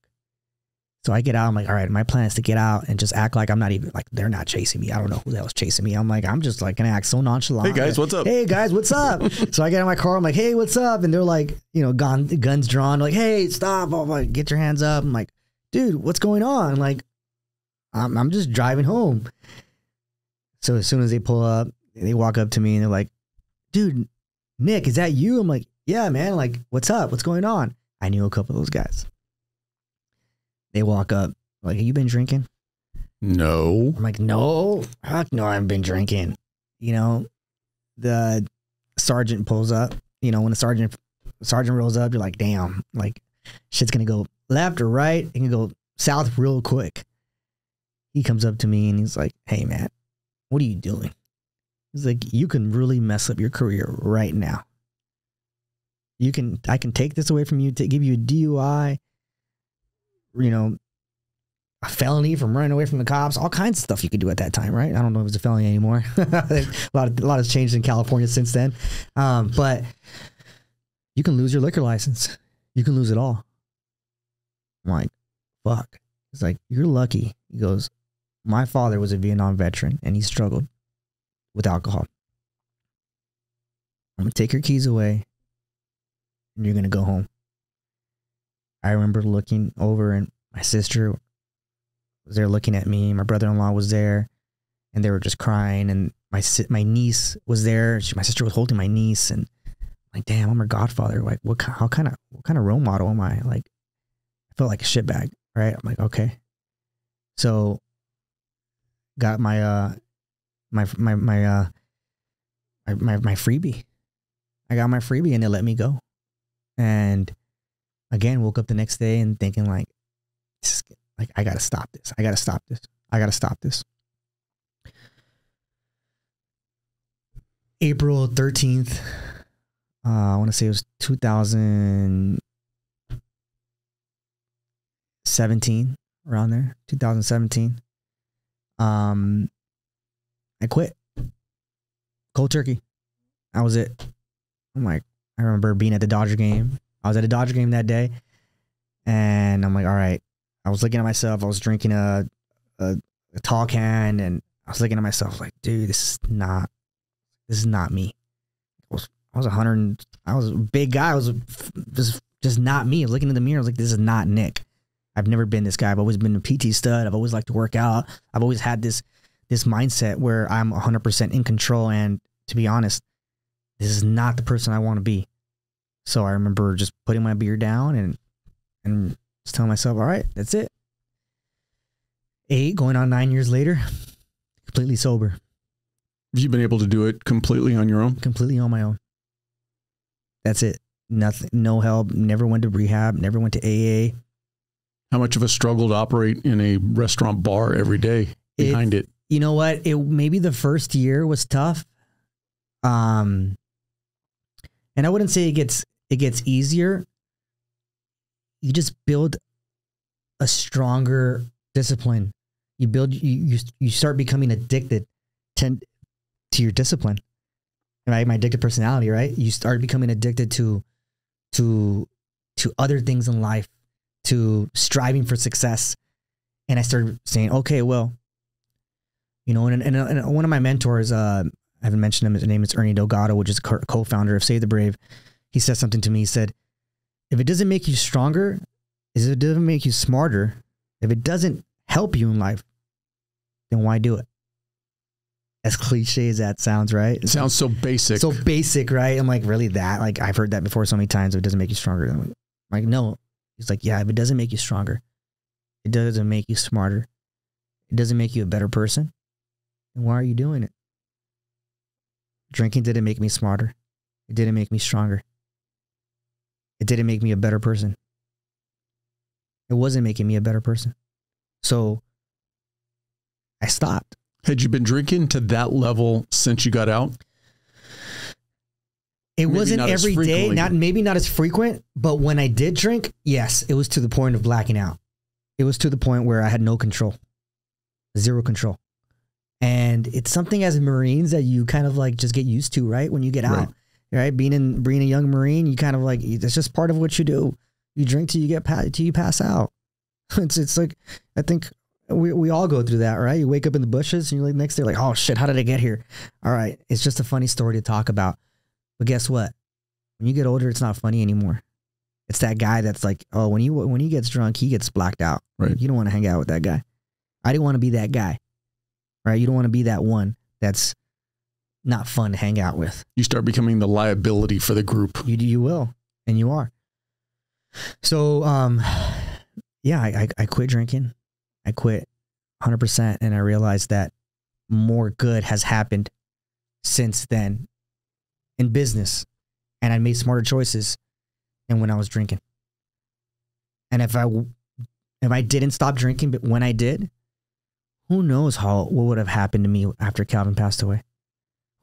So I get out. I'm like, all right, my plan is to get out and just act like I'm not even, like, they're not chasing me. I don't know who the hell's chasing me. I'm like, I'm just like going to act so nonchalant. Hey guys, what's up? Hey guys, what's up? So I get in my car. I'm like, hey, what's up? And they're like, you know, guns drawn. Like, hey, stop. I'm like, get your hands up. I'm like, dude, what's going on? Like, I'm just driving home. So as soon as they pull up, they walk up to me and they're like, dude, Nick, is that you? I'm like, yeah, man, like, what's up? What's going on? I knew a couple of those guys. They walk up, like, have you been drinking? No. I'm like, no, heck no, I haven't been drinking. You know, the sergeant pulls up. You know, when the sergeant rolls up, you're like, damn, like, shit's gonna go left or right. It can go south real quick. He comes up to me and he's like, hey, man, what are you doing? He's like, you can really mess up your career right now. I can take this away from you, to give you a DUI, you know, a felony from running away from the cops, all kinds of stuff you could do at that time, right? I don't know if it's a felony anymore. a lot has changed in California since then. But you can lose your liquor license. You can lose it all. I'm like, fuck. He's like, you're lucky. He goes, my father was a Vietnam veteran and he struggled with alcohol. I'm going to take your keys away and you're going to go home. I remember looking over and my sister was there looking at me. My brother-in-law was there and they were just crying. And my niece was there. My sister was holding my niece and I'm like, damn, I'm her godfather. Like, what kind of role model am I? Like, I felt like a shitbag, right? I'm like, okay. So got my freebie. I got my freebie and they let me go. And again, woke up the next day and thinking like I gotta stop this. I gotta stop this. I gotta stop this. April 13th, I want to say it was 2017, around there, 2017. I quit. Cold turkey. That was it. I'm like, I remember being at the Dodger game. I was at a Dodger game that day. And I'm like, all right. I was looking at myself. I was drinking a tall can. And I was looking at myself like, dude, this is not me. I was a big guy. I was just not me. I was looking in the mirror. I was like, this is not Nick. I've never been this guy. I've always been a PT stud. I've always liked to work out. I've always had this mindset where I'm 100% in control. And to be honest, this is not the person I want to be. So I remember just putting my beer down and just telling myself, all right, that's it. 8, going on 9 years later, completely sober. Have you been able to do it completely on your own? Completely on my own. That's it. Nothing, no help. Never went to rehab. Never went to AA. How much of a struggle to operate in a restaurant bar every day behind it? You know what? Maybe the first year was tough. And I wouldn't say it gets easier. You just build a stronger discipline. You start becoming addicted to your discipline. Right? My addicted personality, right? You start becoming addicted to other things in life, to striving for success. And I started saying, okay, well, you know, and one of my mentors, I haven't mentioned him, his name is Ernie Delgado, which is a co-founder of Save the Brave. He said something to me. He said, if it doesn't make you stronger, if it doesn't make you smarter, if it doesn't help you in life, then why do it? As cliche as that sounds, right? It sounds so basic. So basic, right? I'm like, really that? Like, I've heard that before so many times. If it doesn't make you stronger. I'm like, no. He's like, yeah, if it doesn't make you stronger, it doesn't make you smarter, it doesn't make you a better person, then why are you doing it? Drinking didn't make me smarter. It didn't make me stronger. It didn't make me a better person. It wasn't making me a better person. So I stopped. Had you been drinking to that level since you got out? It wasn't every day, maybe not as frequent, but when I did drink, yes, it was to the point of blacking out. It was to the point where I had no control, zero control. And it's something as Marines that you kind of like just get used to, right? When you get out, right? Being a young Marine, you kind of like, it's just part of what you do. You drink till you pass out. It's like, I think we all go through that, right? You wake up in the bushes and you're like next day, like, oh shit, how did I get here? All right. It's just a funny story to talk about. But guess what? When you get older, it's not funny anymore. It's that guy that's like, oh, when he gets drunk, he gets blacked out. Right. You don't want to hang out with that guy. I didn't want to be that guy. Right? You don't want to be that one that's not fun to hang out with. You start becoming the liability for the group. You will, and you are. So, yeah, I quit drinking. I quit 100%. And I realized that more good has happened since then in business. And I made smarter choices than when I was drinking. And if I didn't stop drinking, but when I did, who knows what would have happened to me after Calvin passed away?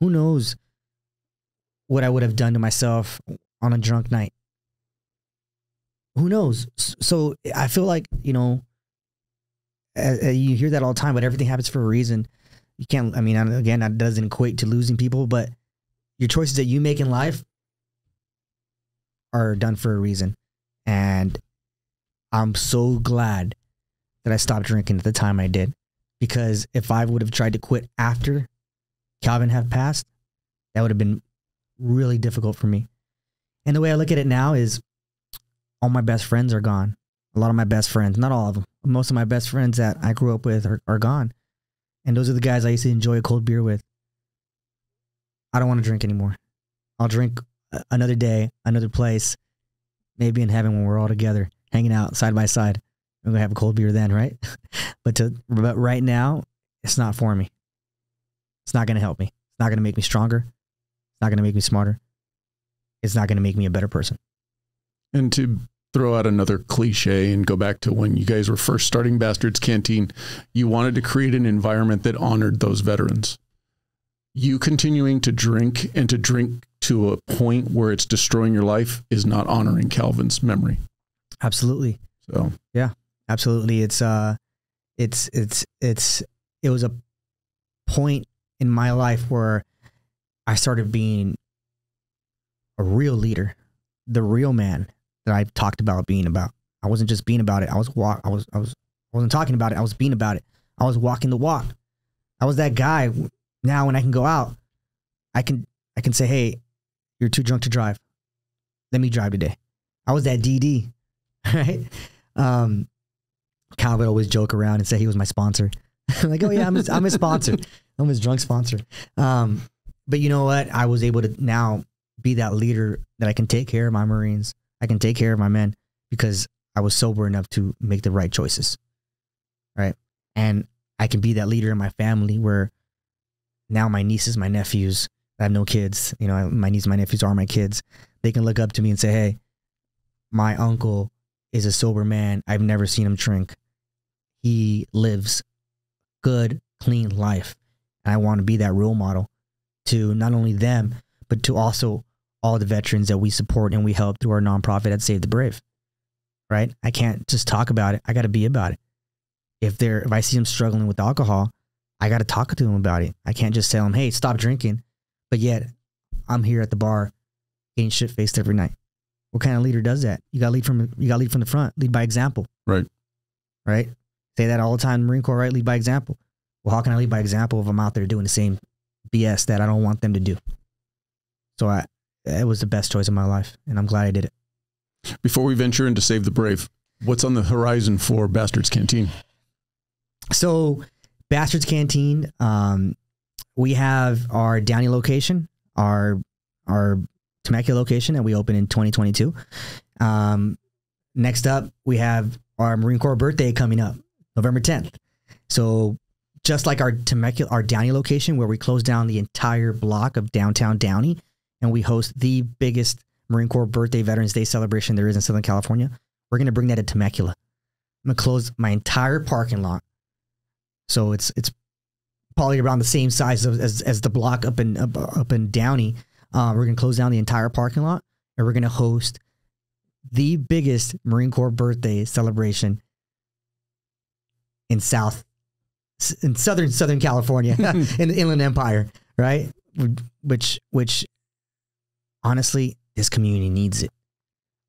Who knows what I would have done to myself on a drunk night? Who knows? So I feel like, you know, you hear that all the time, but everything happens for a reason. You can't, I mean, again, that doesn't equate to losing people, but your choices that you make in life are done for a reason. And I'm so glad that I stopped drinking at the time I did, because if I would have tried to quit after Calvin had passed, that would have been really difficult for me. And the way I look at it now is all my best friends are gone. A lot of my best friends, not all of them, most of my best friends that I grew up with are gone. And those are the guys I used to enjoy a cold beer with. I don't want to drink anymore. I'll drink another day, another place, maybe in heaven when we're all together, hanging out side by side. I'm going to have a cold beer then, right? But right now, it's not for me. It's not going to help me. It's not going to make me stronger. It's not going to make me smarter. It's not going to make me a better person. And to throw out another cliche and go back to when you guys were first starting Bastards Canteen, you wanted to create an environment that honored those veterans. You continuing to drink and to drink to a point where it's destroying your life is not honoring Calvin's memory. Absolutely. So yeah, absolutely. It was a point in my life where I started being a real leader, the real man that I talked about being about. I wasn't just being about it. I wasn't talking about it. I was being about it. I was walking the walk. I was that guy. Now when I can go out, I can say, hey, you're too drunk to drive. Let me drive today. I was that DD, right? Cal would always joke around and say he was my sponsor. I'm like, oh yeah, I'm his sponsor. I'm his drunk sponsor. But you know what? I was able to now be that leader that I can take care of my Marines. I can take care of my men because I was sober enough to make the right choices, right? And I can be that leader in my family where now my nieces, my nephews, I have no kids, you know, my nieces, my nephews are my kids. They can look up to me and say, hey, my uncle is a sober man. I've never seen him drink. He lives good, clean life. And I want to be that role model to not only them, but to also all the veterans that we support and we help through our nonprofit at Save the Brave, right? I can't just talk about it. I got to be about it. If I see them struggling with alcohol, I got to talk to them about it. I can't just tell them, hey, stop drinking. But yet I'm here at the bar getting shit faced every night. What kind of leader does that? You got to lead from the front, lead by example. Right. Right. Say that all the time in the Marine Corps, right? Lead by example. Well, how can I lead by example if I'm out there doing the same BS that I don't want them to do? So it was the best choice of my life, and I'm glad I did it. Before we venture into Save the Brave, what's on the horizon for Bastards Canteen? So Bastards Canteen, we have our Downey location, our Temecula location that we opened in 2022. Next up, we have our Marine Corps birthday coming up, November 10th. So just like our Downey location, where we close down the entire block of downtown Downey, and we host the biggest Marine Corps birthday Veterans Day celebration there is in Southern California, we're going to bring that to Temecula. I'm going to close my entire parking lot. So it's probably around the same size as the block up in Downey. We're going to close down the entire parking lot, and we're going to host the biggest Marine Corps birthday celebration in Southern California, in the Inland Empire, right? Which honestly, this community needs it.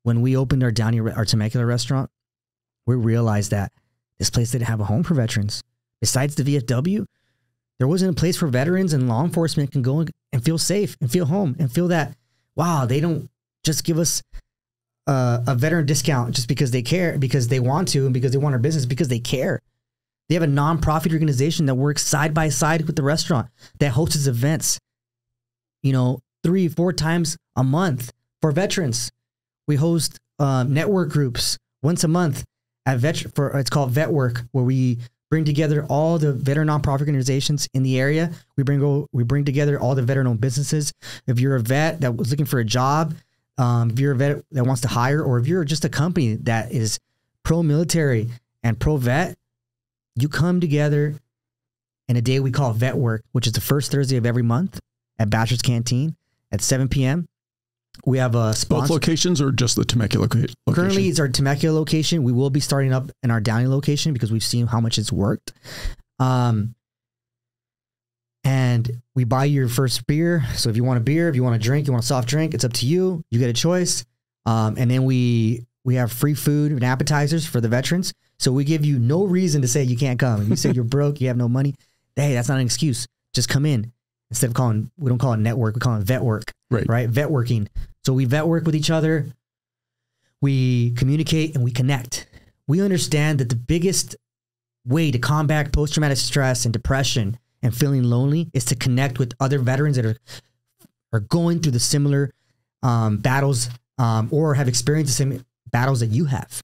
When we opened our Temecula restaurant, we realized that this place didn't have a home for veterans. Besides the VFW, there wasn't a place for veterans and law enforcement can go and feel safe and feel home and feel that, wow, they don't just give us a veteran discount just because they care, because they want to, and because they want our business, because they care. They have a nonprofit organization that works side by side with the restaurant, that hosts events, 3-4 times a month for veterans. We host network groups once a month at it's called Vet Work, where we bring together all the veteran nonprofit organizations in the area. We bring together all the veteran-owned businesses. If you're a vet that was looking for a job, if you're a vet that wants to hire, or if you're just a company that is pro-military and pro-vet, you come together in a day we call Vet Work, which is the first Thursday of every month at Bachelor's Canteen at 7 p.m. We have a sponsor. Both locations or just the Temecula location? Currently, it's our Temecula location. We will be starting up in our Downey location because we've seen how much it's worked. And we buy your first beer. So if you want a beer, if you want a drink, you want a soft drink, it's up to you. You get a choice. And then we have free food and appetizers for the veterans. So we give you no reason to say you can't come. If you say you're broke, you have no money, hey, that's not an excuse. Just come in. Instead of we don't call it network, we call it vet work. Right? Vet working. So we vet work with each other. We communicate and we connect. We understand that the biggest way to combat post-traumatic stress and depression and feeling lonely is to connect with other veterans that are going through the similar battles or have experienced the same battles that you have.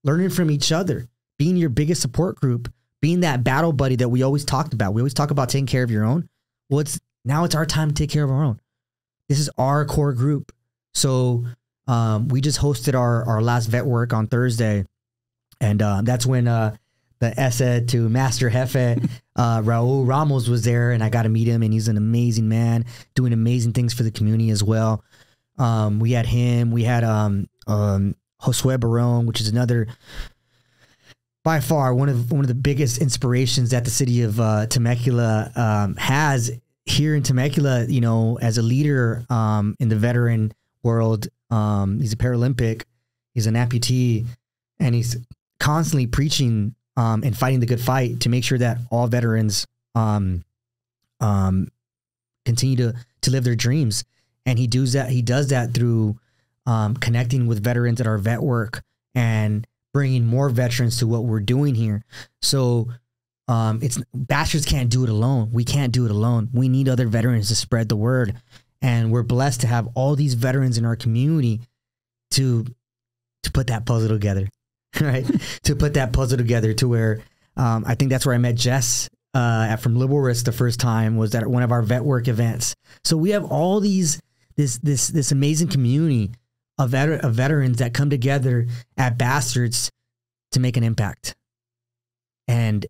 Learning from each other, being your biggest support group, being that battle buddy that we always talked about. We always talk about taking care of your own. Well, now it's our time to take care of our own. This is our core group. So we just hosted our last vet work on Thursday. And that's when the ESED to Master Jefe, Raul Ramos was there, and I got to meet him, and he's an amazing man, doing amazing things for the community as well. We had him. We had Josue Barron, which is another, by far, one of the biggest inspirations that the city of Temecula has here in Temecula, as a leader in the veteran world. He's a Paralympic, he's an amputee, and he's constantly preaching and fighting the good fight to make sure that all veterans continue to live their dreams. And he does that through connecting with veterans at our vet work and bringing more veterans to what we're doing here. So Bachelors can't do it alone. We can't do it alone. We need other veterans to spread the word. And we're blessed to have all these veterans in our community to put that puzzle together, right? To put that puzzle together to where I think that's where I met Jess from Liberal Risk the first time, was at one of our vet work events. So we have all this amazing community of veterans that come together at Bastards to make an impact. And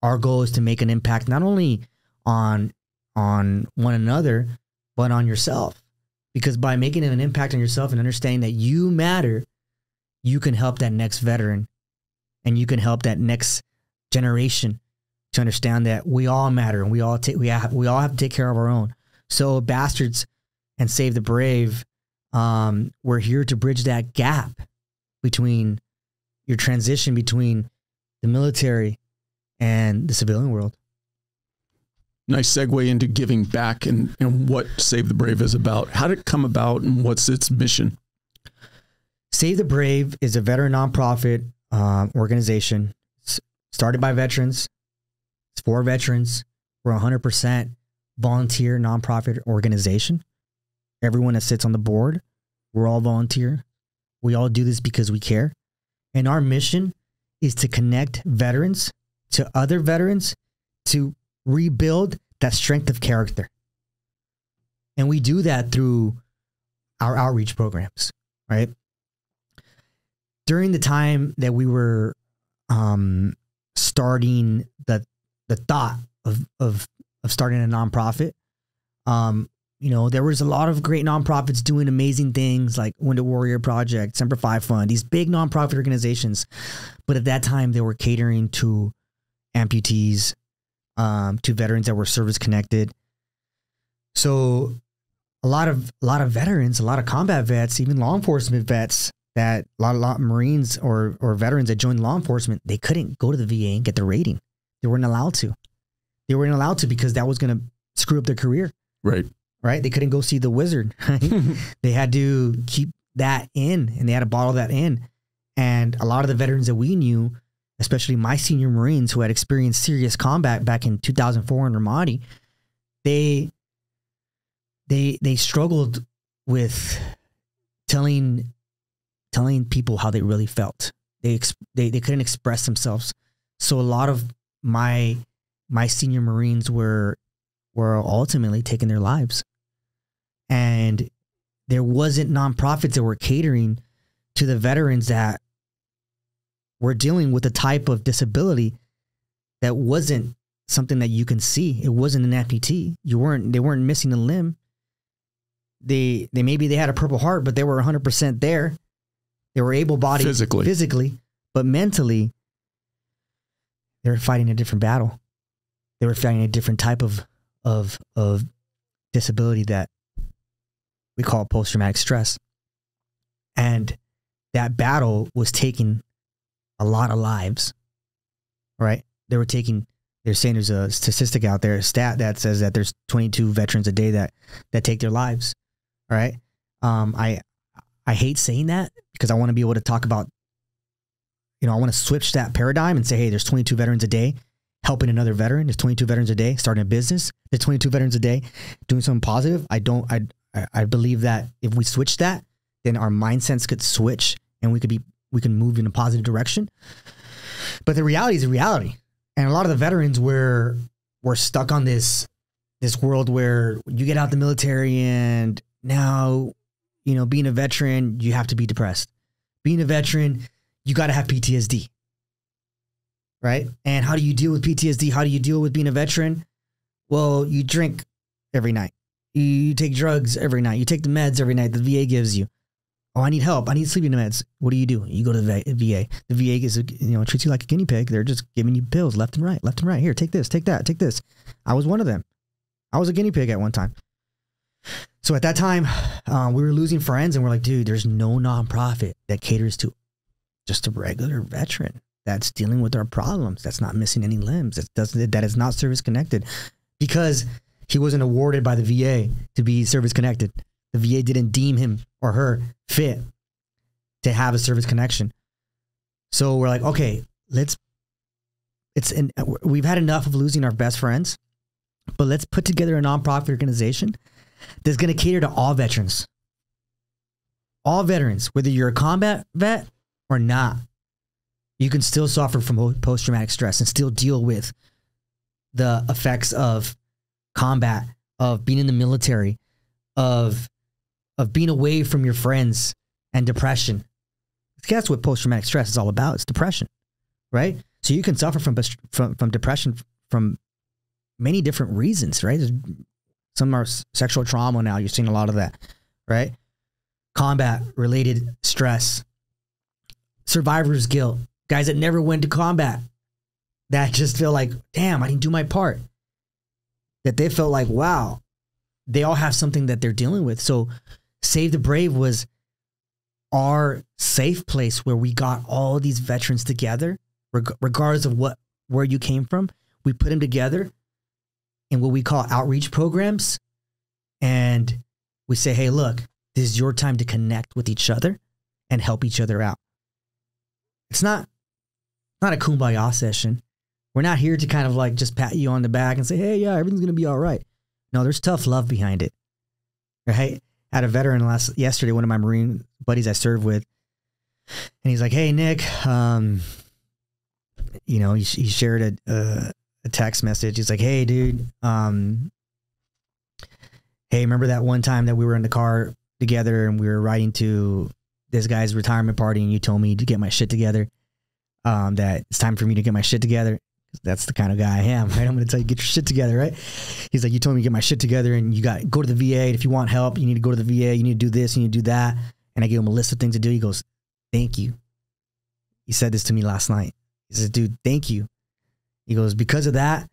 our goal is to make an impact not only on one another, but on yourself. Because by making an impact on yourself and understanding that you matter, you can help that next veteran, and you can help that next generation to understand that we all matter, and we all have to take care of our own. So Bastards and Save the Brave, we're here to bridge that gap between your transition between the military and the civilian world. Nice segue into giving back and what Save the Brave is about. How did it come about, and what's its mission? Save the Brave is a veteran nonprofit organization. It's started by veterans. It's for veterans. We're 100% volunteer nonprofit organization. Everyone that sits on the board, we're all volunteer. We all do this because we care. And our mission is to connect veterans to other veterans to rebuild that strength of character. And we do that through our outreach programs, right? During the time that we were starting the thought of starting a nonprofit, there was a lot of great nonprofits doing amazing things like Wounded Warrior Project, Semper Fi Fund, these big nonprofit organizations. But at that time, they were catering to amputees, to veterans that were service connected. So a lot of veterans, a lot of combat vets, even law enforcement vets, that a lot of Marines or veterans that joined law enforcement, they couldn't go to the VA and get the rating. They weren't allowed to. They weren't allowed to because that was going to screw up their career. Right. They couldn't go see the wizard. Right? They had to keep that in, and they had to bottle that in. And a lot of the veterans that we knew, especially my senior Marines who had experienced serious combat back in 2004 in Ramadi, they they struggled with telling people how they really felt. They couldn't express themselves. So a lot of my senior Marines were ultimately taking their lives. And there wasn't nonprofits that were catering to the veterans that were dealing with a type of disability that wasn't something that you can see. It wasn't an amputee. They weren't missing a limb. They maybe they had a Purple Heart, but they were 100% there. They were able-bodied physically, but mentally, they were fighting a different battle. They were fighting a different type of disability that we call post-traumatic stress. And that battle was taking a lot of lives, right? They're saying there's a statistic out there, a stat that says that there's 22 veterans a day that take their lives, right? I hate saying that because I want to be able to talk about, I want to switch that paradigm and say, hey, there's 22 veterans a day helping another veteran. There's 22 veterans a day starting a business. There's 22 veterans a day doing something positive. I believe that if we switch that, then our mindsets could switch and we can move in a positive direction. But the reality is the reality. And a lot of the veterans were stuck on this world where you get out the military and now, being a veteran, you have to be depressed. Being a veteran, you got to have PTSD, right? And how do you deal with PTSD? How do you deal with being a veteran? Well, you drink every night. You take drugs every night. You take the meds every night the VA gives you. Oh, I need help. I need sleeping meds. What do? You go to the VA. The VA is, treats you like a guinea pig. They're just giving you pills left and right. Here, take this, take that, take this. I was one of them. I was a guinea pig at one time. So at that time, we were losing friends and we're like, dude, there's no nonprofit that caters to just a regular veteran that's dealing with our problems, that's not missing any limbs, that is not service connected, because he wasn't awarded by the VA to be service connected. The VA didn't deem him or her fit to have a service connection. So we're like, okay, we've had enough of losing our best friends, but let's put together a nonprofit organization that's going to cater to all veterans. All veterans, whether you're a combat vet or not, you can still suffer from post-traumatic stress and still deal with the effects of combat, of being in the military, of being away from your friends, and depression. That's what post-traumatic stress is all about. It's depression, right? So you can suffer from depression from many different reasons, right? Some are sexual trauma now. You're seeing a lot of that, right? Combat-related stress, survivor's guilt, guys that never went to combat, that just feel like, damn, I didn't do my part. That they felt like, wow, they all have something that they're dealing with. So Save the Brave was our safe place where we got all these veterans together, regardless of where you came from. We put them together in what we call outreach programs. And we say, hey, look, this is your time to connect with each other and help each other out. It's not a kumbaya session. We're not here to kind of like just pat you on the back and say, hey, yeah, everything's going to be all right. No, there's tough love behind it. Right? I had a veteran yesterday, one of my Marine buddies I served with, and he's like, hey, Nick, he shared a text message. He's like, hey, dude, hey, remember that one time that we were in the car together and we were riding to this guy's retirement party and you told me to get my shit together, that it's time for me to get my shit together. That's the kind of guy I am, right? I'm going to tell you, get your shit together, right? He's like, you told me to get my shit together and you got go to the VA. And if you want help, you need to go to the VA. You need to do this, you need to do that. And I gave him a list of things to do. He goes, thank you. He said this to me last night. He said, dude, thank you. He goes, because of that,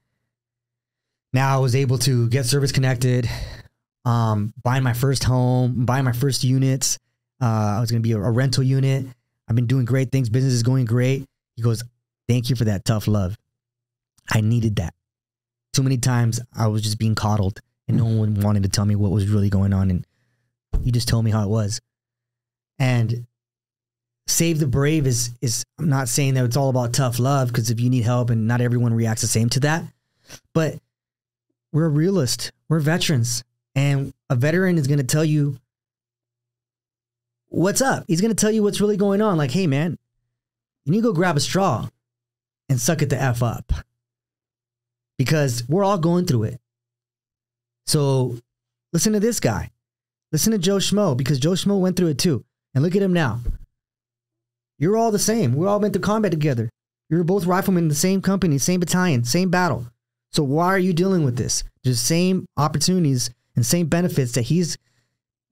now I was able to get service connected, buying my first home, buying my first units. I was going to be a rental unit. I've been doing great things. Business is going great. He goes, thank you for that tough love. I needed that. Too many times I was just being coddled and no one wanted to tell me what was really going on. And you just told me how it was. And Save the Brave is I'm not saying that it's all about tough love, because if you need help, and not everyone reacts the same to that, but we're a realist. We're veterans. And a veteran is going to tell you what's up. He's going to tell you what's really going on. Like, hey, man, you need to go grab a straw and suck it the F up. Because we're all going through it. So listen to this guy. Listen to Joe Schmo, because Joe Schmo went through it too. And look at him now. You're all the same. We all went through combat together. You're both riflemen in the same company, same battalion, same battle. So why are you dealing with this? There's same opportunities and same benefits that he's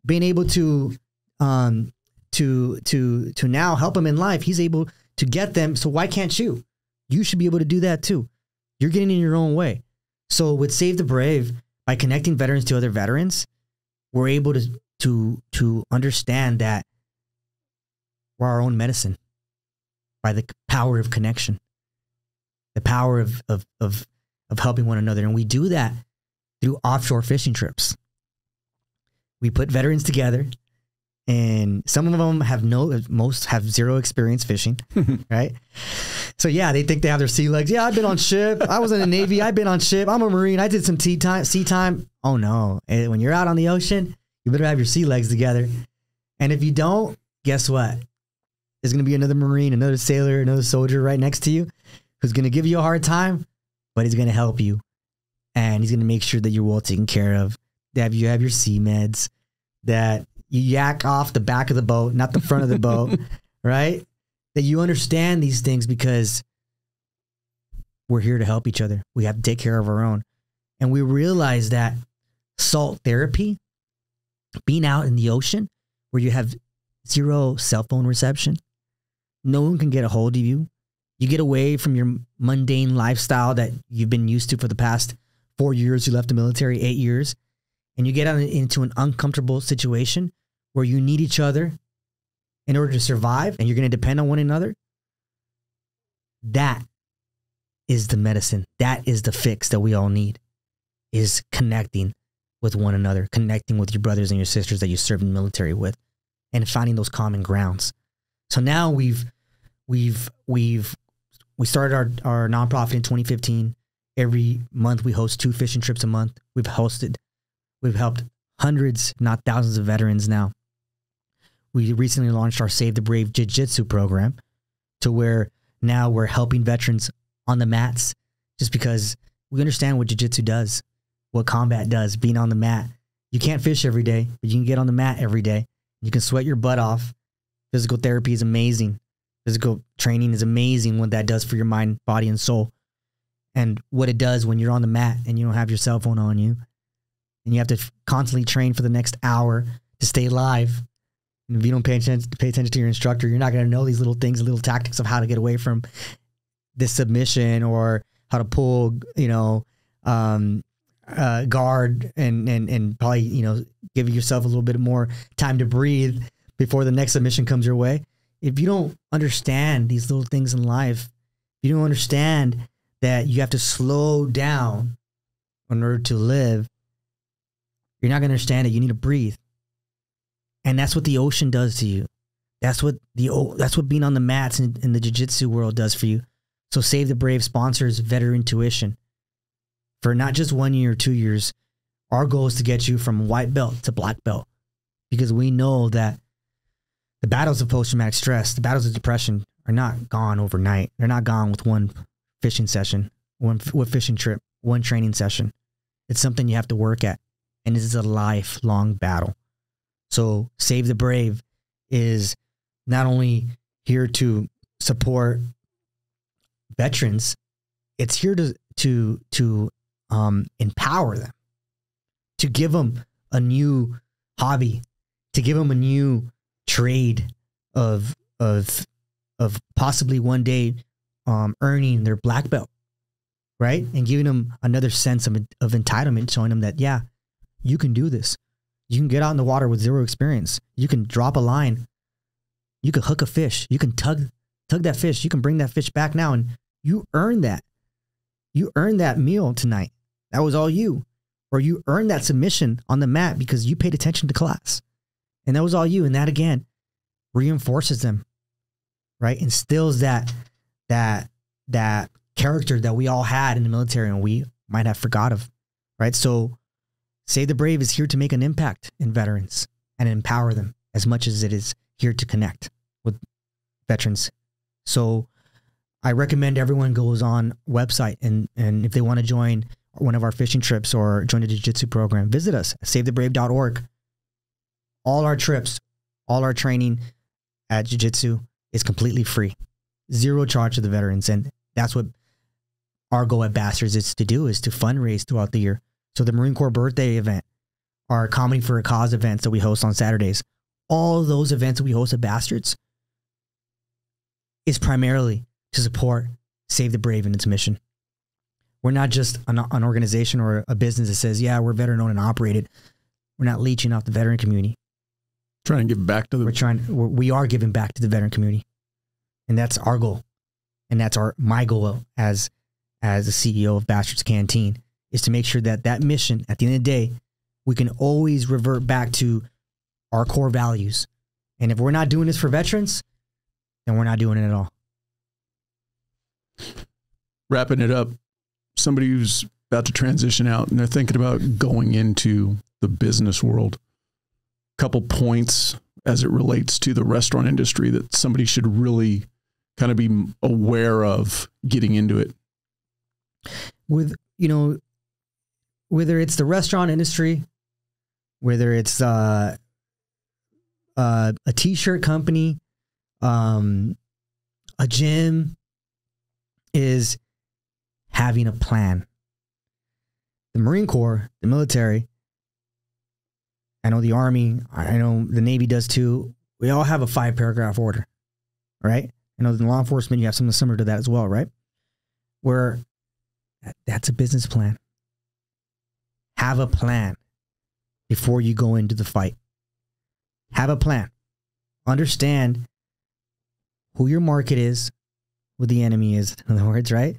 been able to now help him in life. He's able to get them. So why can't you? You should be able to do that too. You're getting in your own way. So with Save the Brave, by connecting veterans to other veterans, we're able to understand that we're our own medicine by the power of connection, the power of helping one another. And we do that through offshore fishing trips. We put veterans together, and some of them most have zero experience fishing, right? So yeah, they think they have their sea legs. Yeah, I've been on ship. I was in the Navy. I've been on ship. I'm a Marine. I did some sea time. Oh no. And when you're out on the ocean, you better have your sea legs together. And if you don't, guess what? There's going to be another Marine, another sailor, another soldier right next to you who's going to give you a hard time, but he's going to help you. And he's going to make sure that you're well taken care of, that you have your sea meds, that you yak off the back of the boat, not the front of the boat, right? That you understand these things, because we're here to help each other. We have to take care of our own. And we realize that salt therapy, being out in the ocean where you have zero cell phone reception, no one can get a hold of you. You get away from your mundane lifestyle that you've been used to for the past 4 years. You left the military, 8 years, and you get into an uncomfortable situation where you need each other in order to survive, and you're going to depend on one another. That is the medicine. That is the fix that we all need, is connecting with one another, connecting with your brothers and your sisters that you served in the military with, and finding those common grounds. So now we started our nonprofit in 2015. Every month we host 2 fishing trips a month. We've helped hundreds, not thousands of veterans now. We recently launched our Save the Brave Jiu-Jitsu program, to where now we're helping veterans on the mats, just because we understand what jiu-jitsu does, what combat does, being on the mat. You can't fish every day, but you can get on the mat every day. You can sweat your butt off. Physical therapy is amazing. Physical training is amazing, what that does for your mind, body, and soul. And what it does when you're on the mat and you don't have your cell phone on you, and you have to constantly train for the next hour to stay alive. And if you don't pay attention to your instructor, you're not going to know these little things, little tactics of how to get away from this submission, or how to pull, guard, and probably, give yourself a little bit more time to breathe before the next submission comes your way. If you don't understand these little things in life, you don't understand that you have to slow down in order to live, you're not going to understand it. You need to breathe. And that's what the ocean does to you. That's what being on the mats in the jiu-jitsu world does for you. So Save the Brave sponsors Veteran Tuition for not just 1 year or 2 years. Our goal is to get you from white belt to black belt, because we know that the battles of post-traumatic stress, the battles of depression, are not gone overnight. They're not gone with one fishing session, one fishing trip, one training session. It's something you have to work at, and it is a lifelong battle. So Save the Brave is not only here to support veterans, it's here to empower them, to give them a new hobby, to give them a new trade of possibly one day earning their black belt, right? And giving them another sense of entitlement, showing them that, yeah, you can do this. You can get out in the water with zero experience. You can drop a line. You can hook a fish. You can tug that fish. You can bring that fish back now, and you earned that. You earned that meal tonight. That was all you. Or you earned that submission on the mat because you paid attention to class. And that was all you. And that, again, reinforces them, right? Instills that character that we all had in the military and we might have forgot of, right? So Save the Brave is here to make an impact in veterans and empower them as much as it is here to connect with veterans. So I recommend everyone goes on website and if they want to join one of our fishing trips or join the jiu-jitsu program, visit us at savethebrave.org. All our trips, all our training at jiu-jitsu is completely free. Zero charge to the veterans. And that's what our goal at Bastards is to do, is to fundraise throughout the year. So the Marine Corps birthday event, our Comedy for a Cause events that we host on Saturdays, all of those events that we host at Bastards is primarily to support Save the Brave and its mission. We're not just an organization or a business that says, yeah, we're veteran owned and operated. We're not leeching off the veteran community. Trying to give back to the... We are giving back to the veteran community. And that's our goal. And that's my goal as the CEO of Bastards Canteen, is to make sure that that mission, at the end of the day, we can always revert back to our core values. And if we're not doing this for veterans, then we're not doing it at all. Wrapping it up, somebody who's about to transition out and they're thinking about going into the business world, couple points as it relates to the restaurant industry that somebody should really kind of be aware of getting into it. With, you know, whether it's the restaurant industry, whether it's a t-shirt company, a gym, is having a plan. The Marine Corps, the military, I know the Army, I know the Navy does too. We all have a 5-paragraph order, right? I know in law enforcement, you have something similar to that as well, right? Where that's a business plan. Have a plan before you go into the fight. Have a plan. Understand who your market is, who the enemy is, in other words, right?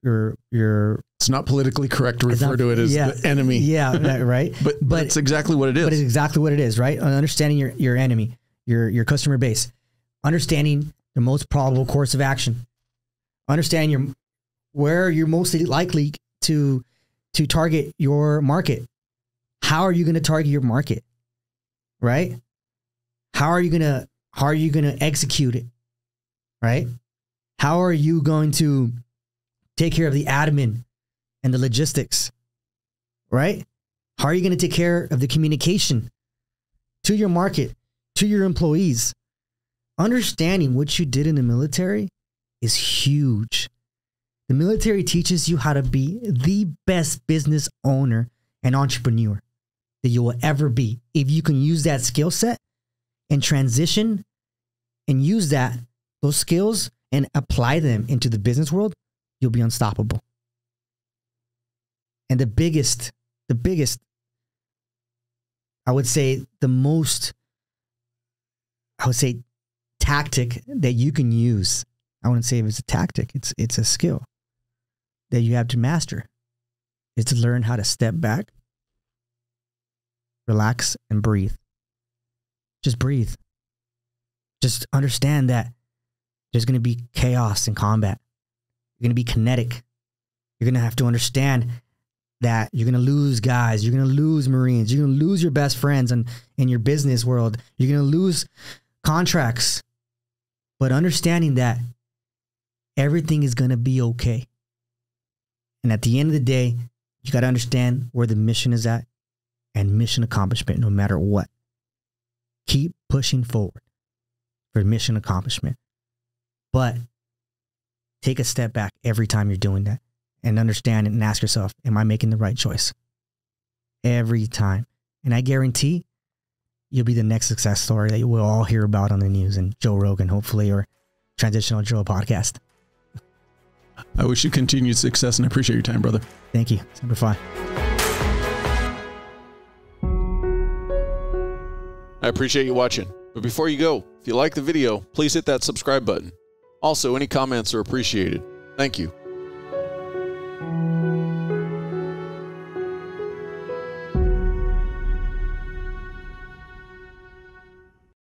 It's not politically correct to refer to it as the enemy. Yeah, right. but it's exactly what it is. But it's exactly what it is, right? Understanding your enemy, your customer base, understanding the most probable course of action, understanding where you're most likely to target your market. How are you going to target your market? Right? How are you going to execute it? Right? How are you going to take care of the admin and the logistics? Right? How are you going to take care of the communication to your market, to your employees? Understanding what you did in the military is huge. The military teaches you how to be the best business owner and entrepreneur that you will ever be. If you can use that skill set and transition and use those skills and apply them into the business world, you'll be unstoppable. And the biggest, I would say tactic that you can use, I wouldn't say it's a tactic, it's a skill that you have to master, is to learn how to step back, relax, and breathe. Just breathe. Just understand that there's going to be chaos in combat. You're going to be kinetic. You're going to have to understand that you're going to lose guys. You're going to lose Marines. You're going to lose your best friends in your business world. You're going to lose contracts. But understanding that everything is going to be okay. And at the end of the day, you got to understand where the mission is at and mission accomplishment, no matter what. Keep pushing forward for mission accomplishment. But take a step back every time you're doing that and understand and ask yourself, am I making the right choice? Every time. And I guarantee you'll be the next success story that we'll all hear about on the news and Joe Rogan, hopefully, or Transitional Joe podcast. I wish you continued success and I appreciate your time, brother. Thank you. Semper Fi. I appreciate you watching. But before you go, if you like the video, please hit that subscribe button. Also, any comments are appreciated. Thank you.